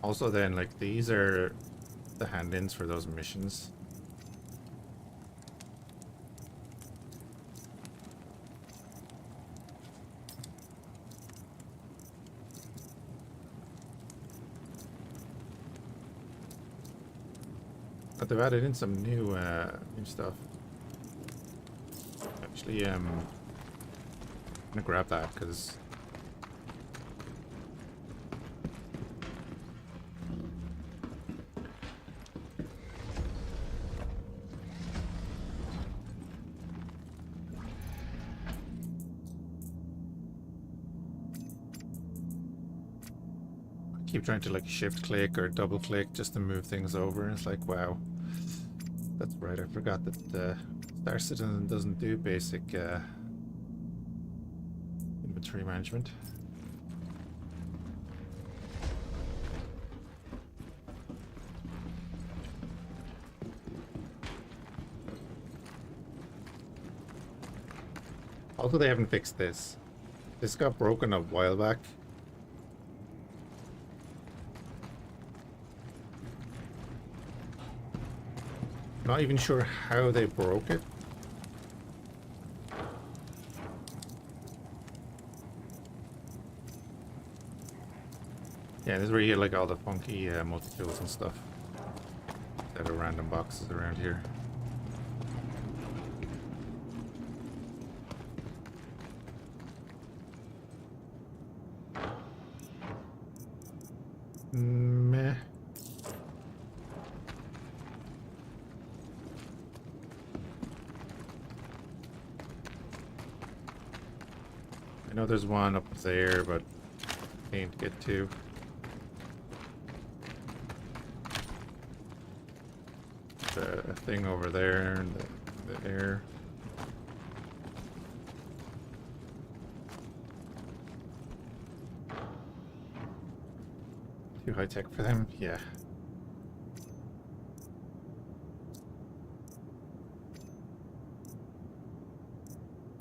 Also then, like, these are the hand-ins for those missions. But they've added in some new stuff. Actually, I'm gonna grab that because keep trying to like shift click or double click just to move things over. It's like, wow, that's right, I forgot that Star Citizen doesn't do basic inventory management. Also, they haven't fixed this. This got broken a while back. Not even sure how they broke it. Yeah, this is where you get like all the funky multi-tools and stuff. Instead of random boxes around here. Meh. I know there's one up there, but can't get to. There's a thing over there and the air. Too high tech for them? Yeah.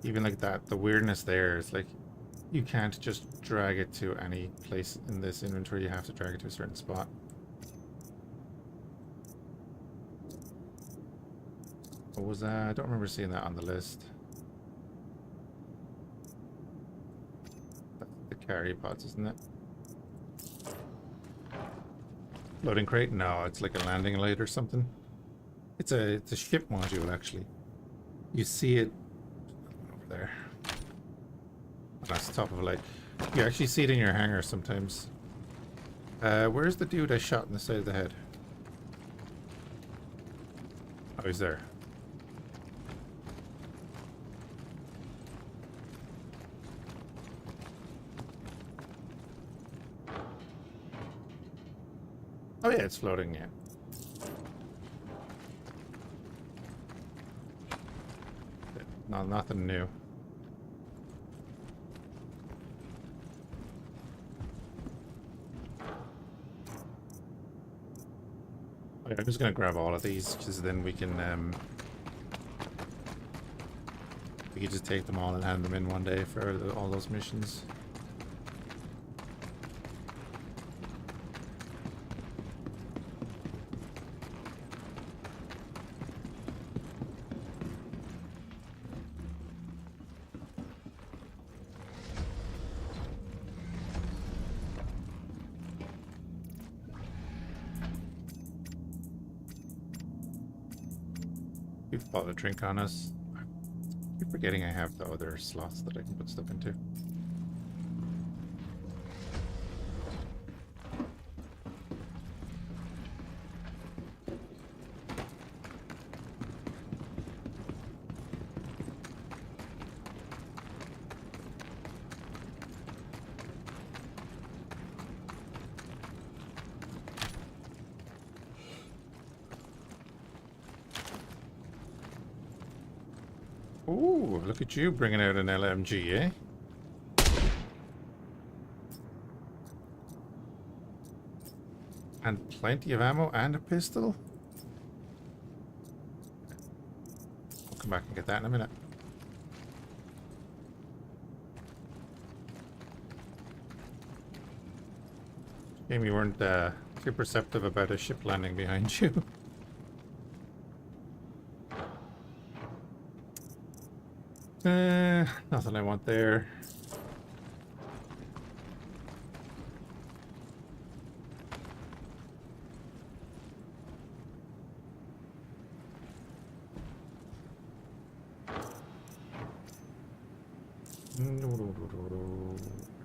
Even like that, the weirdness there is like you can't just drag it to any place in this inventory, you have to drag it to a certain spot. What was that? I don't remember seeing that on the list. That's the carry pods, isn't it? Loading crate? No, it's like a landing light or something. It's a ship module actually. You see it over there. That's the top of a lake. You actually see it in your hangar sometimes. Where's the dude I shot in the side of the head? Oh, he's there. Oh yeah, it's floating, yeah. No, nothing new. Oh, yeah, I'm just gonna grab all of these, because then we can just take them all and hand them in one day for all those missions. We've bought a drink on us. I keep forgetting I have the other slots that I can put stuff into. Ooh, look at you bringing out an LMG, eh? And plenty of ammo and a pistol? I'll come back and get that in a minute. Shame you weren't too perceptive about a ship landing behind you. Nothing I want there.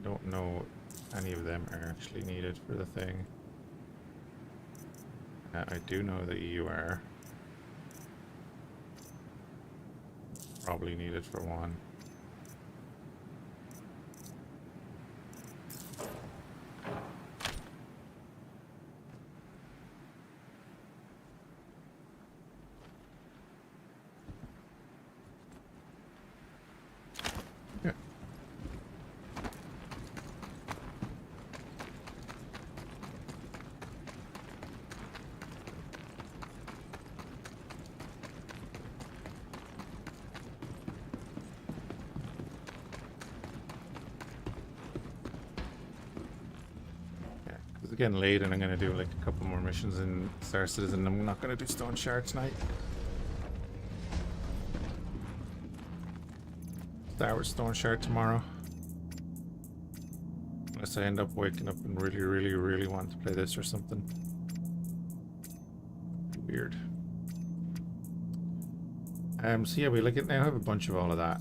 Don't know if any of them are actually needed for the thing. I do know that you are. Probably needed for one. Yeah. It's getting late and I'm going to do like a couple more missions in Star Citizen. I'm not going to do Stoneshard tonight. Start with Stoneshard tomorrow. Unless I end up waking up and really want to play this or something. Weird. So yeah, we like it now have a bunch of all of that.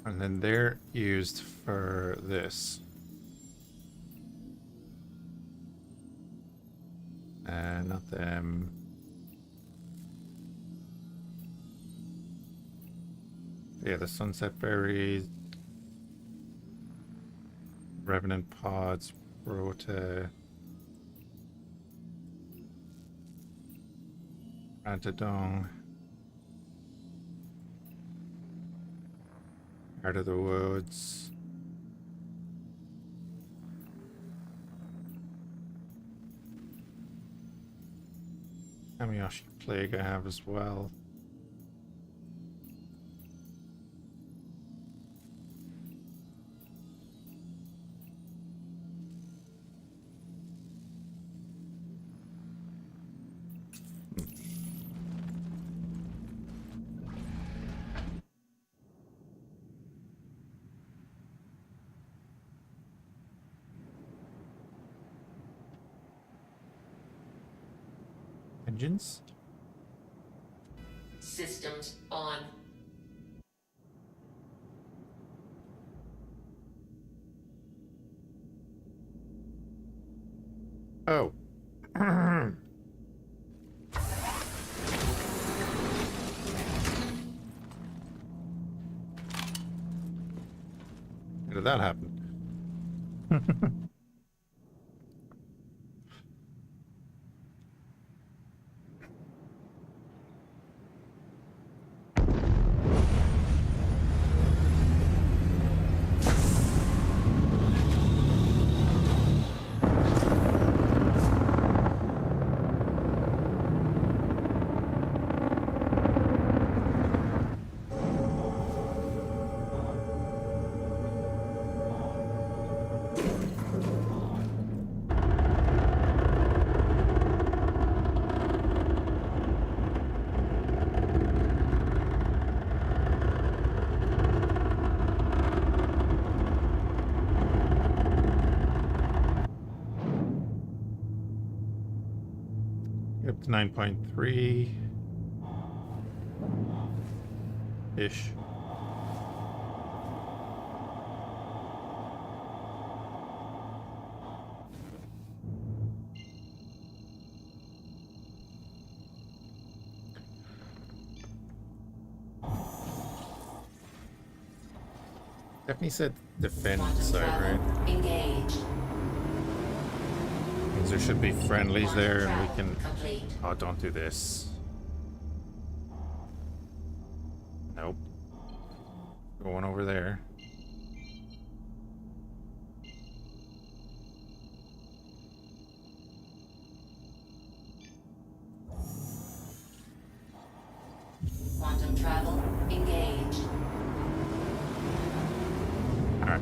And then they're used for this. Not them. Yeah, the sunset berries. Revenant pods. Rota. Antidong. Heart of the Woods. Kamiyoshi Plague I have as well. Engines? Systems on. Oh. How did that happen? Up to 9.3 ish. Definitely said defend Quantum side, travel right? engaged. Means there should be friendlies Quantum there and we travel can... complete. Oh, don't do this. Nope. Going over there. Quantum travel engaged. Alright.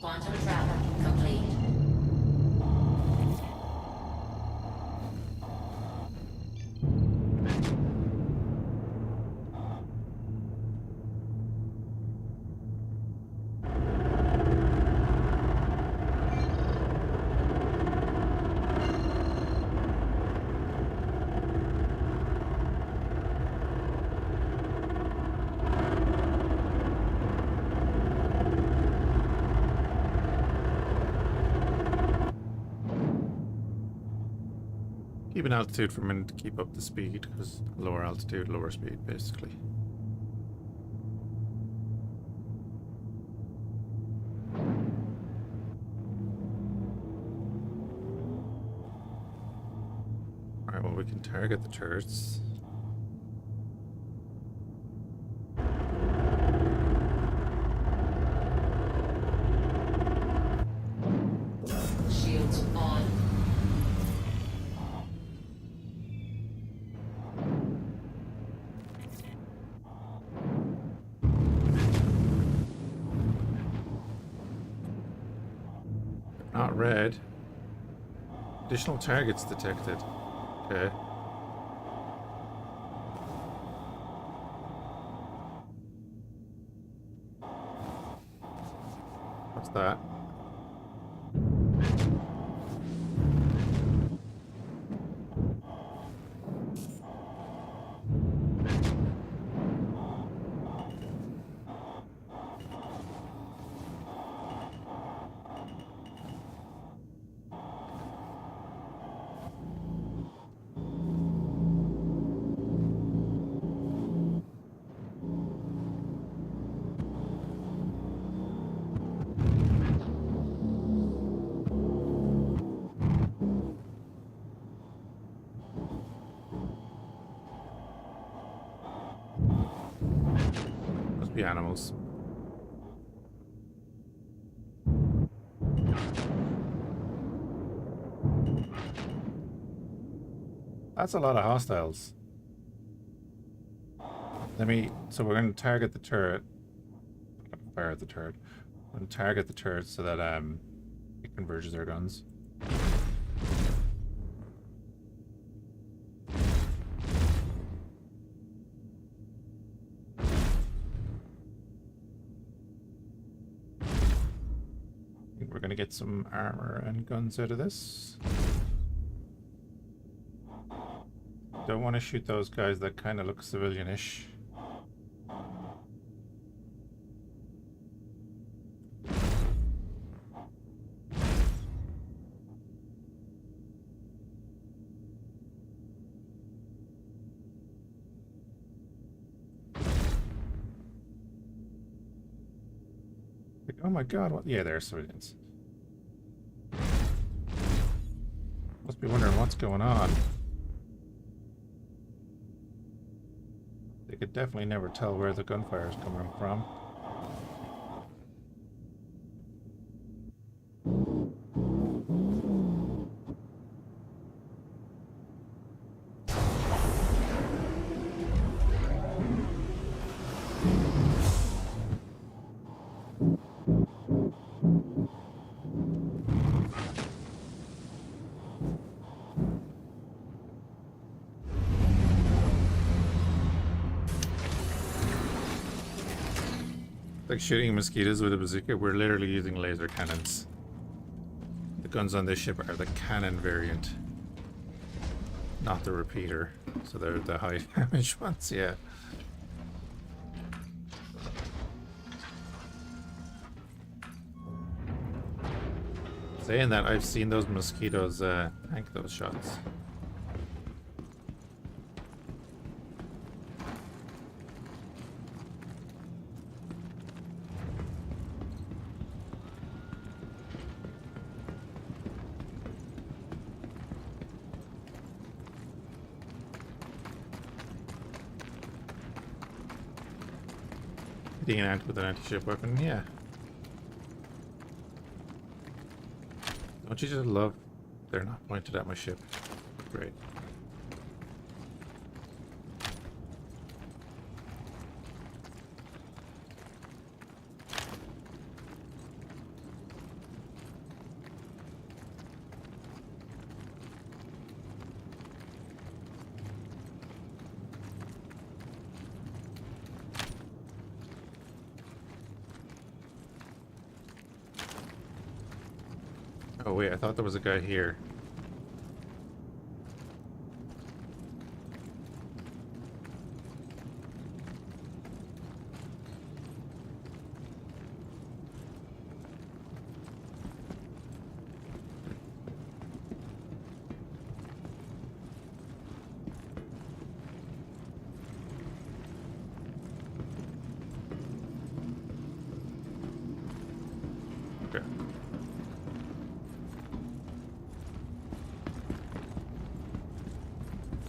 Quantum travel complete. Keep an altitude for a minute to keep up the speed, because lower altitude, lower speed, basically. Alright, well, we can target the turrets. Shields on. Not red. Additional targets detected. Okay. What's that? Must be animals. That's a lot of hostiles. So we're going to target the turret. Fire at the turret. We're going to target the turret so that it converges our guns. I think we're going to get some armor and guns out of this. Don't want to shoot those guys that kind of look civilian-ish. Like, oh my god, what? Yeah, they're civilians. Must be wondering what's going on. They could definitely never tell where the gunfire is coming from. Like shooting mosquitoes with a bazooka, we're literally using laser cannons. The guns on this ship are the cannon variant, not the repeater. So they're the high damage ones, yeah. Saying that, I've seen those mosquitoes tank those shots. Hitting an ant with an anti-ship weapon, yeah. Don't you just love they're not pointed at my ship? Great. Oh wait, I thought there was a guy here. Okay.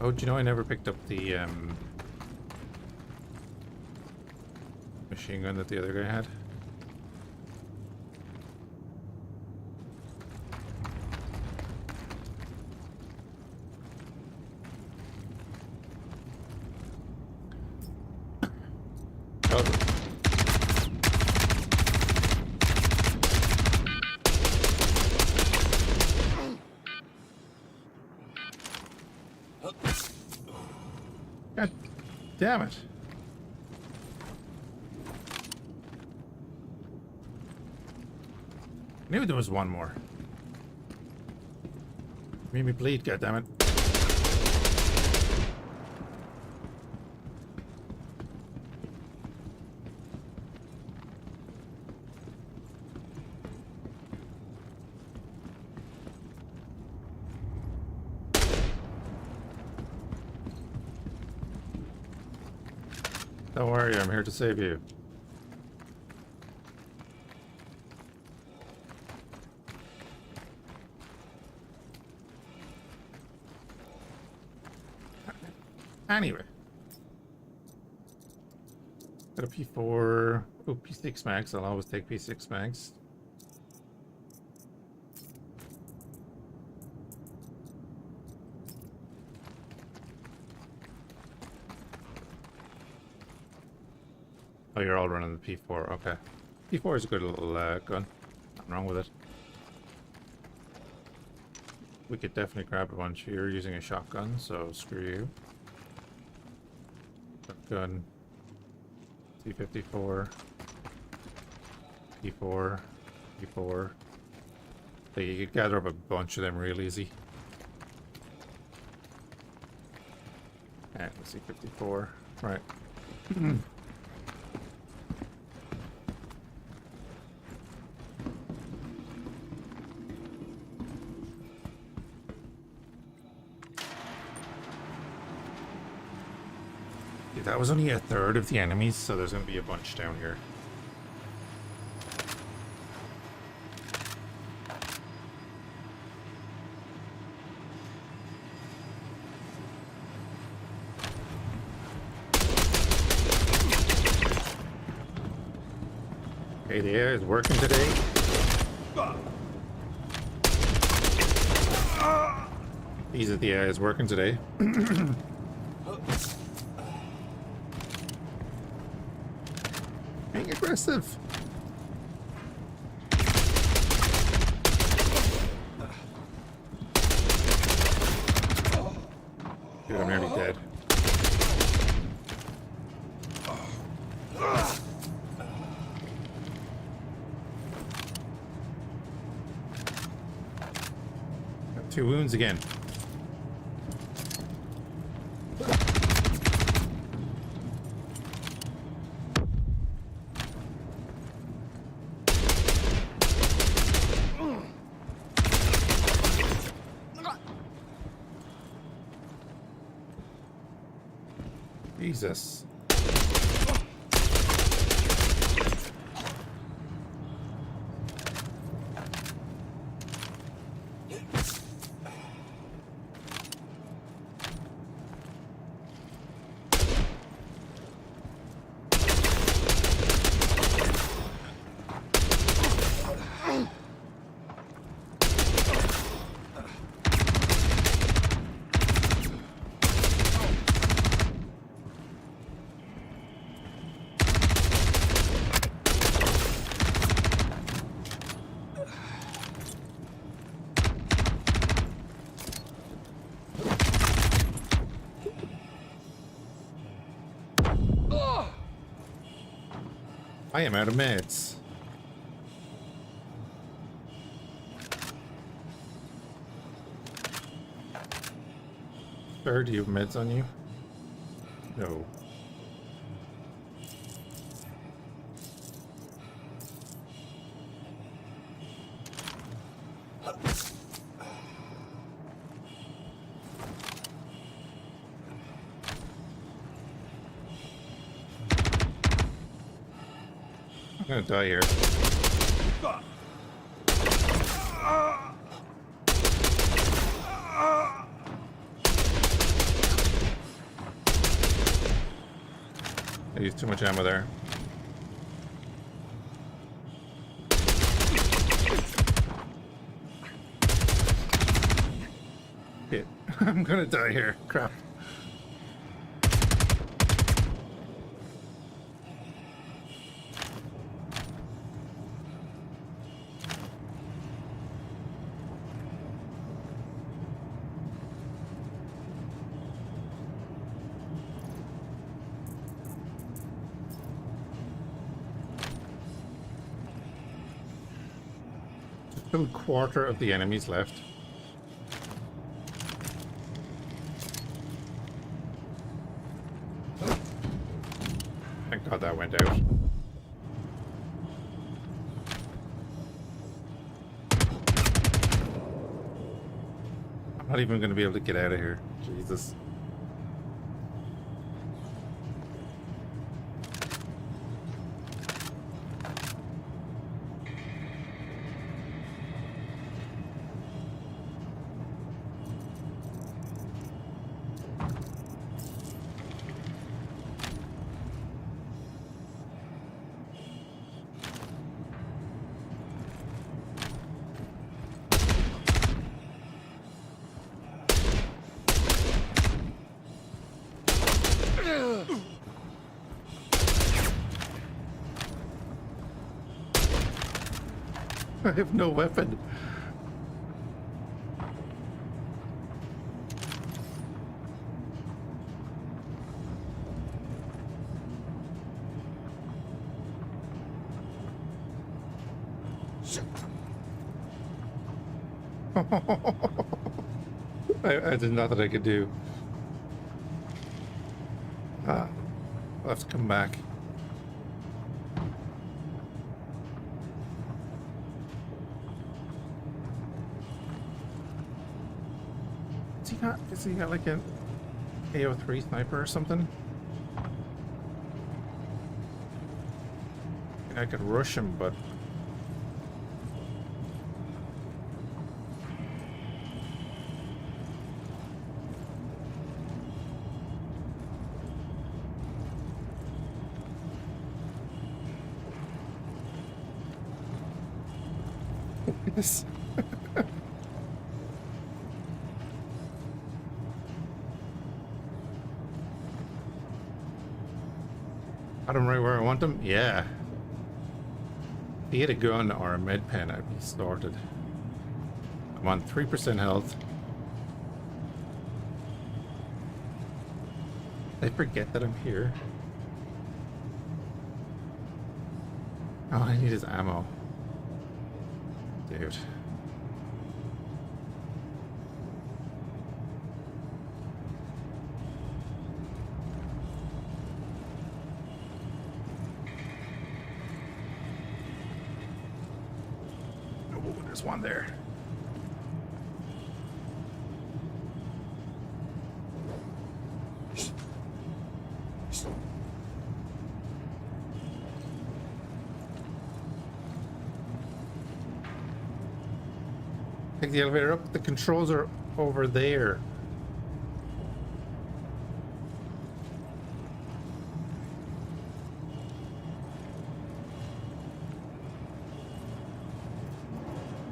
Oh, do you know I never picked up the machine gun that the other guy had? Oh. God damn it. I knew there was one more. Made me bleed, goddammit. Don't worry, I'm here to save you. Anyway. Got a P4. Oh, P6 mags. I'll always take P6 mags. Oh, you're all running the P4. Okay. P4 is a good little gun. Nothing wrong with it. We could definitely grab a bunch. You're using a shotgun, so screw you. Shotgun. T54. P4. P4. So you could gather up a bunch of them real easy. And let's see, 54. Right. Yeah, that was only a third of the enemies, so there's going to be a bunch down here. Okay, the AI is working today. Easy, the AI is working today. Being aggressive. Dude, I'm nearly dead. Got 2 wounds again. Jesus. I am out of meds. Sir, do you have meds on you? No. I'm gonna die here. I used too much ammo there. Shit. I'm gonna die here. Crap. Still a quarter of the enemies left. Thank God that went out. I'm not even going to be able to get out of here. Jesus. I have no weapon. There's nothing I could do. I'll have to come back. Has he got like an AO3 sniper or something? I could rush him, but yes. Got him right where I want him? Yeah. If he had a gun or a med pen, I'd be started. I'm on 3% health. I forget that I'm here. All I need is ammo. Dude. Oh, there's one there. Take the elevator up. The controls are over there.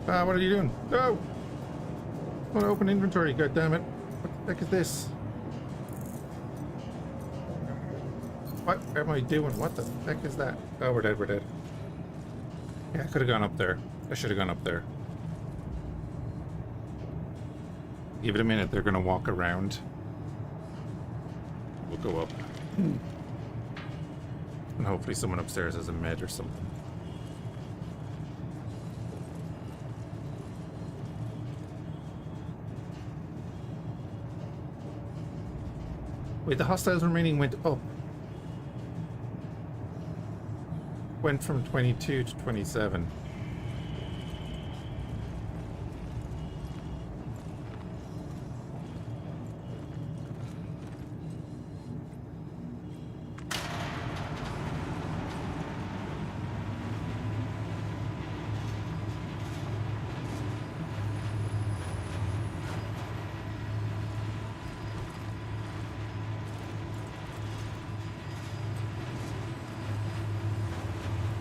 Ah, what are you doing? No! I want to open inventory, goddammit. What the heck is this? What am I doing? What the heck is that? Oh, we're dead, we're dead. Yeah, I could have gone up there. I should have gone up there. Give it a minute, they're gonna walk around. We'll go up. And hopefully someone upstairs has a med or something. Wait, the hostiles remaining went up. Went from 22 to 27.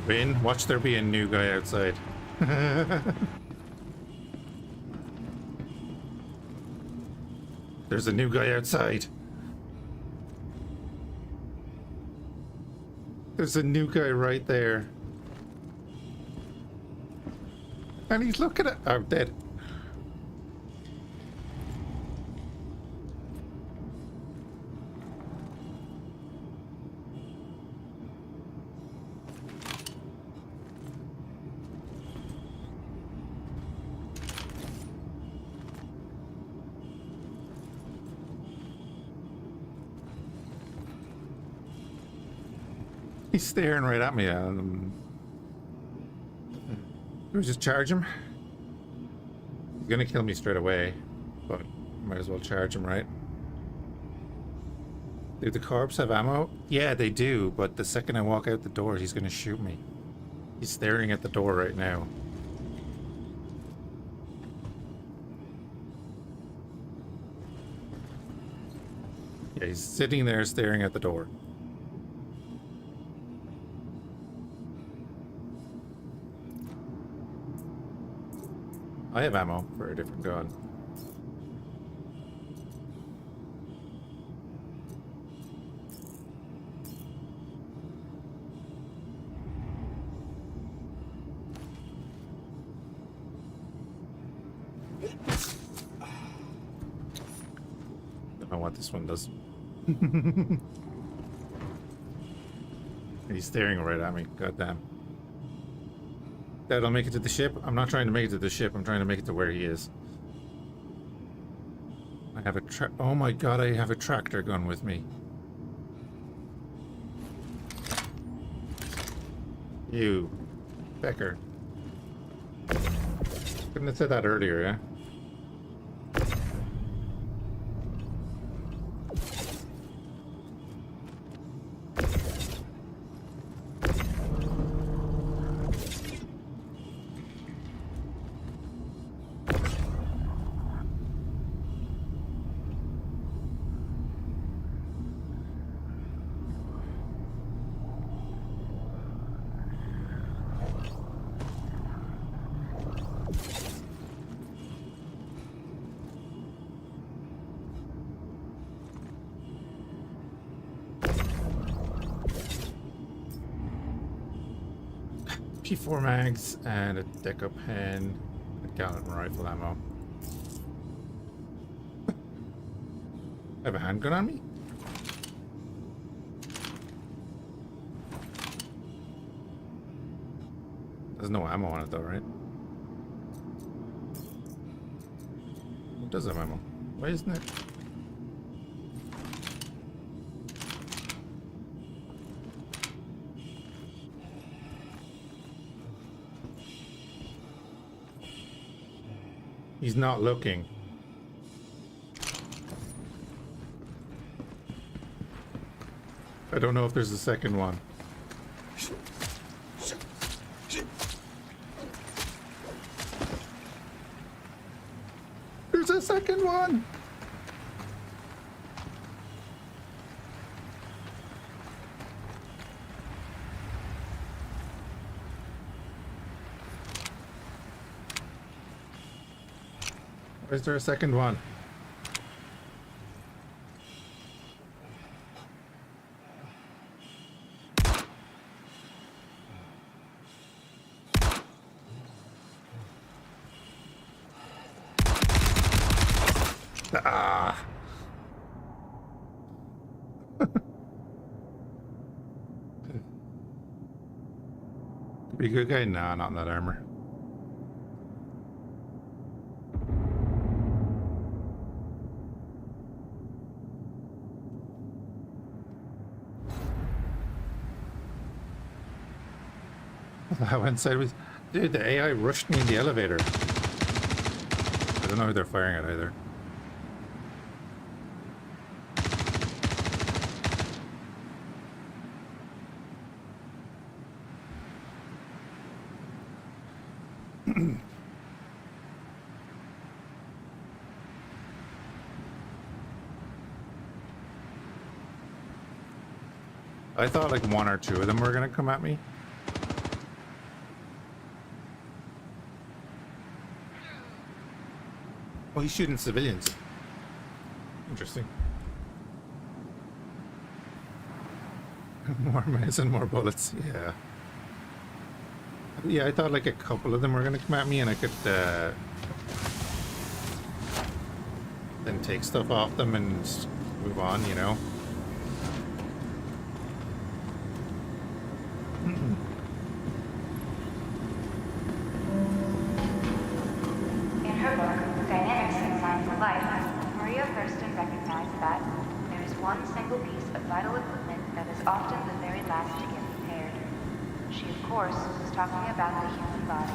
Win, watch there be a new guy outside. There's a new guy outside. There's a new guy right there. And he's looking at... I'm dead. He's staring right at me. Do we just charge him? He's gonna kill me straight away, but might as well charge him, right? Do the corpse have ammo? Yeah, they do, but the second I walk out the door, he's gonna shoot me. He's staring at the door right now. Yeah, he's sitting there staring at the door. I have ammo for a different gun. this one does. He's staring right at me. God damn. Dad, I'll make it to the ship. I'm not trying to make it to the ship. I'm trying to make it to where he is. I have a oh my god, I have a tractor gun with me. You Becker. Couldn't have said that earlier, yeah? P4 mags and a deco pen, a gallon rifle ammo. I have a handgun on me? There's no ammo on it though, right? It does have ammo. Why isn't it? He's not looking. I don't know if there's a second one. There's a second one! Is there a second one? Ah. Could be a good guy? Nah, not in that armor. I went sideways. Dude, the AI rushed me in the elevator. I don't know who they're firing at either. I thought like one or two of them were gonna come at me. Oh, he's shooting civilians. Interesting. More mice and more bullets, yeah. Yeah, I thought like a couple of them were gonna come at me and I could then take stuff off them and move on, you know? Talking about the human body.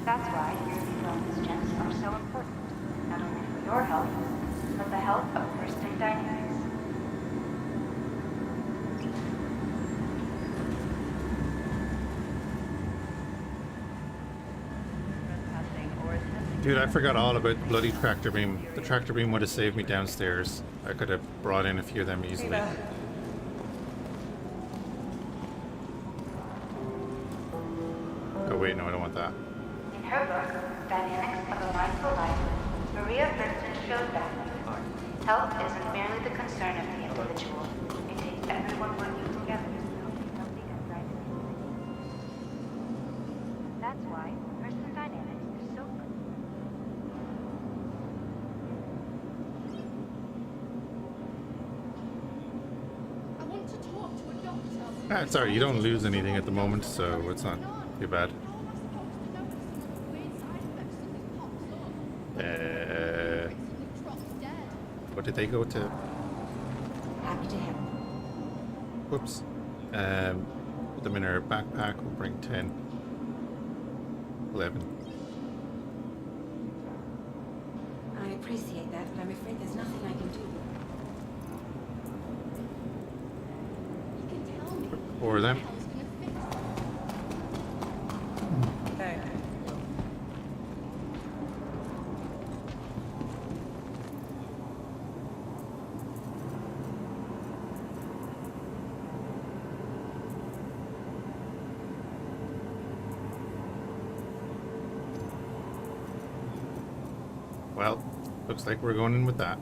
That's why your wellness gems are so important, not only for your health, but the health of First Dynamics. Dude, I forgot all about the bloody tractor beam. The tractor beam would have saved me downstairs. I could have brought in a few of them easily. Oh wait, no, I don't want that. In her book, Dynamics of a Mindful Life, Maria Thurston showed that health isn't merely the concern of the individual. It takes everyone working together to build a healthy and thriving community. That's why Person Dynamics is so good. Ah, sorry, you don't lose anything at the moment, so it's not too bad. What did they go to? Happy to help. Whoops. Put them in our backpack. We'll bring 10. 11. I appreciate that, but I'm afraid there's nothing I can do. Four of them. Well, looks like we're going in with that.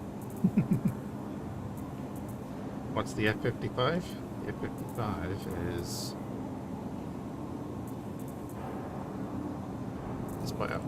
What's the F-55? The F-55 is this bio.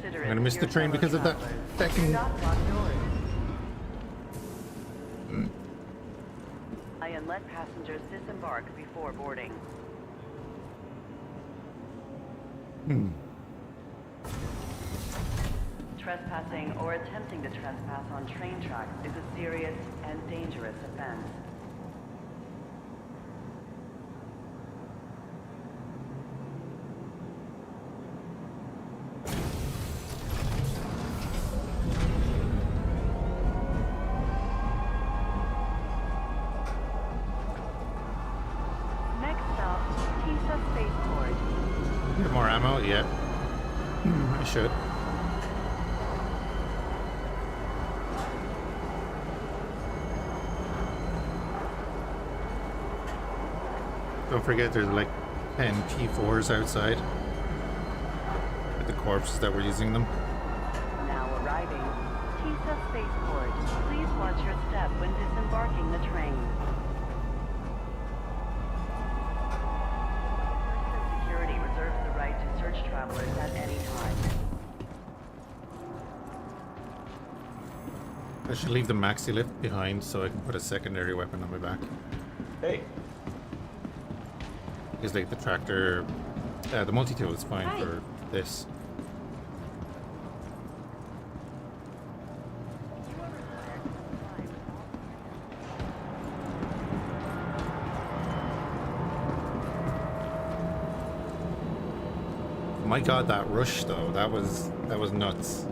I'm gonna miss the train because of that second. And let passengers disembark before boarding. Trespassing or attempting to trespass on train tracks is a serious and dangerous offense. Get more ammo? Yeah. I should. Don't forget there's like 10 P4s outside with the corpses that we're using them. Now arriving. Tisa Spaceport. Please watch your step when disembarking the train. Security reserves the right to search travelers at any time. I should leave the maxi lift behind so I can put a secondary weapon on my back. Hey. Because like the tractor, the multi-tool is fine for this. My God, that rush though, that was nuts.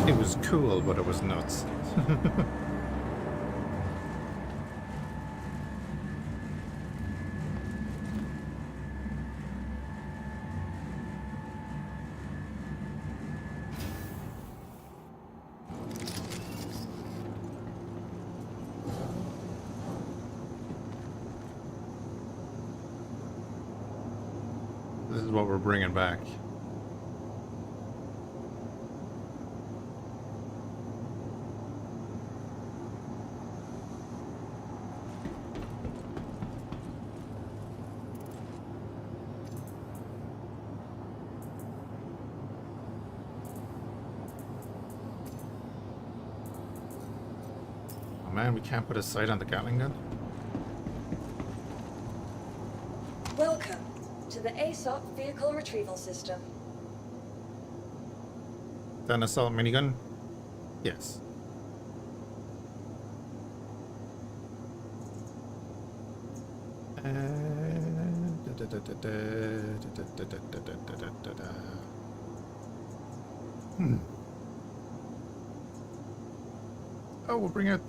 It was cool, but it was nuts. This is what we're bringing back. Oh man, we can't put a sight on the Gatling gun. Welcome to the ASOP Vehicle Retrieval System. Is that an assault minigun? Yes. Oh, we'll bring out.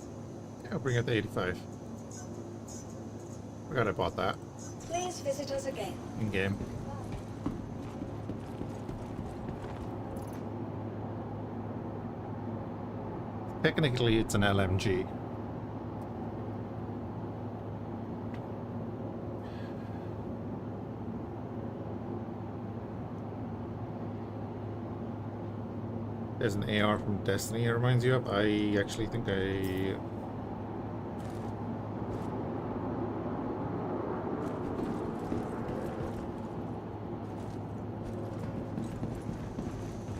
Yeah, we'll bring out the 85. Forgot I bought that Please visit us again. in game. Technically, it's an LMG. There's an AR from Destiny it reminds you of. I actually think I...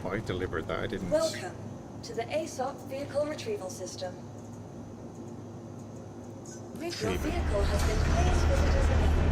Oh, I delivered that, I didn't... Welcome to the ASOP Vehicle Retrieval System. Your vehicle has been placed visitors again.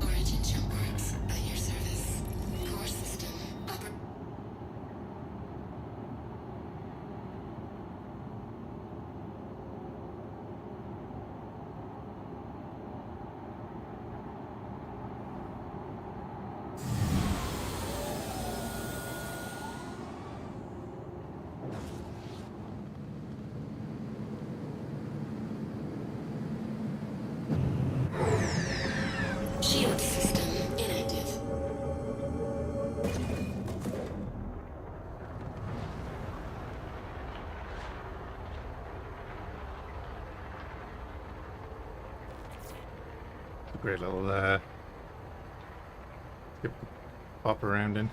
Origin jump works at your service. Core system shield system inactive. Great little skip pop around in.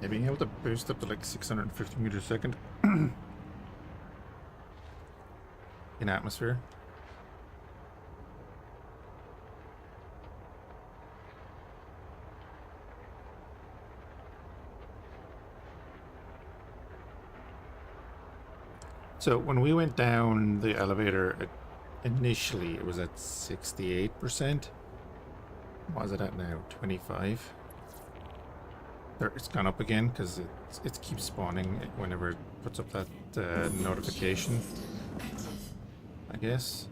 Yeah, being able to boost up to like 650 meters a second in atmosphere. So when we went down the elevator, initially it was at 68%. What is it at now? 25? It's gone up again because it keeps spawning whenever it puts up that notification, I guess.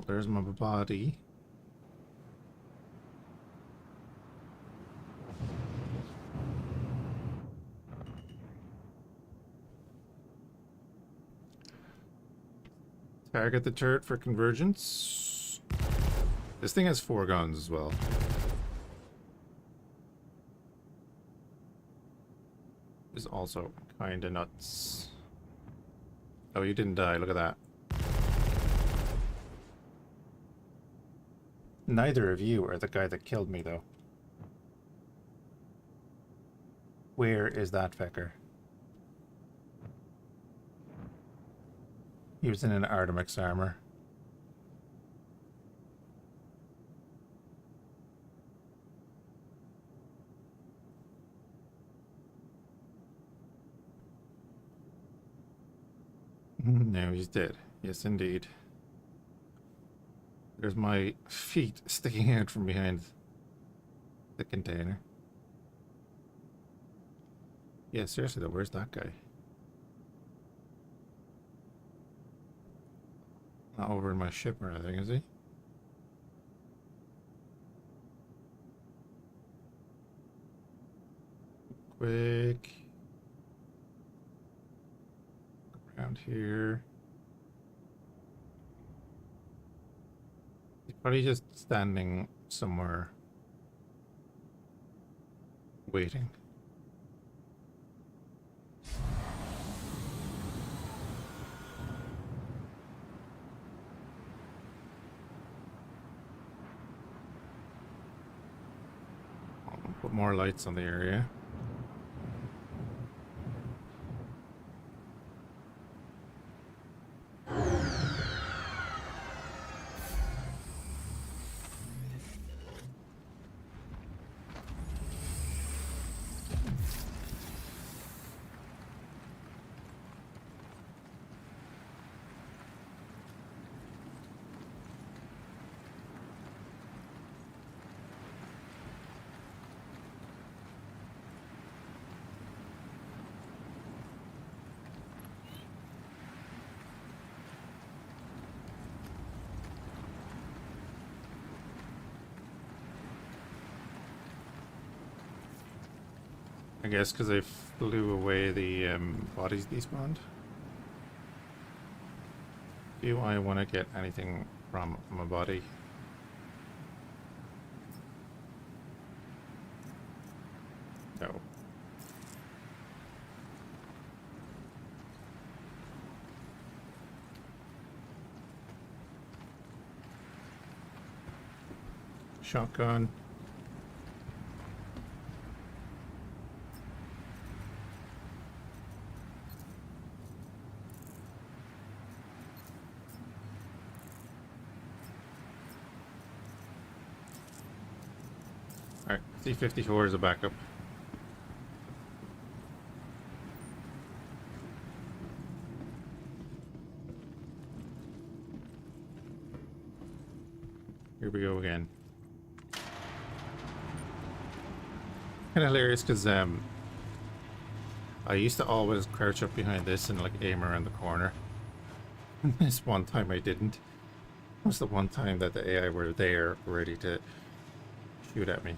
There's my body. Target the turret for convergence. This thing has 4 guns as well. Is also kinda nuts. Oh, you didn't die, look at that. Neither of you are the guy that killed me, though. Where is that fecker? He was in an Artemix armor. No, he's dead. Yes, indeed. There's my feet sticking out from behind the container. Yeah, seriously though, where's that guy? Not over in my ship or anything, is he? Quick. Around here. He's probably just standing somewhere waiting. Put more lights on the area. I guess because they flew away the bodies despawned. Do I want to get anything from my body? No. Shotgun. Alright, C-54 is a backup. Here we go again. Kind of hilarious because I used to always crouch up behind this and like aim around the corner. This one time I didn't. It was the one time that the AI were there ready to shoot at me.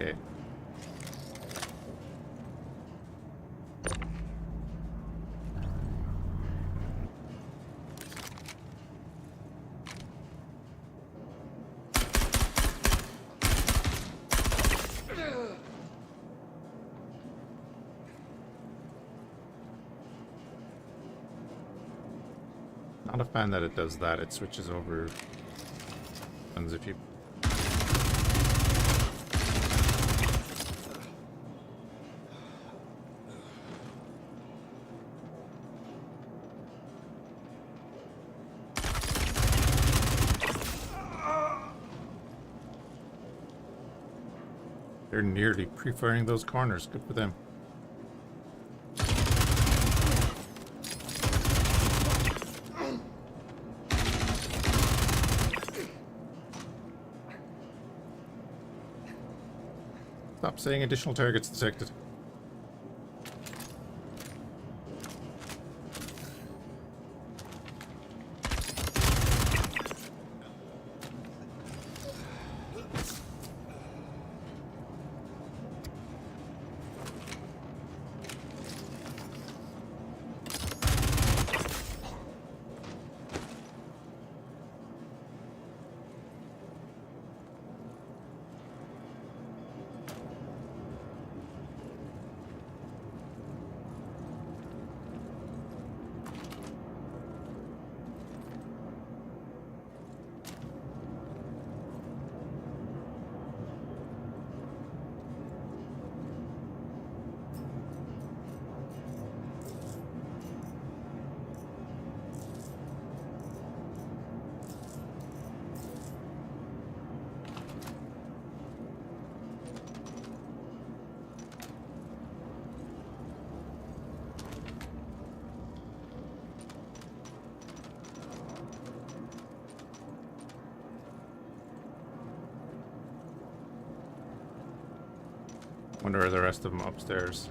Okay. Not a fan that it does that. It switches over. And if you they're nearly pre-firing those corners. Good for them. Stop saying additional targets detected. Wonder are the rest of them upstairs.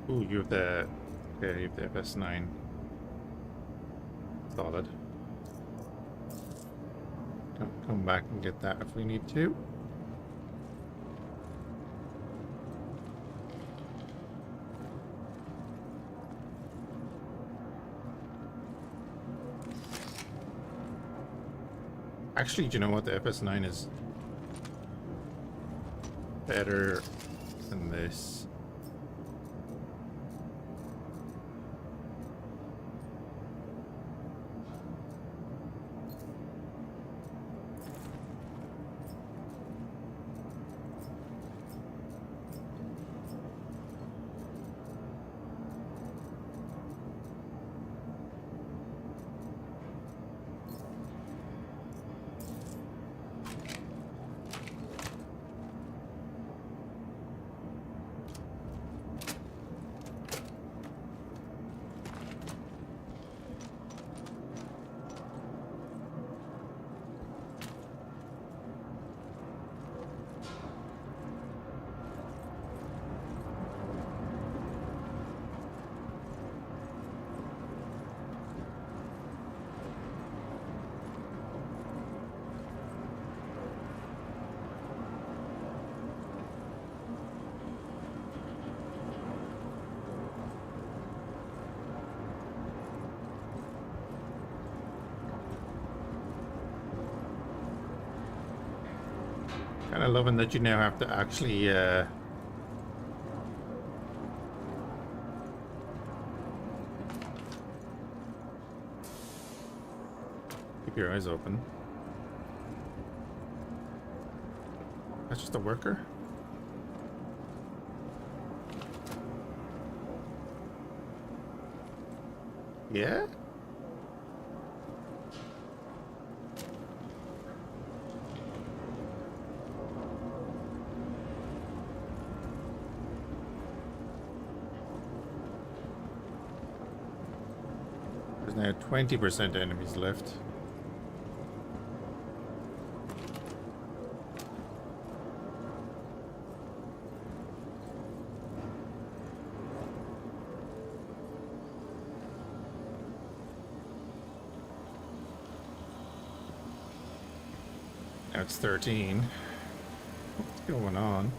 Ooh, you have the... Okay, you have the FS9. Solid. Come back and get that if we need to. Actually, do you know what? The FS9 is better than this. Kind of loving that you now have to actually keep your eyes open. That's just a worker? Yeah? There's now 20% enemies left. Now it's 13. What's going on?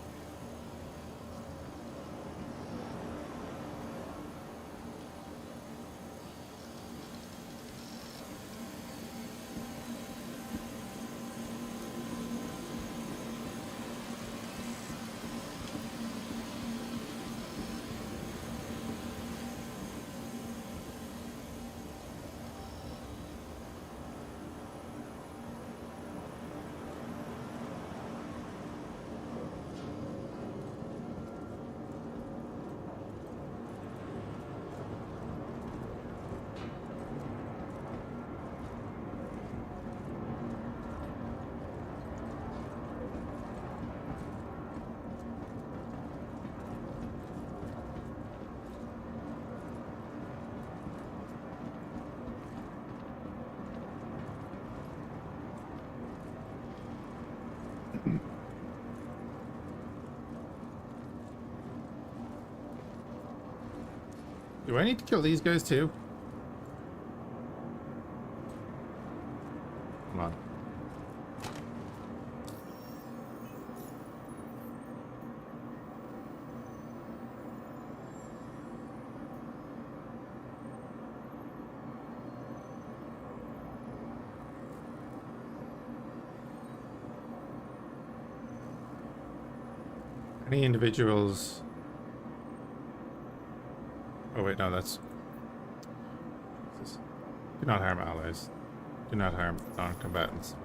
Do I need to kill these guys too? Come on. Any individuals? Oh wait, no, that's... Do not harm allies. Do not harm non-combatants.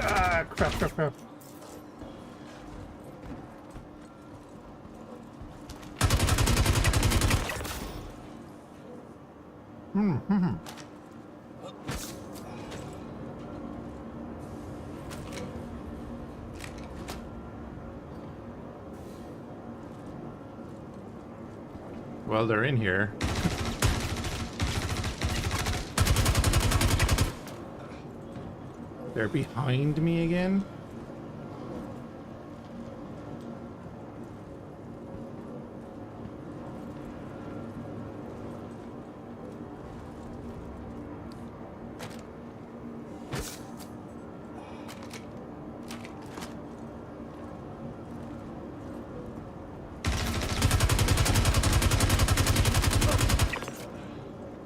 Ah, crap, crap, crap. Well, they're in here. They're behind me again?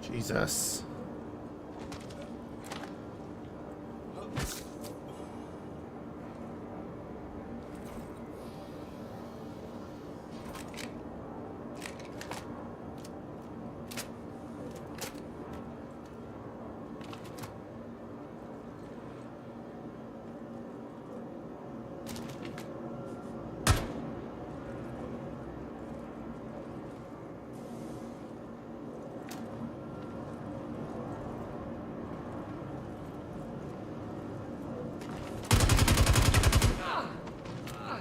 Jesus.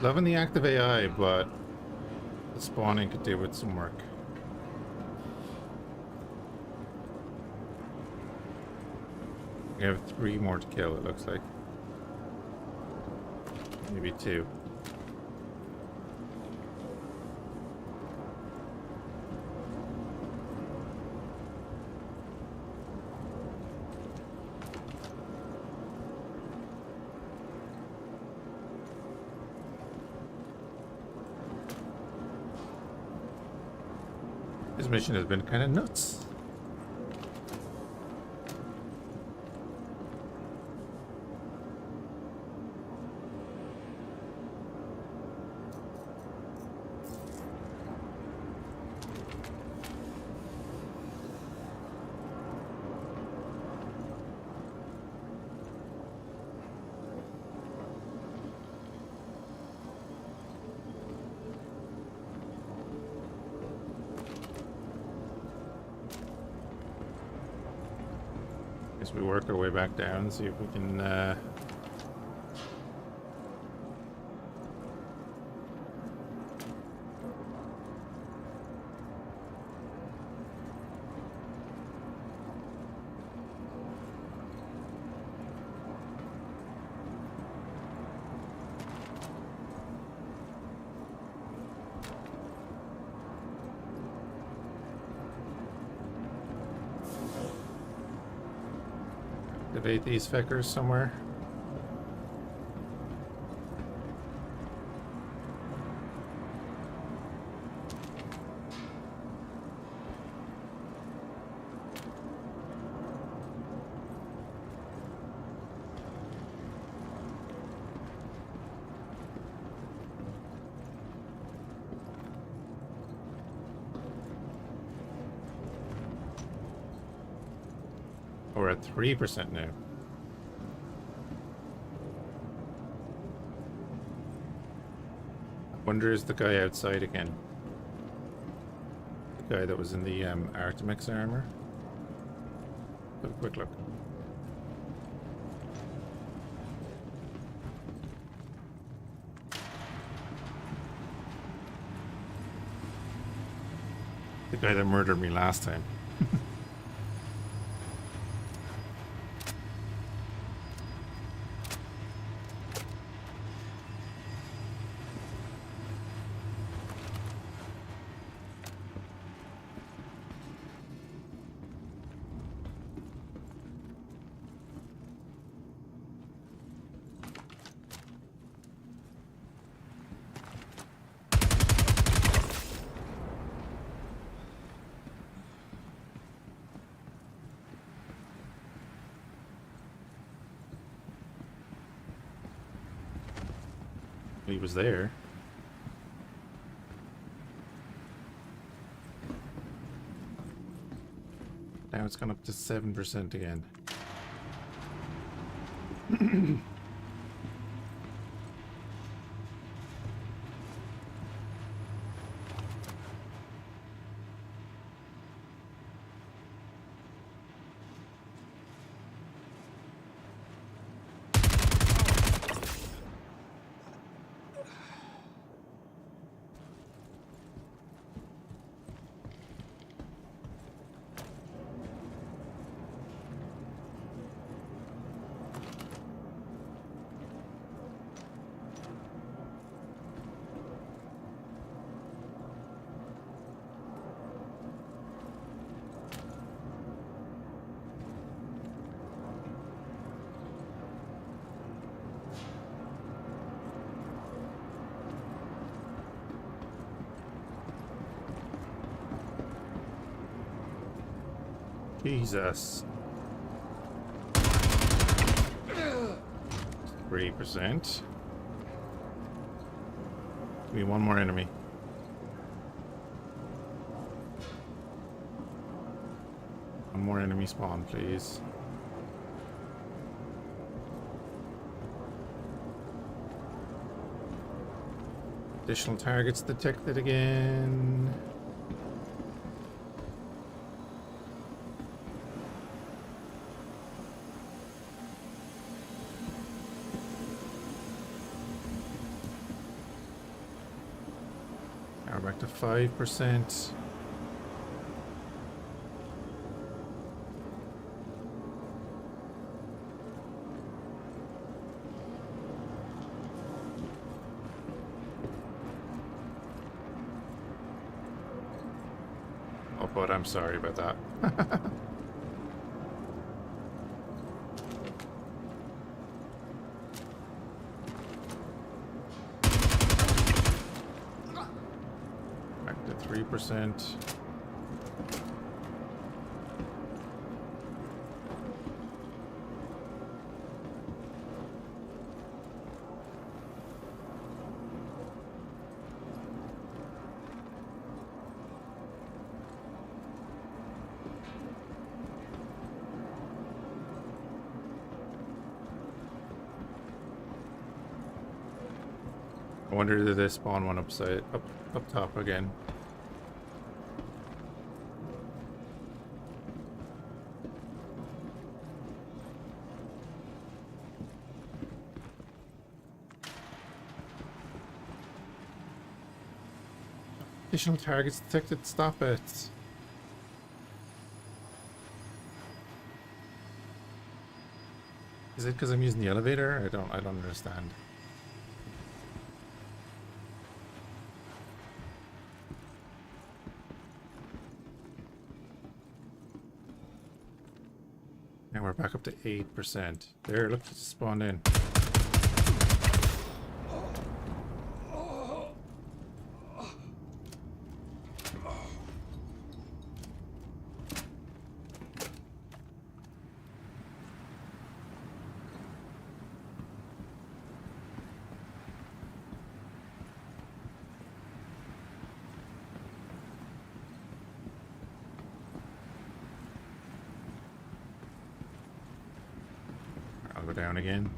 Loving the active AI, but the spawning could do with some work. We have 3 more to kill, it looks like. Maybe 2. This mission has been kind of nuts. Guess we work our way back down, see if we can activate these feckers somewhere. We're at 3% now. Wonder is the guy outside again. The guy that was in the Artemix armor. Have a quick look. The guy that murdered me last time. He was there. Now it's gone up to 7% again. Jesus. 3%. Give me one more enemy. One more enemy spawn, please. Additional targets detected again. Now we're back to 5%. Oh, but I'm sorry about that. Back to 3%. I wonder did they spawn one up top again. Additional targets detected. Stop it. Is it because I'm using the elevator? I don't understand. Now we're back up to 8%. There, look, it spawned in. I'll go down again.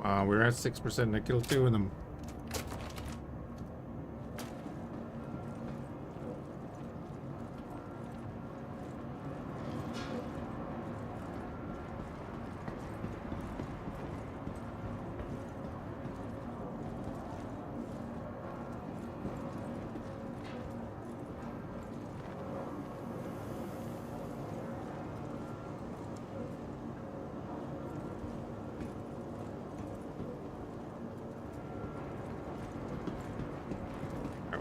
We're at 6% and I killed 2 of them.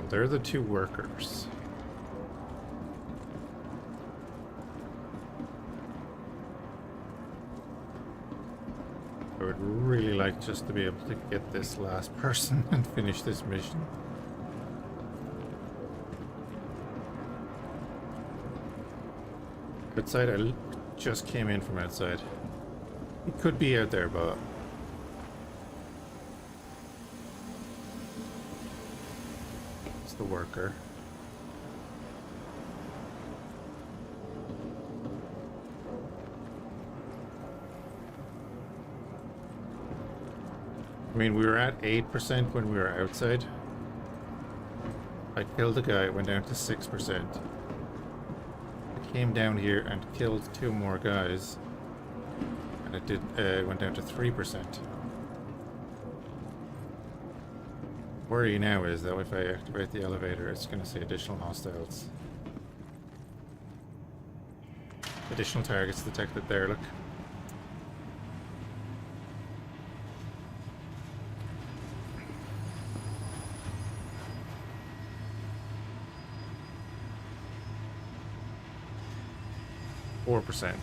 They're the 2 workers. I would really like just to be able to get this last person and finish this mission. Outside, I just came in from outside. It could be out there, but the worker. I mean, we were at 8% when we were outside. I killed a guy, it went down to 6%. I came down here and killed 2 more guys, and it went down to 3%. Worry now is that if I activate the elevator, it's going to say additional hostiles. Additional targets detected there, look. %.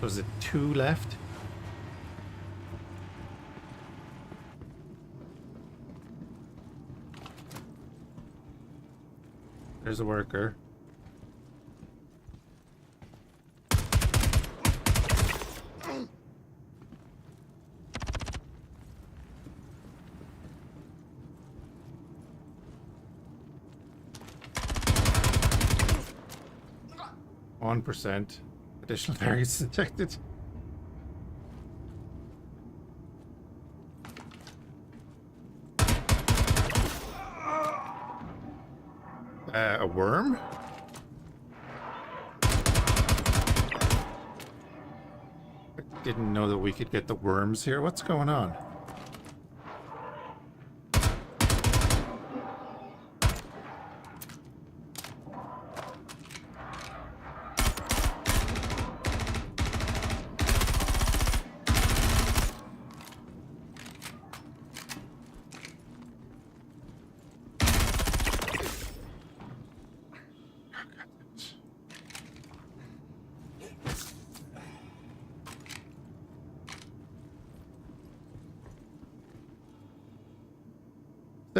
So is it 2 left? There's a worker. %. Additional targets detected. A worm? I didn't know that we could get the worms here. What's going on?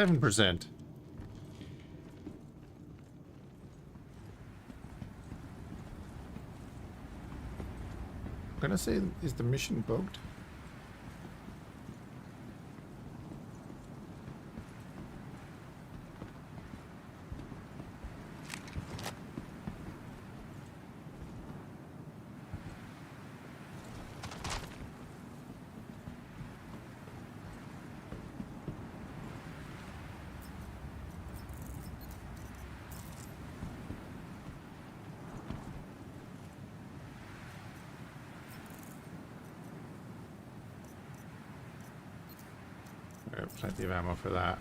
%. I'm gonna say, is the mission bugged? Plenty of ammo for that.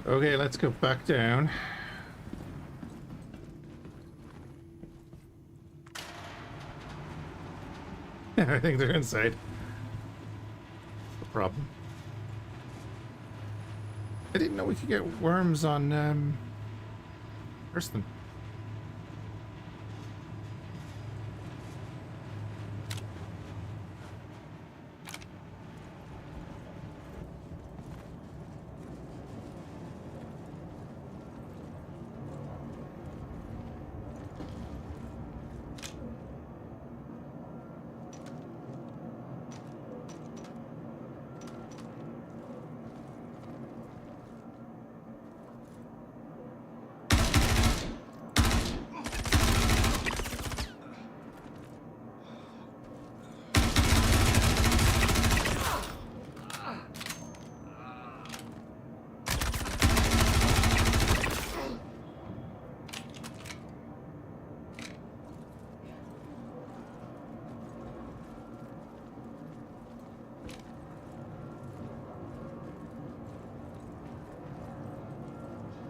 Okay, let's go back down. I think they're inside. That's the problem. I didn't know we could get worms on Preston.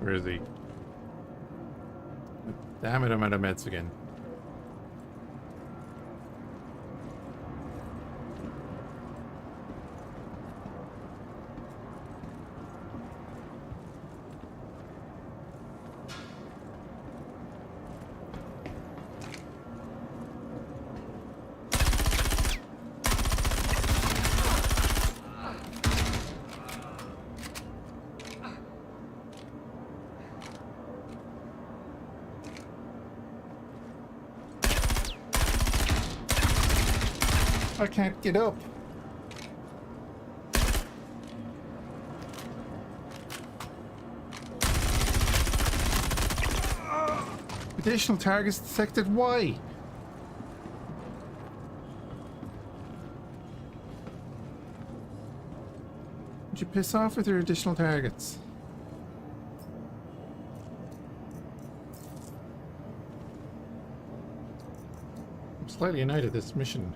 Where is he? Damn it, I'm out of meds again. I can't get up. Additional targets detected. Why? Would you piss off with your additional targets? I'm slightly annoyed at this mission.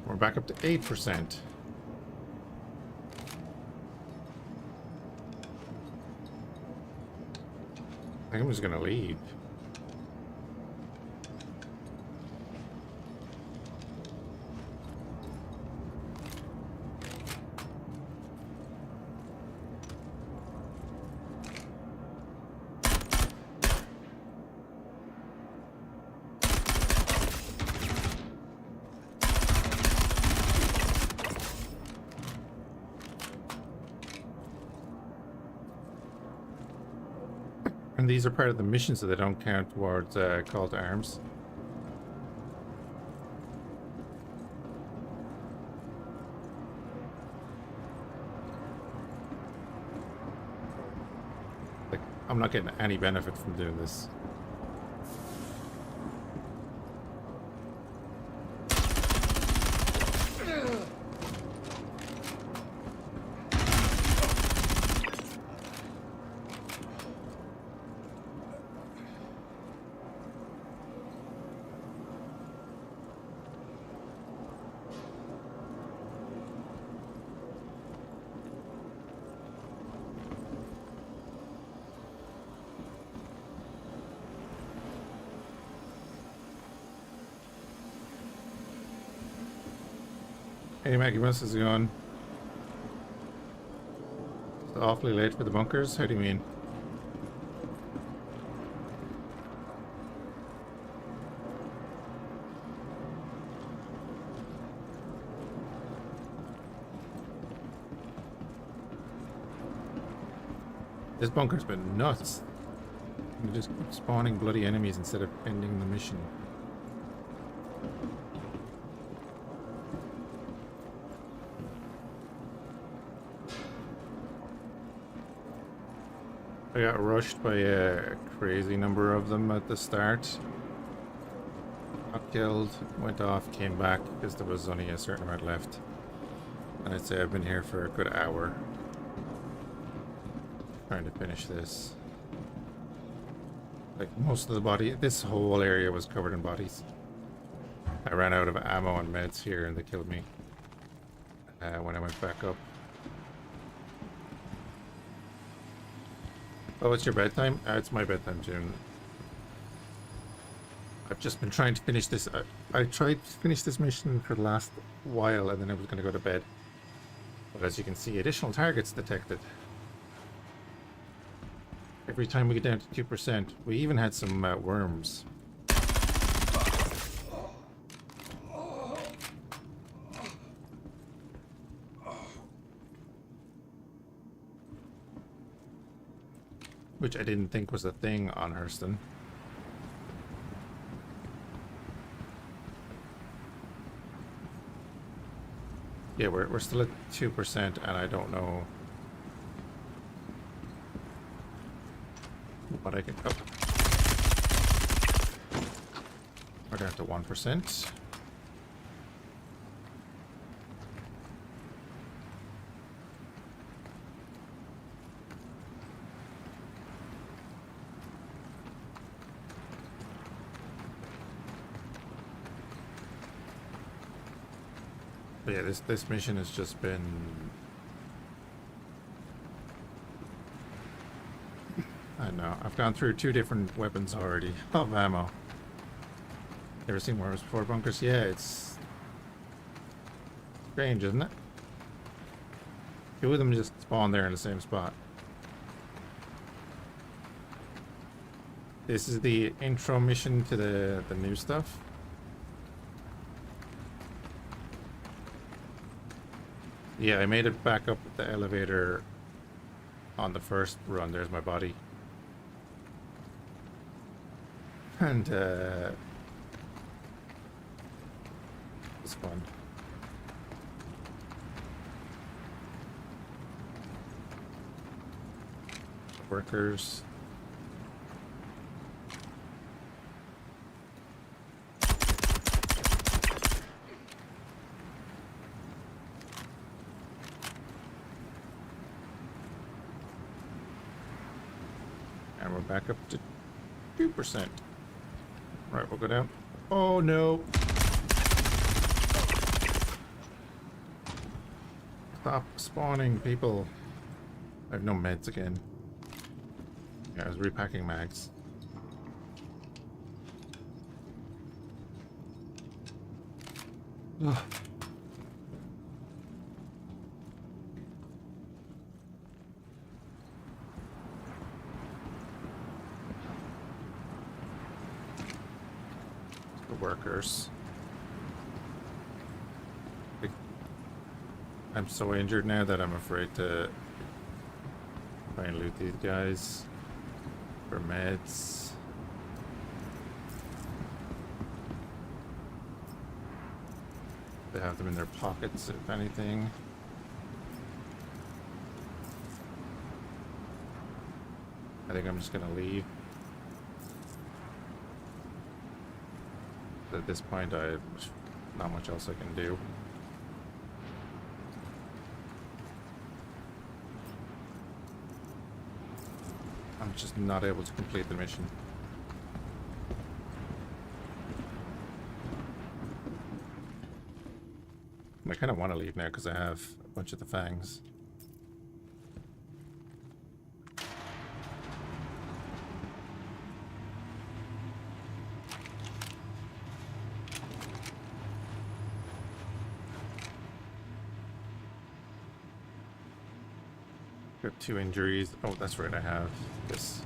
We're back up to 8%. I think I'm just gonna leave. And these are part of the mission, so they don't count towards call to arms. Like, I'm not getting any benefit from doing this. Hey Maggie, how's it going? It's awfully late for the bunkers? How do you mean? This bunker's been nuts. You just keep spawning bloody enemies instead of ending the mission. I got rushed by a crazy number of them at the start. Got killed, went off, came back because there was only a certain amount left. And I'd say I've been here for a good hour trying to finish this. Like most of the body, this whole area was covered in bodies. I ran out of ammo and meds here and they killed me when I went back up. Oh, it's your bedtime? It's my bedtime, June. I've just been trying to finish this. I tried to finish this mission for the last while and then I was going to go to bed. But as you can see, additional targets detected. Every time we get down to 2%, we even had some worms. Which I didn't think was a thing on Hurston. Yeah, we're still at 2% and I don't know what I can... Oh. We're down to 1%. But yeah, this mission has just been I don't know. I've gone through 2 different weapons already of ammo. Ever seen one before, bunkers? Yeah, it's strange, isn't it? 2 of them just spawn there in the same spot. This is the intro mission to the new stuff. Yeah, I made it back up the elevator on the first run. There's my body. And it's fun. Workers. And we're back up to 2%. Right, we'll go down. Oh no! Stop spawning, people. I have no meds again. Yeah, I was repacking mags. Ugh. Workers. I'm so injured now that I'm afraid to try and loot these guys for meds. They have them in their pockets, if anything. I think I'm just gonna leave. At this point, not much else I can do. I'm just not able to complete the mission. I kind of want to leave now because I have a bunch of the fangs. Got 2 injuries. Oh, that's right, I have this.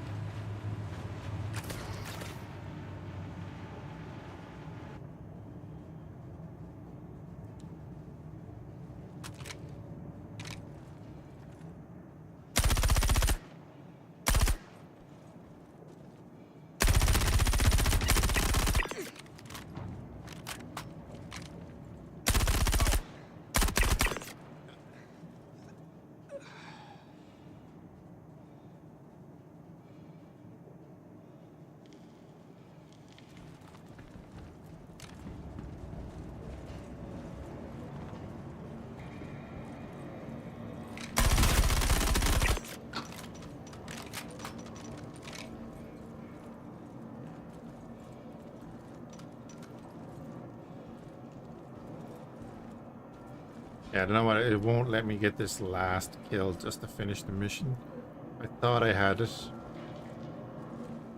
Yeah, I don't know what, it won't let me get this last kill just to finish the mission. I thought I had it.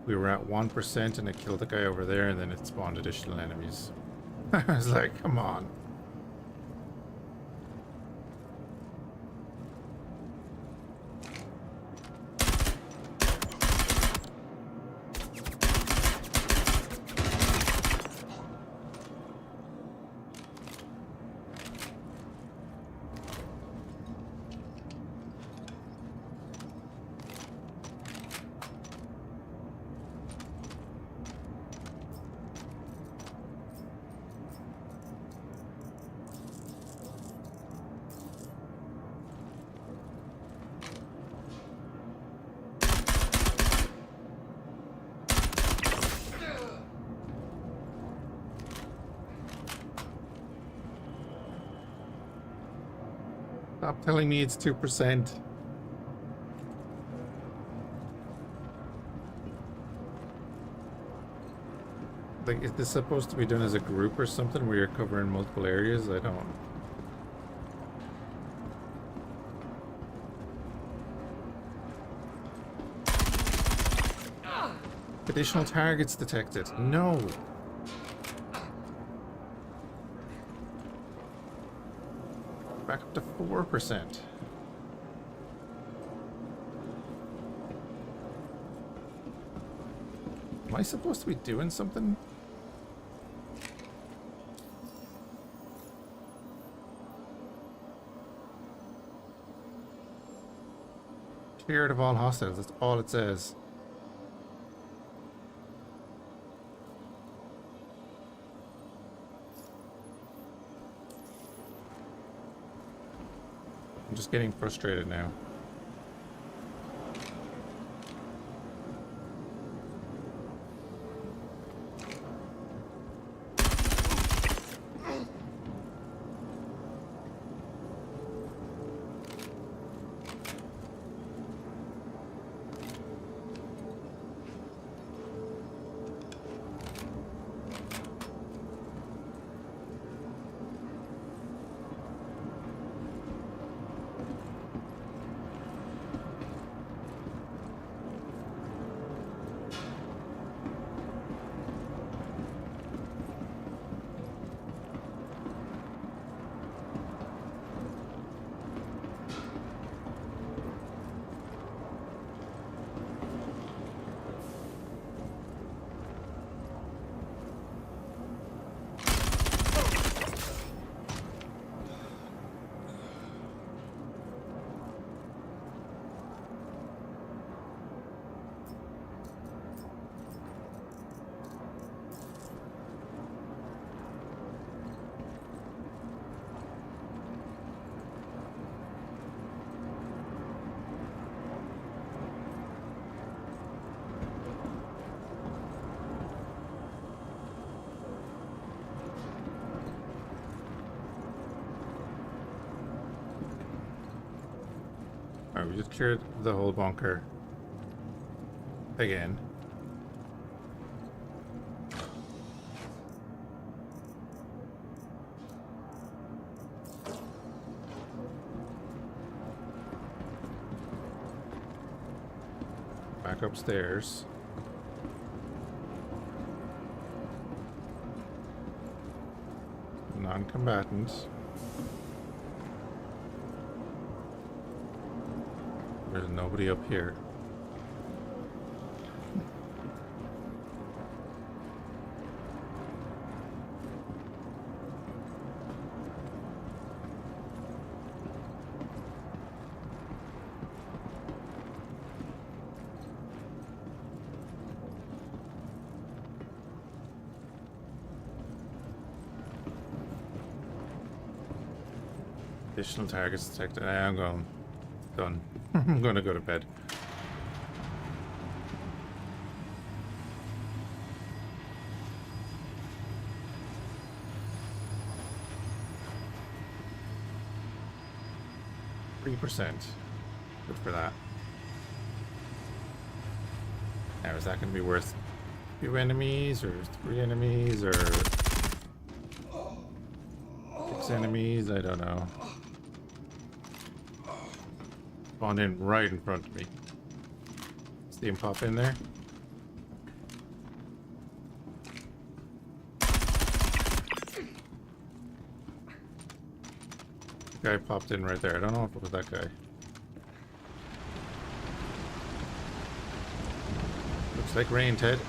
We were at 1% and it killed the guy over there and then it spawned additional enemies. I was like, come on. Stop telling me it's 2%. Like, is this supposed to be done as a group or something where you're covering multiple areas? I don't. Additional targets detected. No. Back up to 4%. Am I supposed to be doing something? Cleared of all hostiles. That's all it says. I'm just getting frustrated now. Alright, we just cleared the whole bunker again. Back upstairs. Non-combatants. There's nobody up here. Additional targets detected. I'm going. Done. I'm gonna go to bed. %. Good for that. Now, is that gonna be worth 2 enemies or 3 enemies or 6 enemies? I don't know. Spawned in right in front of me. See him pop in there? Guy popped in right there. I don't know if it was that guy. Looks like rain, Ted.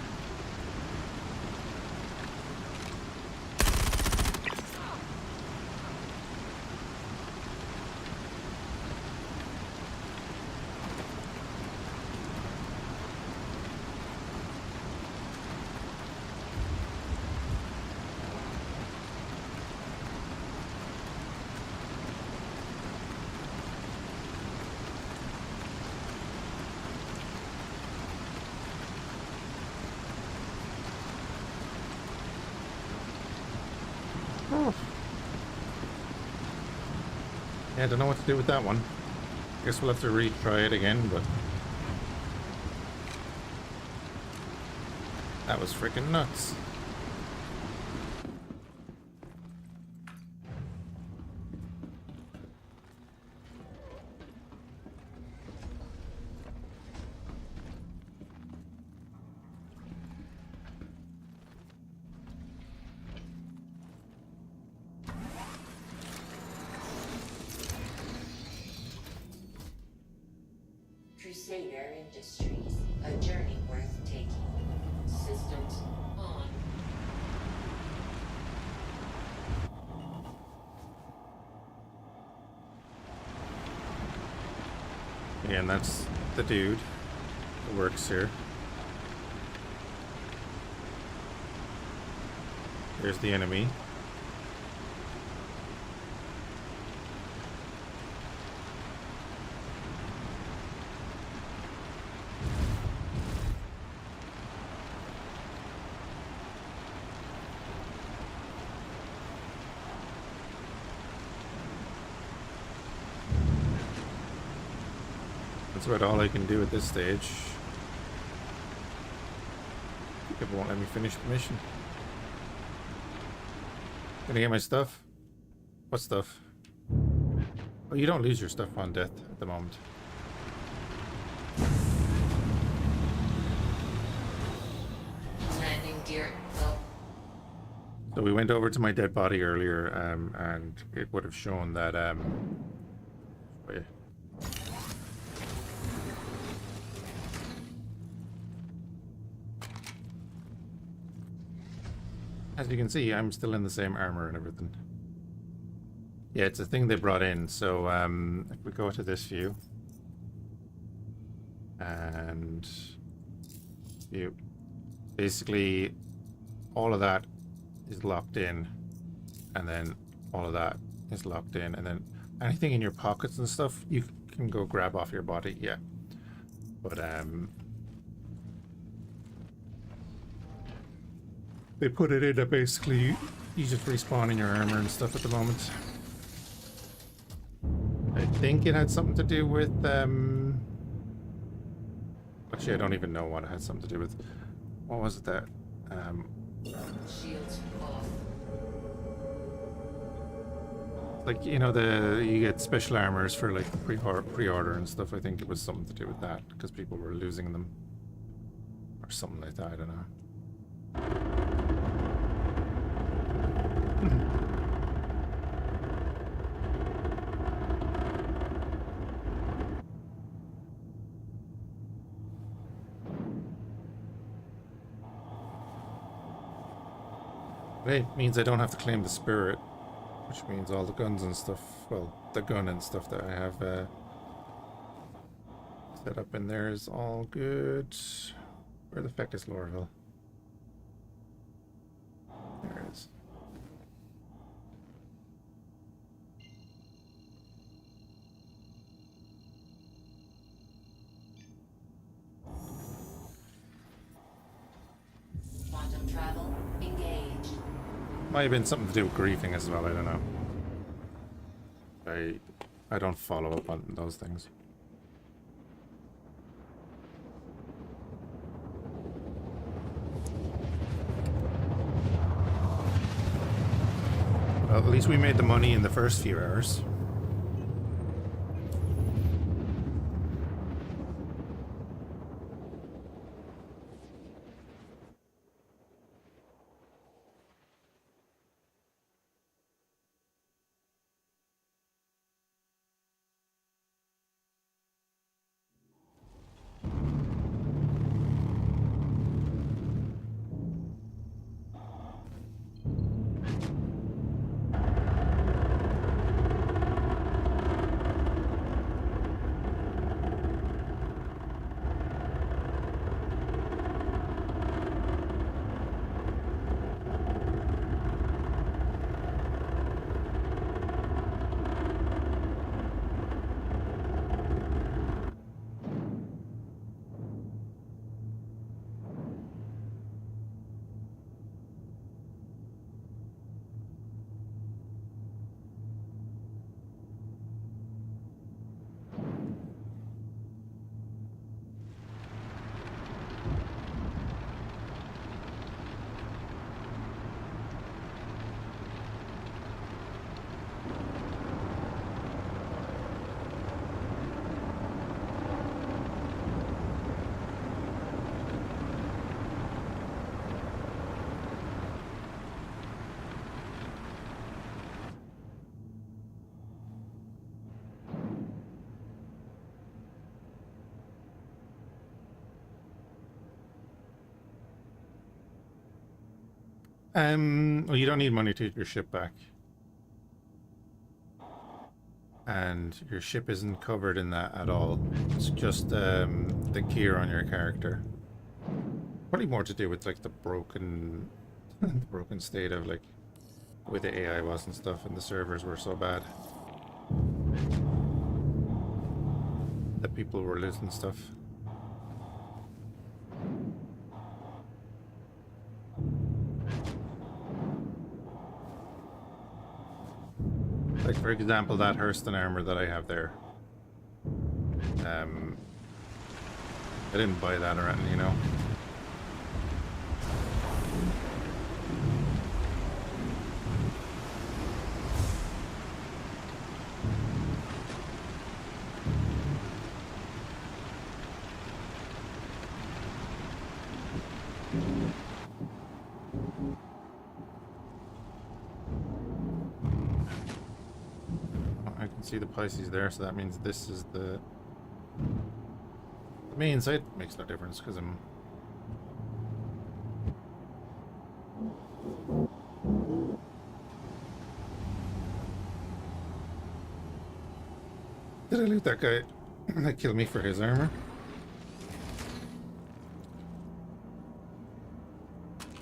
Yeah, I don't know what to do with that one. Guess we'll have to retry it again, but that was freaking nuts. Crusader Industries, a journey worth taking. Systems on. Yeah, and that's the dude that works here. There's the enemy. That's about all I can do at this stage. It won't let me finish the mission. Gonna get my stuff? What stuff? Oh, you don't lose your stuff on death at the moment. Landing gear. Well, So we went over to my dead body earlier, and it would have shown that wait. As you can see, I'm still in the same armor and everything. Yeah, it's a thing they brought in. So if we go to this view and view, basically all of that is locked in, and then all of that is locked in, and then anything in your pockets and stuff you can go grab off your body. Yeah, but they put it in that basically you just respawn in your armor and stuff at the moment. I think it had something to do with actually I don't even know what it had something to do with. What was it that shields off. like, you know, you get special armors for like pre-order and stuff. I think it was something to do with that because people were losing them or something like that. I don't know. It means I don't have to claim the spirit, which means all the guns and stuff, well, the gun and stuff that I have set up in there is all good. Where the feck is Lorville? There it is. Quantum travel engaged. Might have been something to do with griefing as well, I don't know. I don't follow up on those things. Well, at least we made the money in the first few hours. Well, you don't need money to get your ship back. And your ship isn't covered in that at all. It's just the gear on your character. Probably more to do with like the broken, the broken state of like where the AI was and stuff, and the servers were so bad that people were losing stuff. Like for example, that Hurston armor that I have there. I didn't buy that or anything, you know. I can see the Pisces there, so that means this is the main site. Makes no difference because I'm Did I loot that guy that killed me for his armor?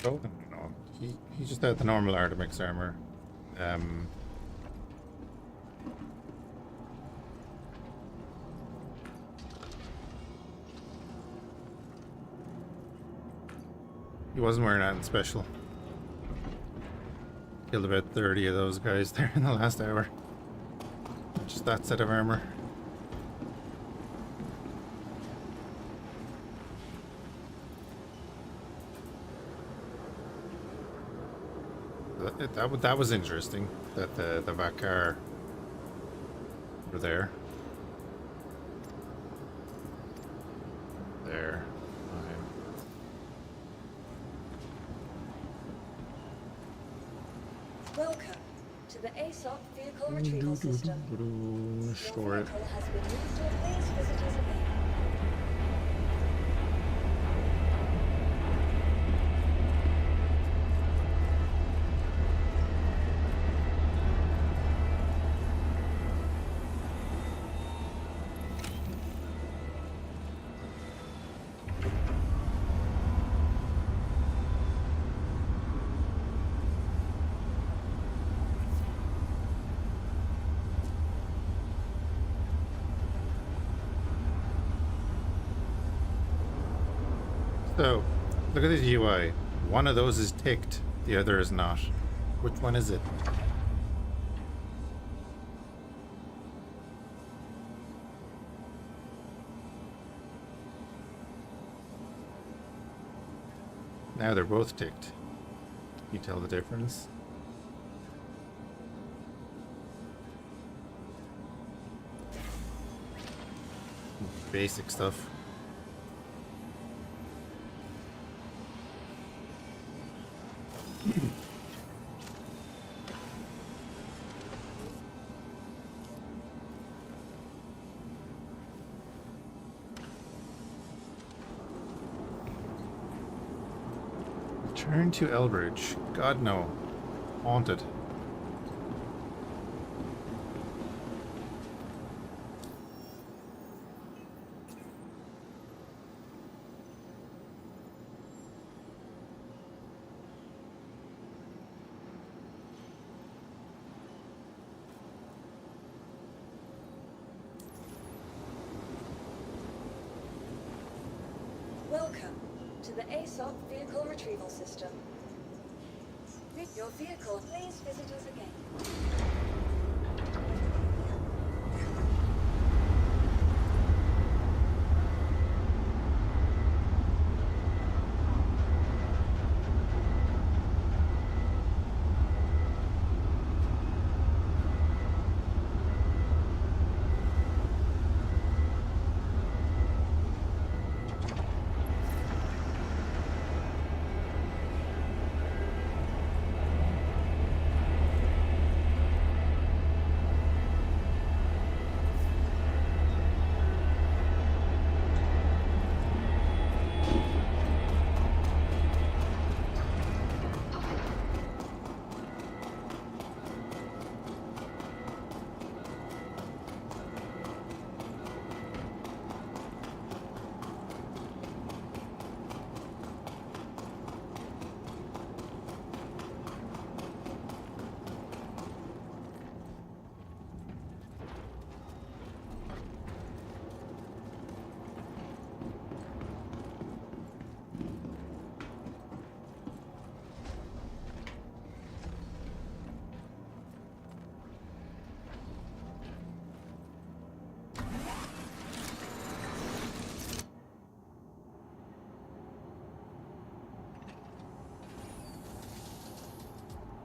Oh no, he just had the normal Artemix armor. He wasn't wearing anything special. Killed about 30 of those guys there in the last hour. Just that set of armor. That was interesting. That the Vakar were there. There. Welcome to the ASOP vehicle retrieval system. Store Your it. vehicle has been moved to a place visitors again. So, look at this UI. One of those is ticked, the other is not. Which one is it? Now they're both ticked. Can you tell the difference? Basic stuff. Return to Elbridge. God no. Haunted. Welcome to the ASOP vehicle retrieval system. Your vehicle, please visit us again.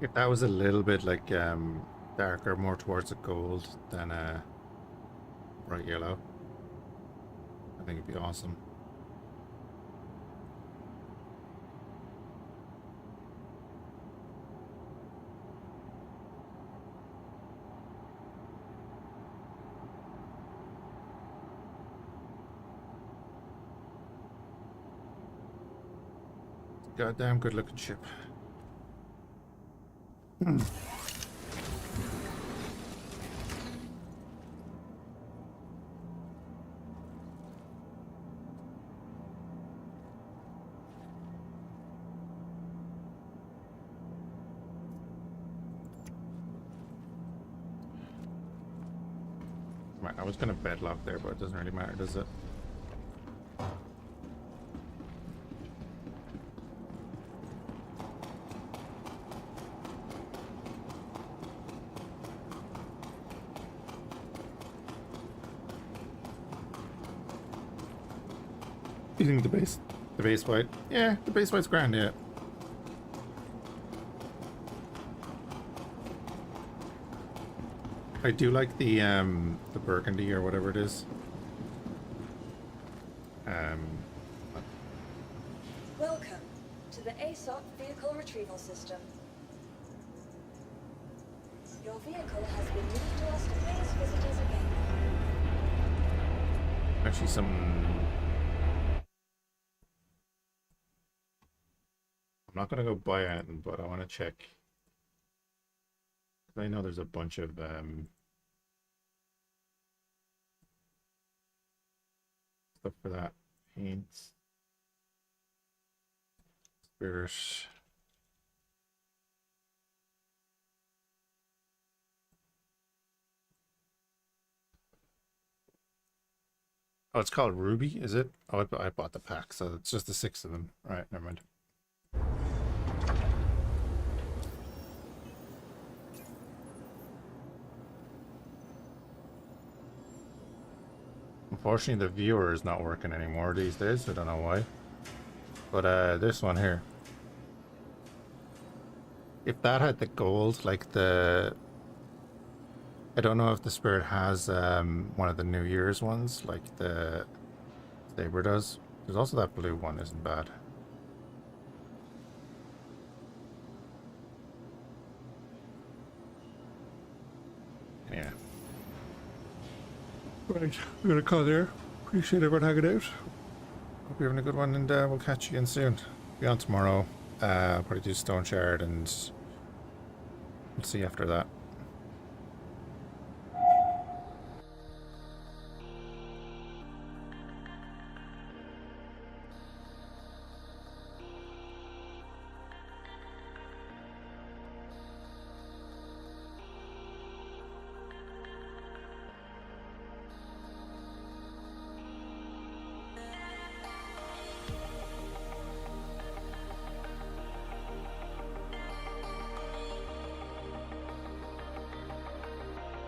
If that was a little bit like darker, more towards the gold than bright yellow, I think it'd be awesome. Goddamn good looking ship. Right, I was gonna bedlock there, but it doesn't really matter, does it? You think the base fight? Yeah, the base fight's grand, yeah. I do like the burgundy or whatever it is. Welcome to the ASOP vehicle retrieval system. Your vehicle has been moved to us to please visitors again. Actually, some. I'm not gonna go buy anything, but I want to check. I know there's a bunch of stuff for that. Paints, spirit. Oh, it's called Ruby, is it? Oh, I bought the pack, so it's just the 6 of them. All right, never mind. Unfortunately, the viewer is not working anymore these days. I don't know why. But this one here. If that had the gold, like the... I don't know if the Spirit has one of the New Year's ones, like the Saber does. There's also that blue one, isn't bad. Yeah. Right, we're gonna call there. Appreciate everyone hanging out. Hope you're having a good one, and we'll catch you again soon. Be on tomorrow. I'll probably do Stoneshard, and we'll see you after that.